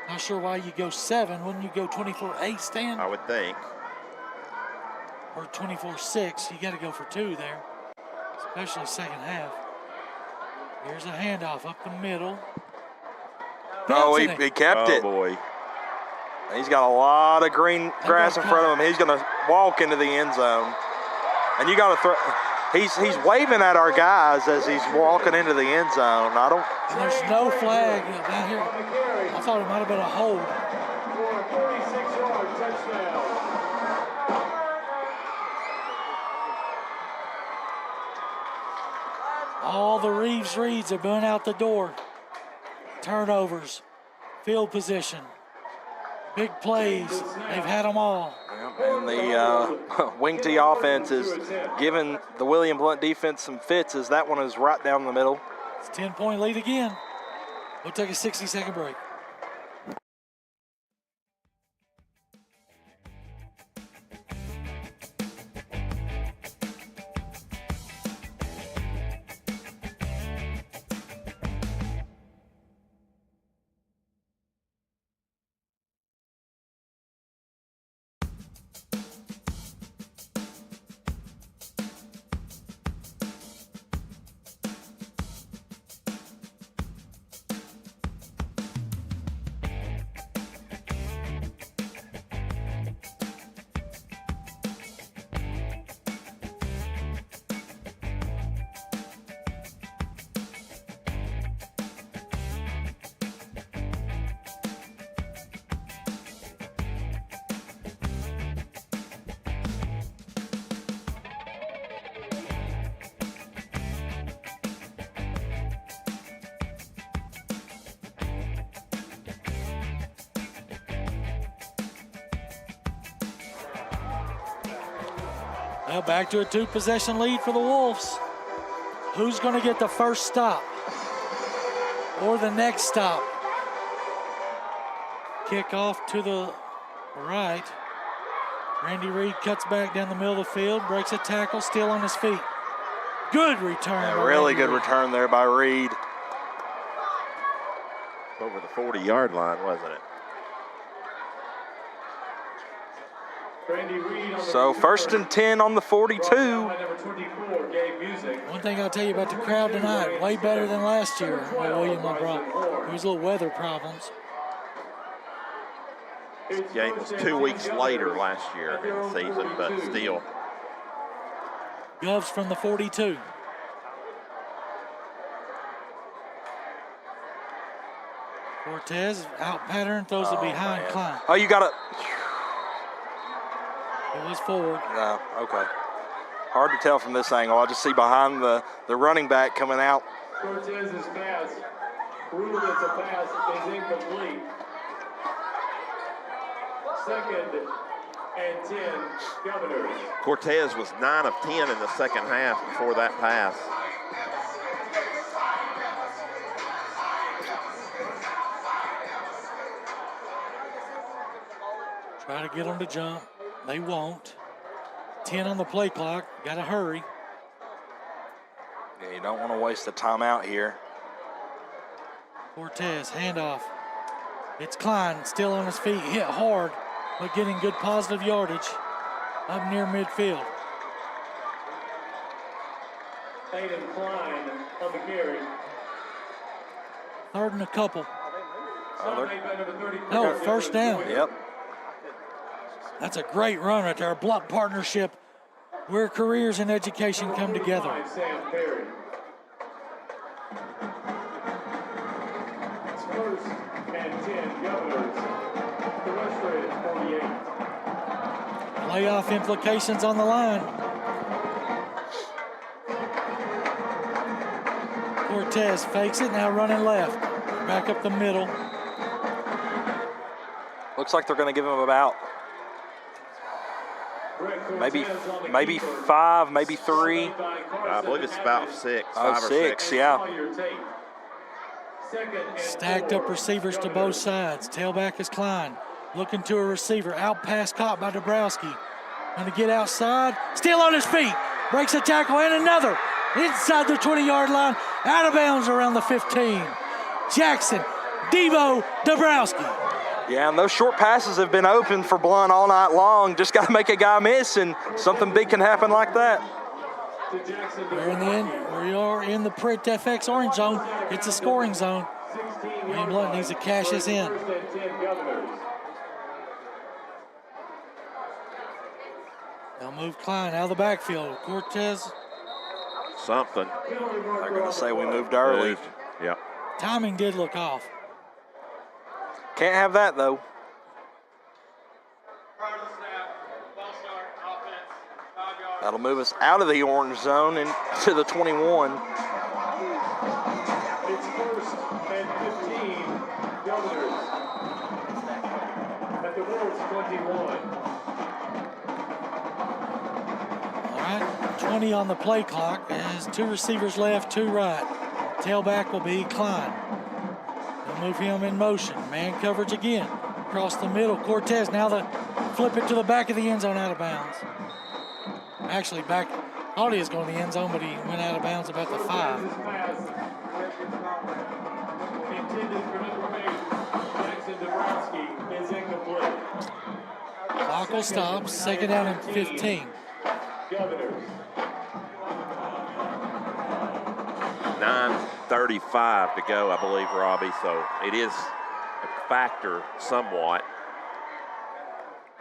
Not sure why you go 7. Wouldn't you go 24-8, Stan? I would think. Or 24-6. You got to go for 2 there, especially second half. Here's a handoff up the middle. Oh, Bouncing he it. kept Oh it. boy. He's got a lot of green grass in front of him. He's going to walk into the end zone. And you got to throw. He's waving at our guys as he's walking into the end zone. I don't. And there's no flag down here. I thought it might have been a hold. For a 46-yard touchdown. All the Reeds have been out the door. Turnovers, field position, big plays. They've had them all. And the wing T offense is giving the William Blount defense some fits as that one is right down the middle. It's a 10-point lead again. We'll take a 60-second break. Well, back to a 2-possession lead for the Wolves. Who's going to get the first stop or the next stop? Kickoff to the right. Randy Reed cuts back down the middle of the field, breaks a tackle, still on his feet. Good return. Yeah, really good return there by Reed. Over the 40-yard line, wasn't it? So first and 10 on the 42. One thing I'll tell you about the crowd tonight, way better than last year. Well, William LeBron. There was little weather problems. This game was 2 weeks later last year in the season, but still. Govs from the 42. Cortez out pattern, throws it behind Klein. Oh, you got it. It was forward. No, okay. Hard to tell from this angle. I just see behind the running back coming out. Cortez's pass, ruled as a pass, is incomplete. Second and 10, Governors. Cortez was 9 of 10 in the second half before that pass. Try to get them to jump. They won't. 10 on the play clock. Got to hurry. Yeah, you don't want to waste the timeout here. Cortez, handoff. It's Klein, still on his feet, hit hard, but getting good positive yardage up near midfield. Aiden Klein on the carry. Third and a couple. Oh, No, first down. Yep. That's a great run right there. Our Blount partnership where careers and education come together. Sam Perry. It's first and 10, Governors. The rush rate is 48. Playoff implications on the line. Cortez fakes it, now running left. back up the middle. Looks like they're going to give him about maybe 5, maybe 3. I believe it's about 6. Oh, 5 or 6, yeah. Stacked up receivers to both sides. Tailback is Klein. Looking to a receiver. Out pass caught by Dabrowski. Going to get outside. Still on his feet. Breaks a tackle and another. Inside the 20-yard line. Out of bounds around the 15. Jackson, Devo, Dabrowski. Yeah, and those short passes have been open for Blount all night long. Just got to make a guy miss, and something big can happen like that. We are in the Pret FX orange zone. It's a scoring zone. William Blount needs to cash this in. They'll move Klein out of the backfield. Cortez. Something. They're going to say we moved early. Yep. Timing did look off. Can't have that, though. Prior to the snap, ball start, offense, 5 yards. That'll move us out of the orange zone and to the 21. It's 1st and 15, Governors. At the Wolves 21. All right, 20 on the play clock. There's 2 receivers left, 2 right. Tailback will be Klein. They'll move him in motion. Man coverage again. Across the middle. Cortez now the flip it to the back of the end zone out of bounds. Actually, back. Thought he was going to the end zone, but he went out of bounds about the 5. Intended for number 8, Jackson Dabrowski, is incomplete. Clock will stop. 2nd down and 15. Governors. 9:35 to go, I believe, Robbie. So it is a factor somewhat.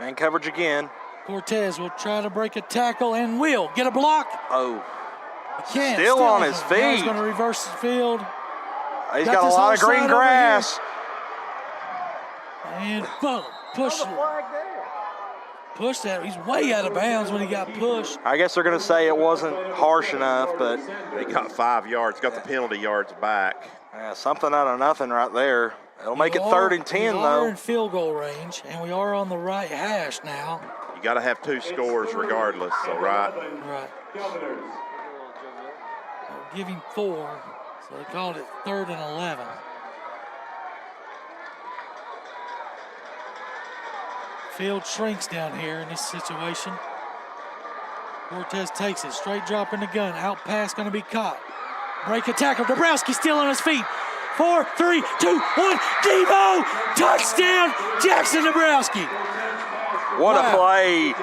Man coverage again. Cortez will try to break a tackle and will get a block. Oh, He can't. Still on his Now feet. He's going to reverse the field. he's Got got a this lot of whole green side over grass. And boom, push that. He's way out of bounds when he got pushed. I guess they're going to say it wasn't harsh enough, but They got 5 yards, got the penalty yards back. yeah, something out of nothing right there. It'll make it 3rd and 10, we are though. in field goal range, and we are on the right hash now. You got to have 2 scores regardless, so right. Right. Governors. They'll give him 4, so they called it 3rd and 11. Field shrinks down here in this situation. Cortez takes it, straight drop in the gun. Out pass going to be caught. Break a tackle. Dabrowski still on his feet. 4, 3, 2, 1. Devo! Touchdown, Jackson Dabrowski. What Wow. a play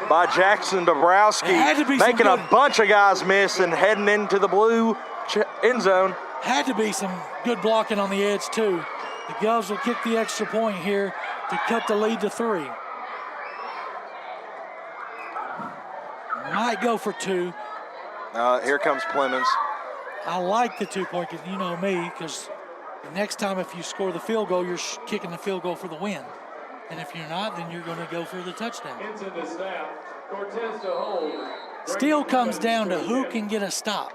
by Jackson Dabrowski, It had to be some making a good- bunch of guys miss and heading into the blue end zone. Had to be some good blocking on the edge, too. The Govs will kick the extra point here to cut the lead to 3. Might go for 2. Here comes Clemens. I like the 2-point, you know me, because the next time if you score the field goal, you're kicking the field goal for the win. And if you're not, then you're going to go for the touchdown. Into the snap. Cortez to hold. Still comes down to who can get a stop.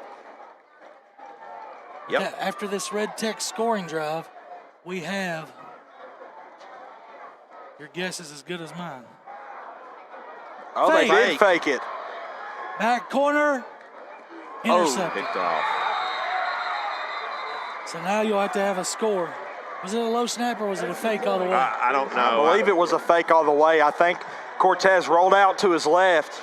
Yep. After this red text scoring drive, we have, your guess is as good as mine. Oh, they Fake. did fake it. Back corner, intercepted. Picked off. So now you'll have to have a score. Was it a low snap or was it a fake all the way? I don't know. I believe it was a fake all the way. I think Cortez rolled out to his left.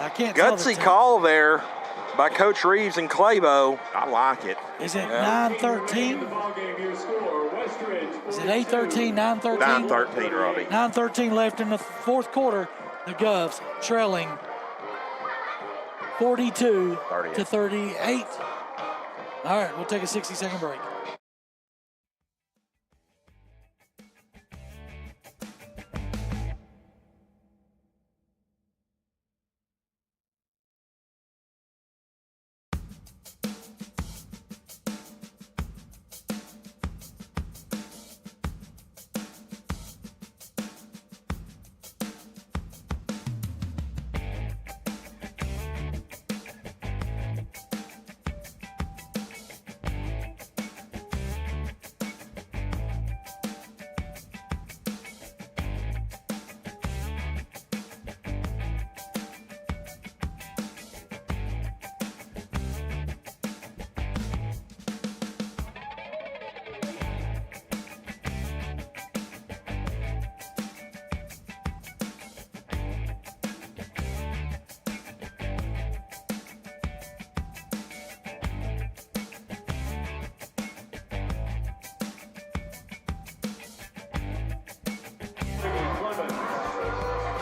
I can't tell the Gutsy time. call there by Coach Reeves and Claybo. I like it. Is it 9-13? Ballgame, your score, Westridge. Is it 8-13, 9-13? 9:13, Robbie. 9-13 left in the 4th quarter. The Govs trailing 42 to 38. All right, we'll take a 60-second break.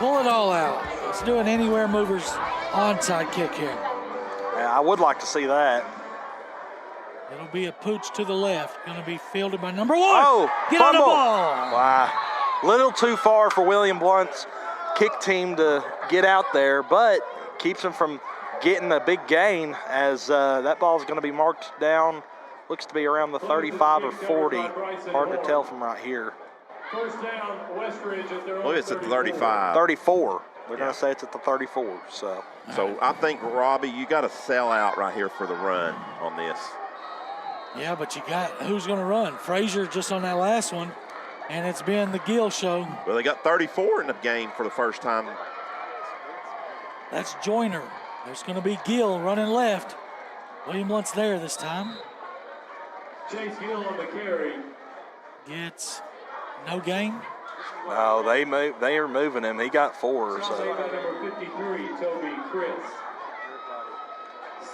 pull it all out. Let's do an anywhere movers onside kick here. Yeah, I would like to see that. It'll be a pooch to the left. Going to be fielded by number 1. Oh, Get on the fumble. ball. Wow. Little too far for William Blount's kick team to get out there, but keeps him from getting a big gain as that ball is going to be marked down. Looks to be around the 35 or 40. Hard to tell from right here. First down, Westridge at their own Look, it's at the 35. 34. They're going to say it's at the 34. So I think, Robbie, you got to sell out right here for the run on this. Yeah, but you got who's going to run? Frazier just on that last one, and it's been the Gill show. Well, they got 34 in the game for the first time. That's Joyner. There's going to be Gill running left. William Blount's there this time. Chase Gill on the carry. Gets no gain. no, they are moving him. He got 4. Stop made So by number 53, Toby Chris.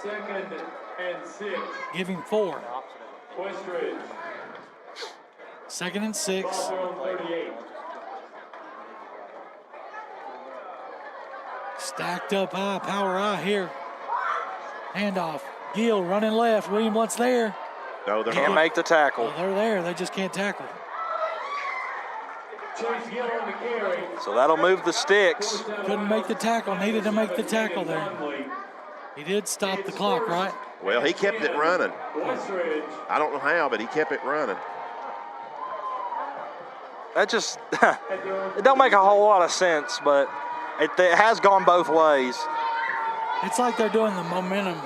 2nd and 6. Give him 4. Westridge. 2nd and 6. Ball their own 38. Stacked up high, power high here. Handoff. Gill running left. William Blount's there. No, they're can't not. make the tackle. Oh, they're there. They just can't tackle. Chase Gill on the carry. So that'll move the sticks. Couldn't make the tackle. Needed to make the tackle there. He did stop the clock, right? Well, he kept it running. Westridge. I don't know how, but he kept it running. That just, it don't make a whole lot of sense, but it has gone both ways. It's like they're doing the momentum.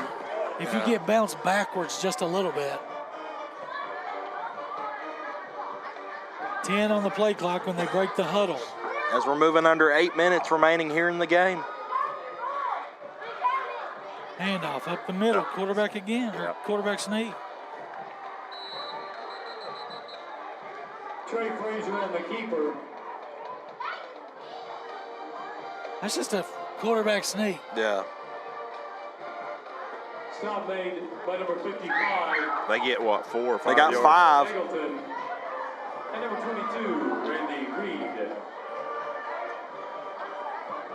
If you get bounced backwards just a little bit. 10 on the play clock when they break the huddle. As we're moving under 8 minutes remaining here in the game. Handoff up the middle. Quarterback again. Or quarterback sneak. Trey Frazier on the keeper. That's just a quarterback sneak. Yeah. Stop made by number 55. They get, what, 4 or 5 They got yards? 5. Singleton. And number 22, Randy Reed.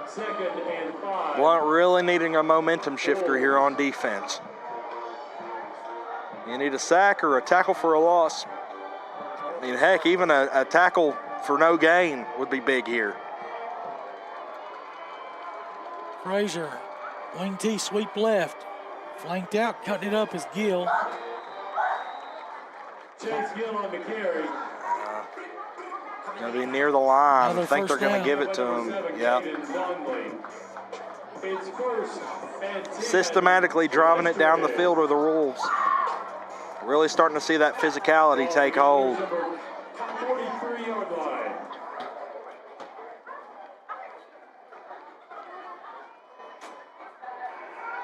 2nd and 5. Blount really needing a momentum shifter here on defense. You need a sack or a tackle for a loss. I mean, heck, even a tackle for no gain would be big here. Frazier, wing T, sweep left. Flanked out, cutting it up is Gill. Chase Gill on the carry. Going to be near the line. Another I think they're first going down. to give it to him. Yeah. Yep. It's 1st and 10. Systematically driving it down the field are the rules. Really starting to see that physicality take hold. 43-yard line.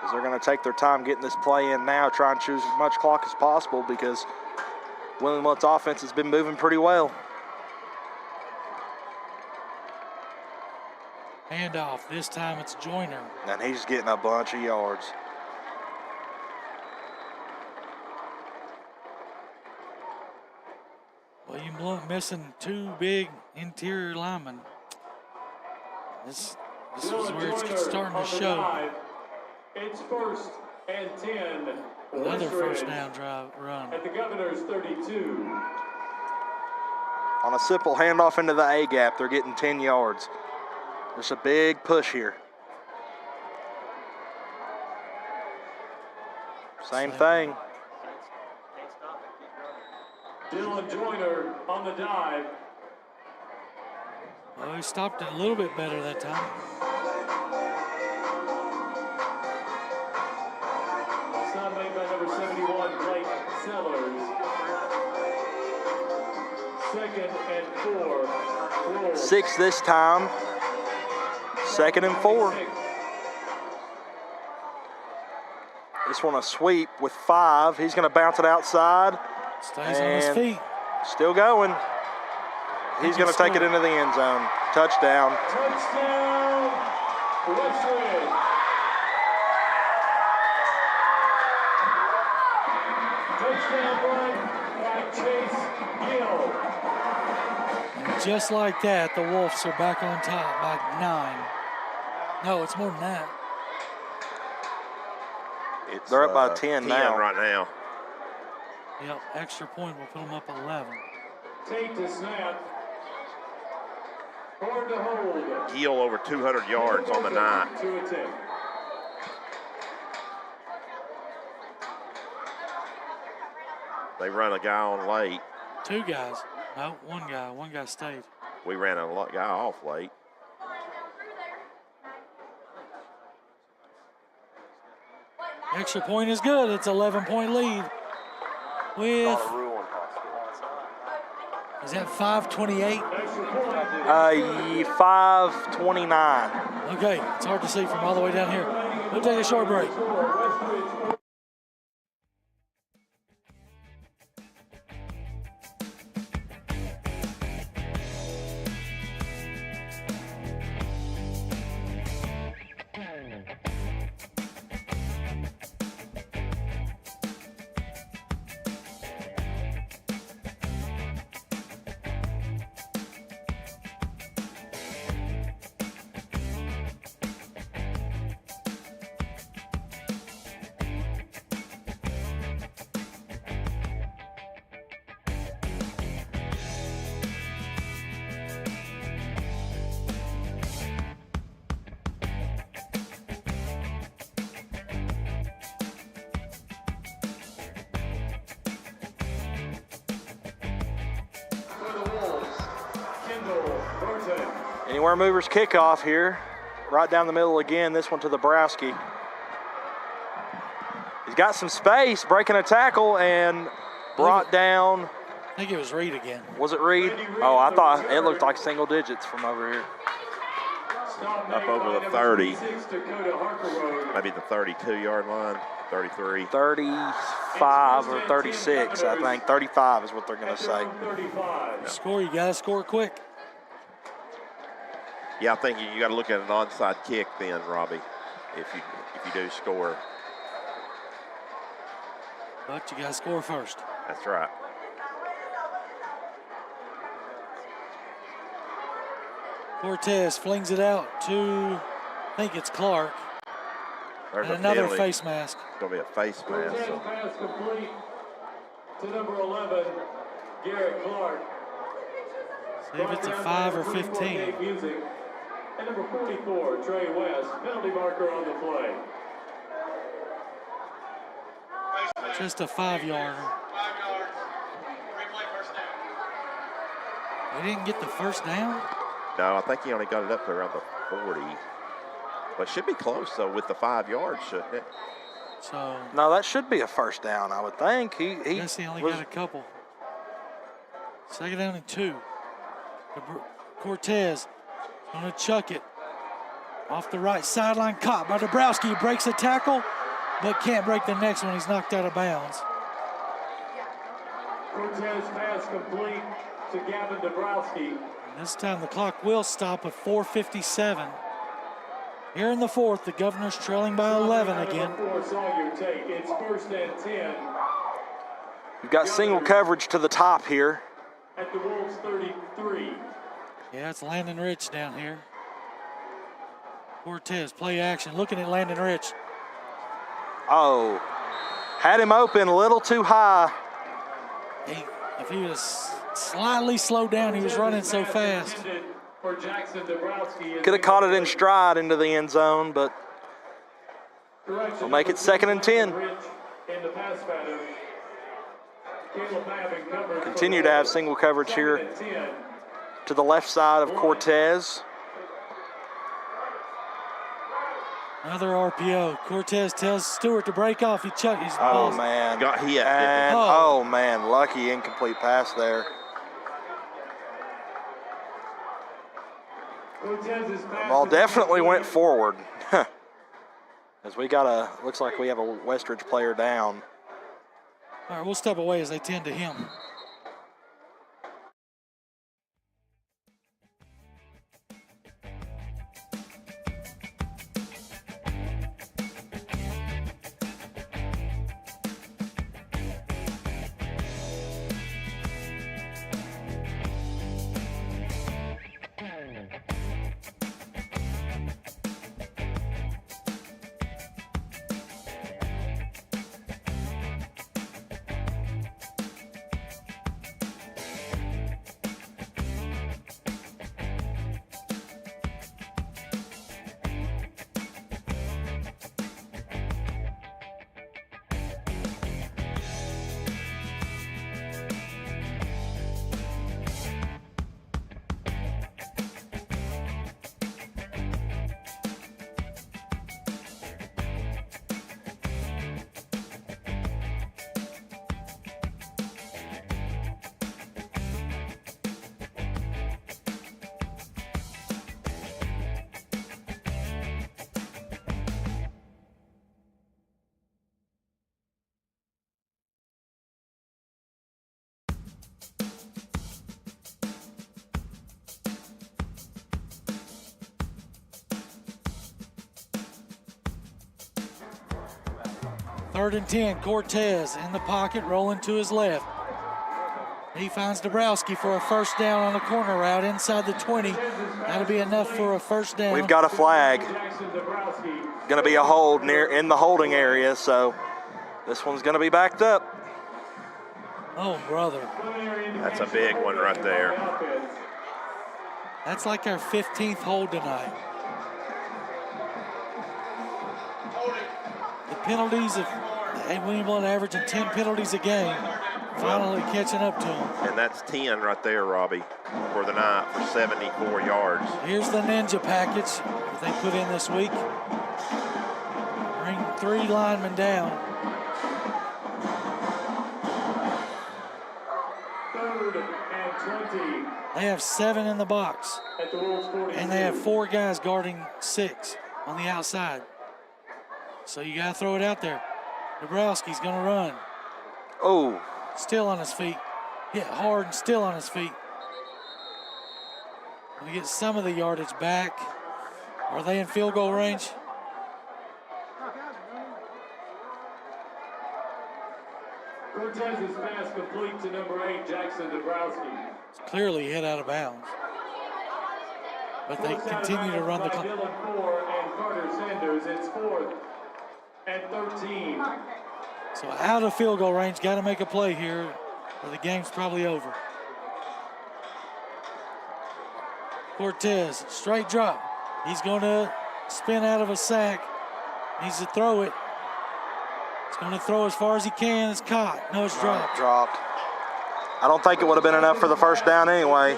As they're going to take their time getting this play in now, try and choose as much clock as possible because William Blount's offense has been moving pretty well. Handoff. This time it's Joyner. And he's getting a bunch of yards. William Blount missing 2 big interior linemen. This is where it's starting to show. It's 1st and 10. Another Westridge first down drive run. at the Governor's 32. On a simple handoff into the A gap, they're getting 10 yards. Just a big push here. Same thing. Dylan Joyner on the dive. Well, he stopped it a little bit better that time. Stop made by number 71, Blake Sellers. 2nd and 4. 6 this time. 2nd and 4. This one a sweep with 5. He's going to bounce it outside. Stays on his feet. Still going. He's going to take it into the end zone. Touchdown. Touchdown, Westridge. Touchdown run by Chase Gill. And just like that, the Wolves are back on top by 9. No, it's more than that. They're up by 10 now. right now. Yep, extra point will put them up 11. Tate to snap. Ford to hold. Gill over 200 yards on the night. 2 and 10. They run a guy on late. 2 guys. No, 1 guy. 1 guy stayed. We ran a guy off late. Extra point is good. It's 11-point lead. With, is that 5:28? 5:29. Okay, it's hard to see from all the way down here. We'll take a short break. Anywhere movers kickoff here. Right down the middle again, this one to Dabrowski. He's got some space, breaking a tackle and brought down. I think it was Reed again. Was it Reed? Oh, I thought it looked like single digits from over here. Up over the 30. Maybe the 32-yard line, 33. 35 or 36, I think. 35 is what they're going to say. Score, you got to score quick. Yeah, I think you got to look at an onside kick then, Robbie, if you do score. But you got to score first. That's right. Cortez flings it out to, I think it's Clark. There's And another penalty. face mask. It's going to be a face mask. So. Pass complete to number 11, Garrett Clark. See if it's a 5 or 15. Music. And number 44, Trey West, penalty marker on the play. Just a 5-yarder. 5 yards. Replay first down. We didn't get the first down? No, I think he only got it up to around the 40. But should be close, though, with the 5 yards, shouldn't it? So, No, that should be a first down, I would think. I guess he only was- got a couple. 2nd down and 2. Cortez going to chuck it. Off the right sideline, caught by Dabrowski. Breaks a tackle, but can't break the next one. He's knocked out of bounds. Cortez pass complete to Gavin Dabrowski. And this time the clock will stop at 4:57. Here in the 4th, the Governors trailing by 11 again. Number 4, Sawyer Tate. It's 1st and 10 You've got single coverage to the top here. at the Wolves 33. Yeah, it's Landon Rich down here. Cortez, play action, looking at Landon Rich. Oh, had him open a little too high. If he was slightly slowed down, he was running so fast. For Jackson Dabrowski. Could have caught it in stride into the end zone, but we'll make it 2nd and 10. In the pass pattern. Caleb Mabbin covers Continue to have single coverage here 2nd and 10. to the left side of Cortez. Another RPO. Cortez tells Stewart to break off. He chucked his Oh, balls. man. Got hit. And, Oh. oh, man, lucky incomplete pass there. Cortez's pass Ball is definitely complete. went forward. As we got looks like we have a Westridge player down. All right, we'll step away as they tend to him. 3rd and 10, Cortez in the pocket, rolling to his left. He finds Dabrowski for a first down on the corner route inside the 20. That'll be enough for a first down. We've got a flag. Going to be a hold near in the holding area, so this one's going to be backed up. Oh, brother. That's a big one right there. That's like our 15th hold tonight. The penalties of William Blount averaging 10 penalties a game, finally catching up to them. And that's 10 right there, Robbie, for the night for 74 yards. Here's the ninja package that they put in this week. Bring 3 linemen down. 3rd and 20. They have 7 in the box, At the Wolves 42. and they have 4 guys guarding 6 on the outside. So you got to throw it out there. Dabrowski's going to run. Oh, Still on his feet. Hit hard and still on his feet. Going to get some of the yardage back. Are they in field goal range? Cortez's pass complete to number 8, Jackson Dabrowski. It's clearly hit out of bounds. But they continue to run the clock. Dylan Ford and Carter Sanders. It's 4th and 13. So out of field goal range, got to make a play here, or the game's probably over. Cortez, straight drop. He's going to spin out of a sack. Needs to throw it. He's going to throw as far as he can. It's caught. No, it's dropped. dropped. I don't think it would have been enough for the first down anyway.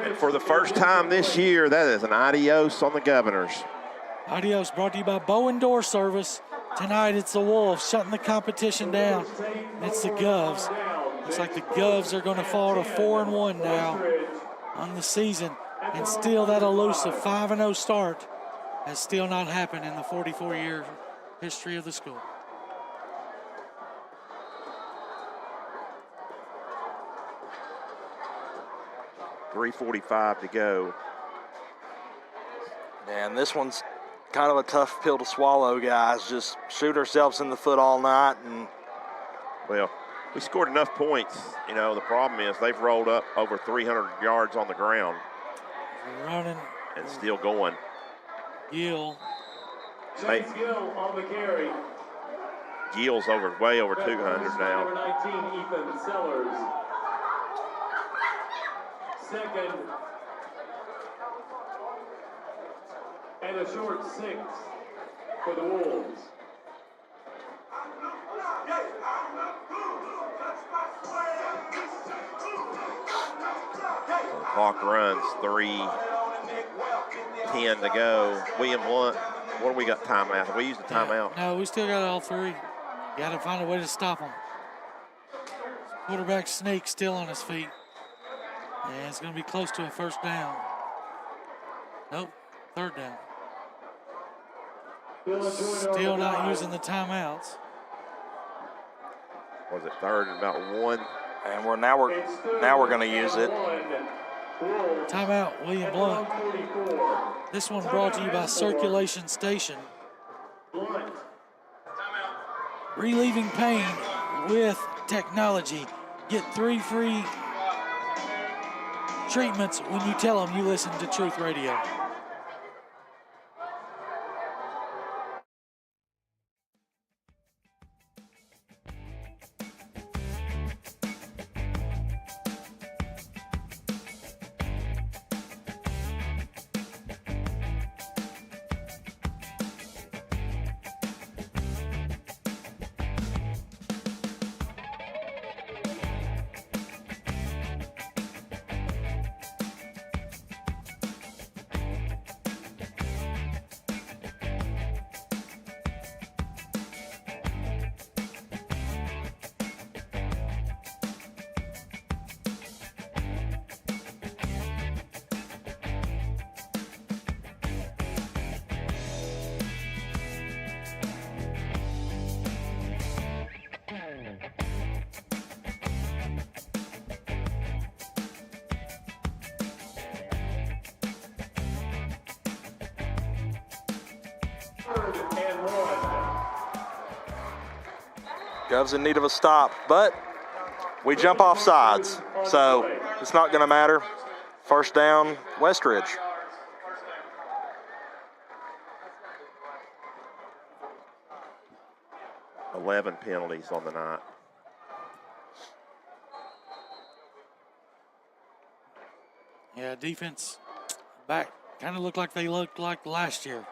And for the first time this year, that is an adios on the Governors. Adios brought to you by Bowen Door Service. Tonight it's the Wolves shutting the competition down. It's the Govs. Looks like the Govs are going to fall to 4-1 now on the season. And still that elusive 5-0 start has still not happened in the 44-year history of the school. .345 to go. And this one's kind of a tough pill to swallow, guys. Just shoot ourselves in the foot all night. And Well, we scored enough points. You know, the problem is they've rolled up over 300 yards on the ground Running. and still going. Gill. Chase Gill on the carry. Gill's way over 200 Number now. 19, Ethan Sellers. 2nd and a short 6 for the Wolves. The clock runs, 3:10 to go. William Blount, what do we got timeout? Have we used the timeout? No, we still got all 3. Got to find a way to stop them. Quarterback Snake still on his feet. And it's going to be close to a first down. Nope, 3rd down. Still not using the timeouts. Was it 3rd and about 1? and now we're going to use it. Timeout, William Blount. This one brought to you by Circulation Station. Relieving pain with technology. Get 3 free treatments when you tell them you listen to Truth Radio. Govs in need of a stop, but we jump off sides, so it's not going to matter. First down, Westridge. 11 penalties on the night. Yeah, defense back kind of looked like last year.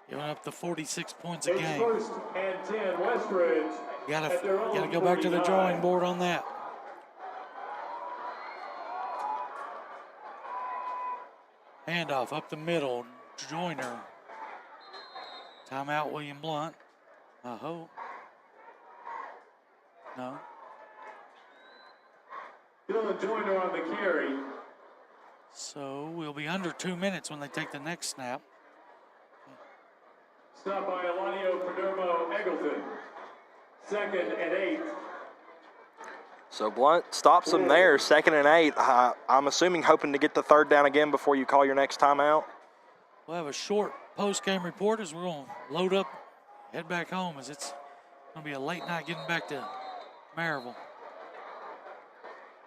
Giving up the 46 points a game. First and 10, Westridge. Gotta go back to the drawing board on that. Handoff up the middle, Joyner. Timeout, William Blount. I hope. No. Dylan Joyner on the carry. So we'll be under 2 minutes when they take the next snap. Stop by Elanio Perdomo Eggleton. 2nd and 8. So Blount stops them there, 2nd and 8. I'm assuming hoping to get the third down again before you call your next timeout. We'll have a short post-game report as we're going to load up, head back home, as it's going to be a late night getting back to Maryville.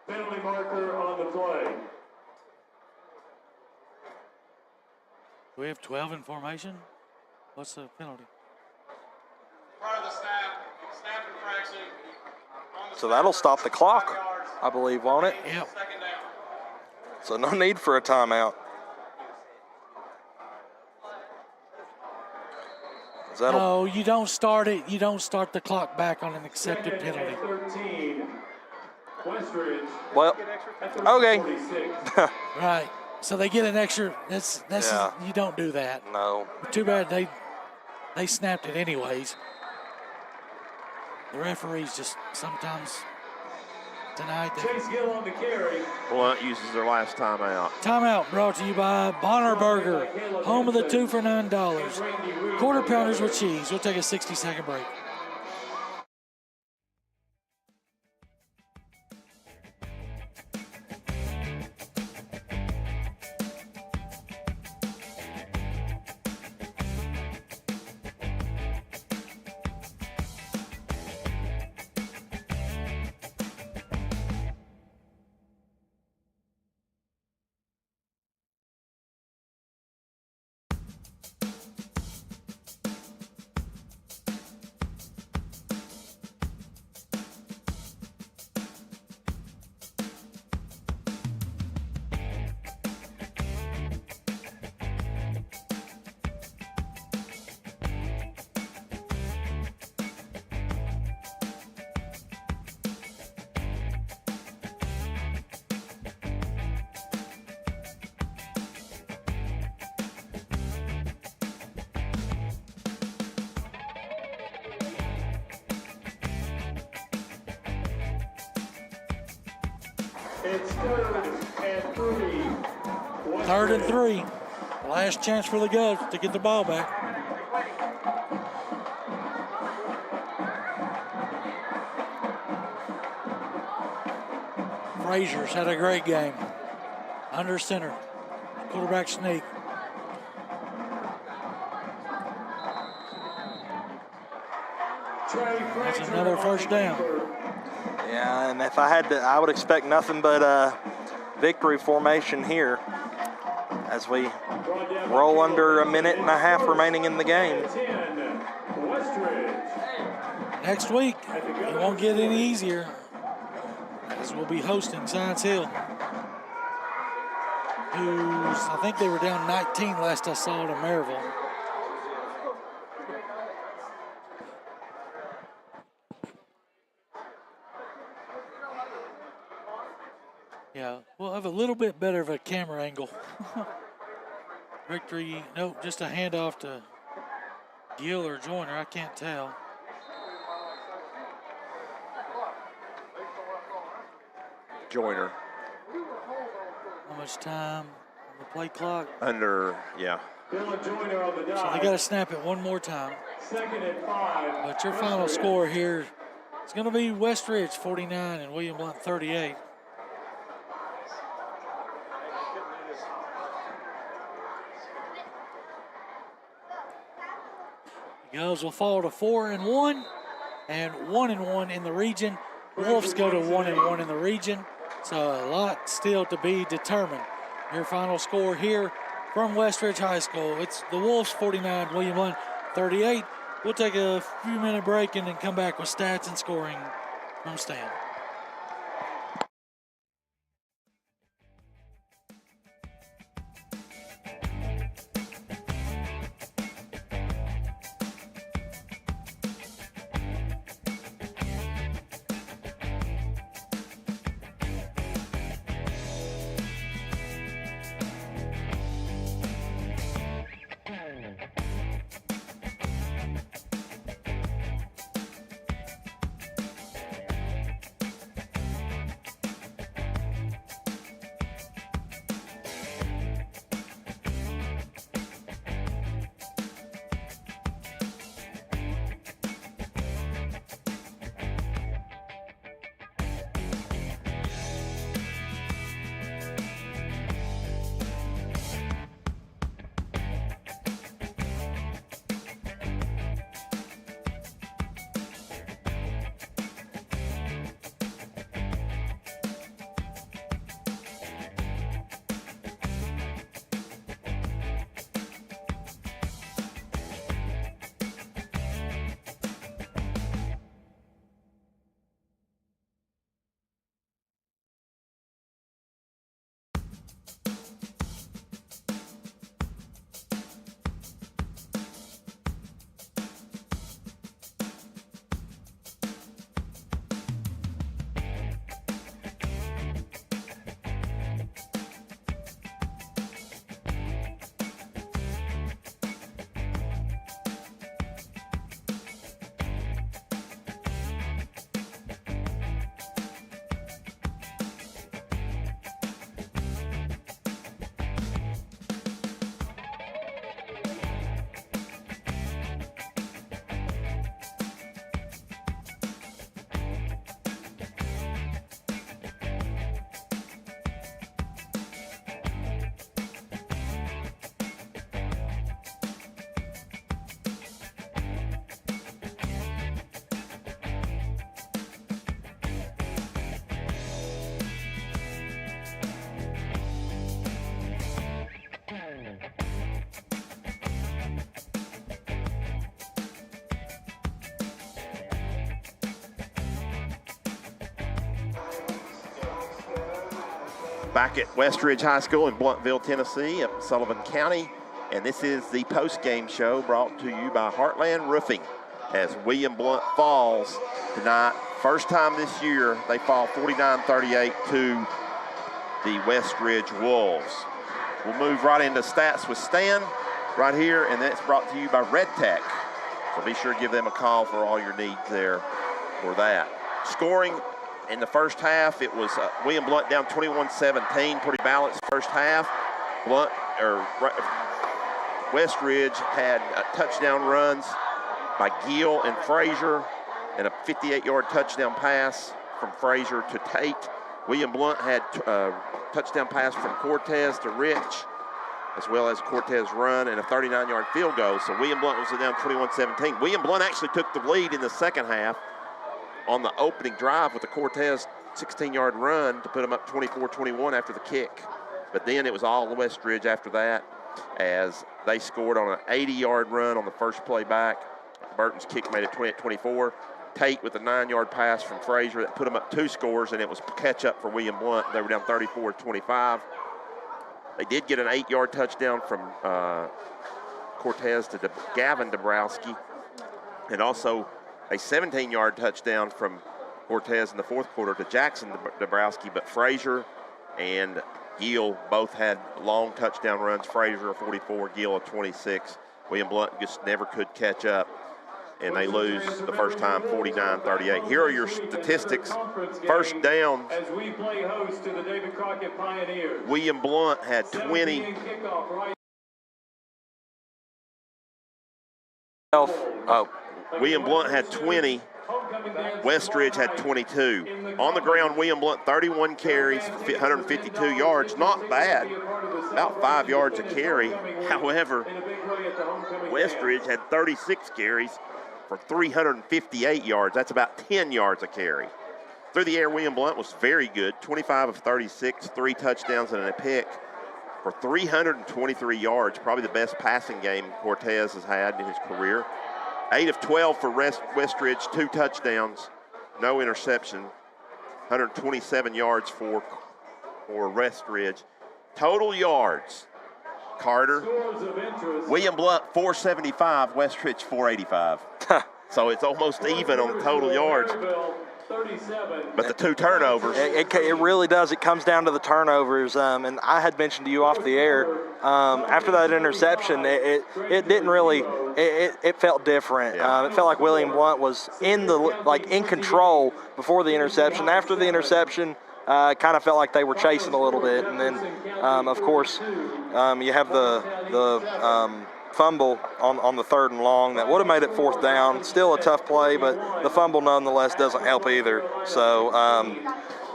Penalty marker on the play. Do we have 12 in formation? What's the penalty? Part of the snap infraction. So that'll stop the clock, I believe, won't it? Yep. Second down. So no need for a timeout. No, you don't start it. You don't start the clock back on an accepted penalty. 13. Westridge. Well, okay. Right. So they get an extra. That's Yeah. You don't do that. No. Too bad they snapped it anyways. The referees just sometimes tonight. Chase Gill on the carry. Blount uses their last timeout. Timeout brought to you by Bonner Burger, home of the 2 for $9. Quarter pounders with cheese. We'll take a 60-second break. It's 3rd and 3. 3rd and 3. Last chance for the Govs to get the ball back. Frazier's had a great game. Under center. Quarterback sneak. That's another first down. Yeah, and if I had to, I would expect nothing but victory formation here as we roll under a minute and a half remaining in the game. Next week, it won't get any easier as we'll be hosting Science Hill, who's, I think they were down 19 last I saw to Maryville. Yeah, we'll have a little bit better of a camera angle. Victory, nope, just a handoff to Gill or Joyner, I can't tell. Joyner. How much time on the play clock? Under, yeah. Dylan Joyner on the So they got to snap it one more time. 2nd and 5. But your final score here is going to be Westridge 49 and William Blount 38. The Govs will fall to 4 and 1. and 1-1 in the region. Wolves go to 1-1 in the region, so a lot still to be determined. Your final score here from Westridge High School. It's the Wolves 49, William Blount 38. We'll take a few-minute break and then come back with stats and scoring from Stan. Back at Westridge High School in Blountville, Tennessee, up in Sullivan County. And this is the post-game show brought to you by Heartland Roofing as William Blount falls tonight. First time this year, they fall 49-38 to the Westridge Wolves. We'll move right into stats with Stan right here, and that's brought to you by Red Tech. So be sure to give them a call for all your needs there for that. Scoring in the first half, it was William Blount down 21-17, pretty balanced first half. Westridge had touchdown runs by Gill and Frazier and a 58-yard touchdown pass from Frazier to Tate. William Blount had a touchdown pass from Cortez to Rich, as well as Cortez run and a 39-yard field goal. So William Blount was down 21-17. William Blount actually took the lead in the second half on the opening drive with the Cortez 16-yard run to put them up 24-21 after the kick. But then it was all Westridge after that as they scored on an 80-yard run on the first play back. Burton's kick made it 20-24. Tate with a 9-yard pass from Frazier that put them up 2 scores, and it was catch-up for William Blount. They were down 34-25. They did get an 8-yard touchdown from Cortez to Gavin Dabrowski, and also a 17-yard touchdown from Cortez in the fourth quarter to Jackson Dabrowski, but Frazier and Gill both had long touchdown runs. Frazier a 44, Gill a 26. William Blount just never could catch up, and they lose the first time 49-38. Here are your statistics. First down, As we play host to the David Crockett Pioneers. William Blount had 20. William Blount had 20. Westridge had 22. On the ground, William Blount 31 carries, 152 yards. Not bad, about 5 yards a carry. However, Westridge had 36 carries, for 358 yards. That's about 10 yards a carry. Through the air, William Blount was very good, 25 of 36, 3 touchdowns and a pick for 323 yards, probably the best passing game Cortez has had in his career. 8 of 12 for Westridge, 2 touchdowns, no interception, 127 yards for Westridge. Total yards, Carter, William Blount 475, Westridge 485. So it's almost even on total yards. But the 2 turnovers. It really does. It comes down to the turnovers. And I had mentioned to you off the air, after that interception, it didn't really, it felt different. Yeah. It felt like William Blount was in control before the interception. After the interception, it kind of felt like they were chasing a little bit. And then, of course, you have the fumble on the 3rd and long that would have made it 4th down. Still a tough play, but the fumble nonetheless doesn't help either. So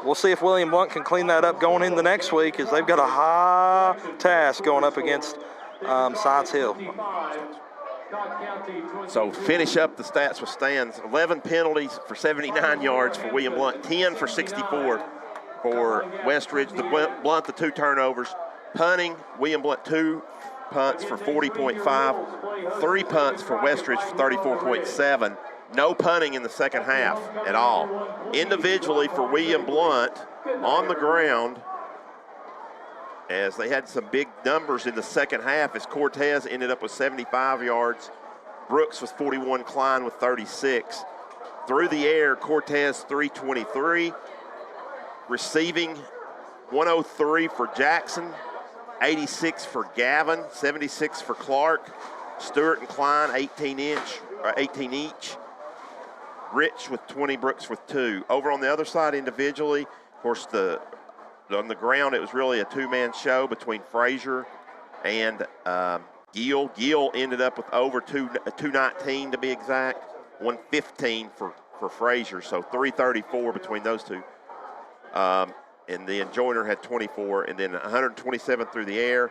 we'll see if William Blount can clean that up going into next week, as they've got a high task going up against Science Hill. So finish up the stats with Stans. 11 penalties for 79 yards for William Blount, 10 for 64 for Westridge. Blount, the 2 turnovers. Punting, William Blount 2 punts for 40.5, 3 punts for Westridge for 34.7. No punting in the second half at all. Individually for William Blount on the ground, as they had some big numbers in the second half, as Cortez ended up with 75 yards. Brooks was 41, Klein with 36. Through the air, Cortez 323. Receiving 103 for Jackson, 86 for Gavin, 76 for Clark. Stewart and Klein 18 each. Rich with 20, Brooks with 2. Over on the other side individually, of course, on the ground it was really a 2-man show between Frazier and Gill. Gill ended up with over 219 to be exact, 115 for Frazier, so 334 between those two. And then Joyner had 24, and then 127 through the air,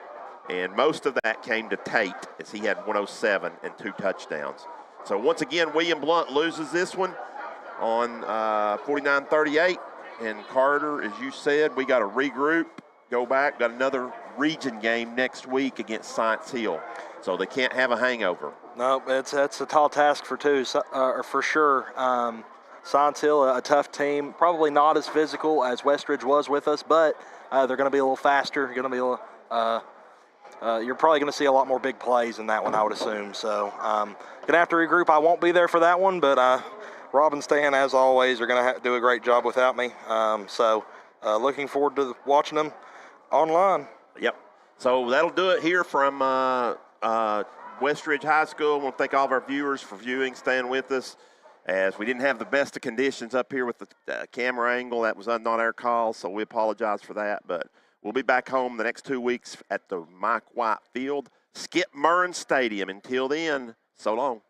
and most of that came to Tate, as he had 107 and 2 touchdowns. So once again, William Blount loses this one on 49-38, and Carter, as you said, we got to regroup, go back, got another region game next week against Science Hill, so they can't have a hangover. No, that's a tall task for sure. Science Hill, a tough team, probably not as physical as Westridge was with us, but they're going to be a little faster. You're probably going to see a lot more big plays in that one, I would assume. So going to have to regroup. I won't be there for that one, but Rob and Stan, as always, are going to do a great job without me. So looking forward to watching them online. Yep. So that'll do it here from Westridge High School. I want to thank all of our viewers for viewing, staying with us, as we didn't have the best of conditions up here with the camera angle. That was not our call, so we apologize for that. But we'll be back home the next 2 weeks at the Mike White Field, Skip Murren Stadium. Until then, so long.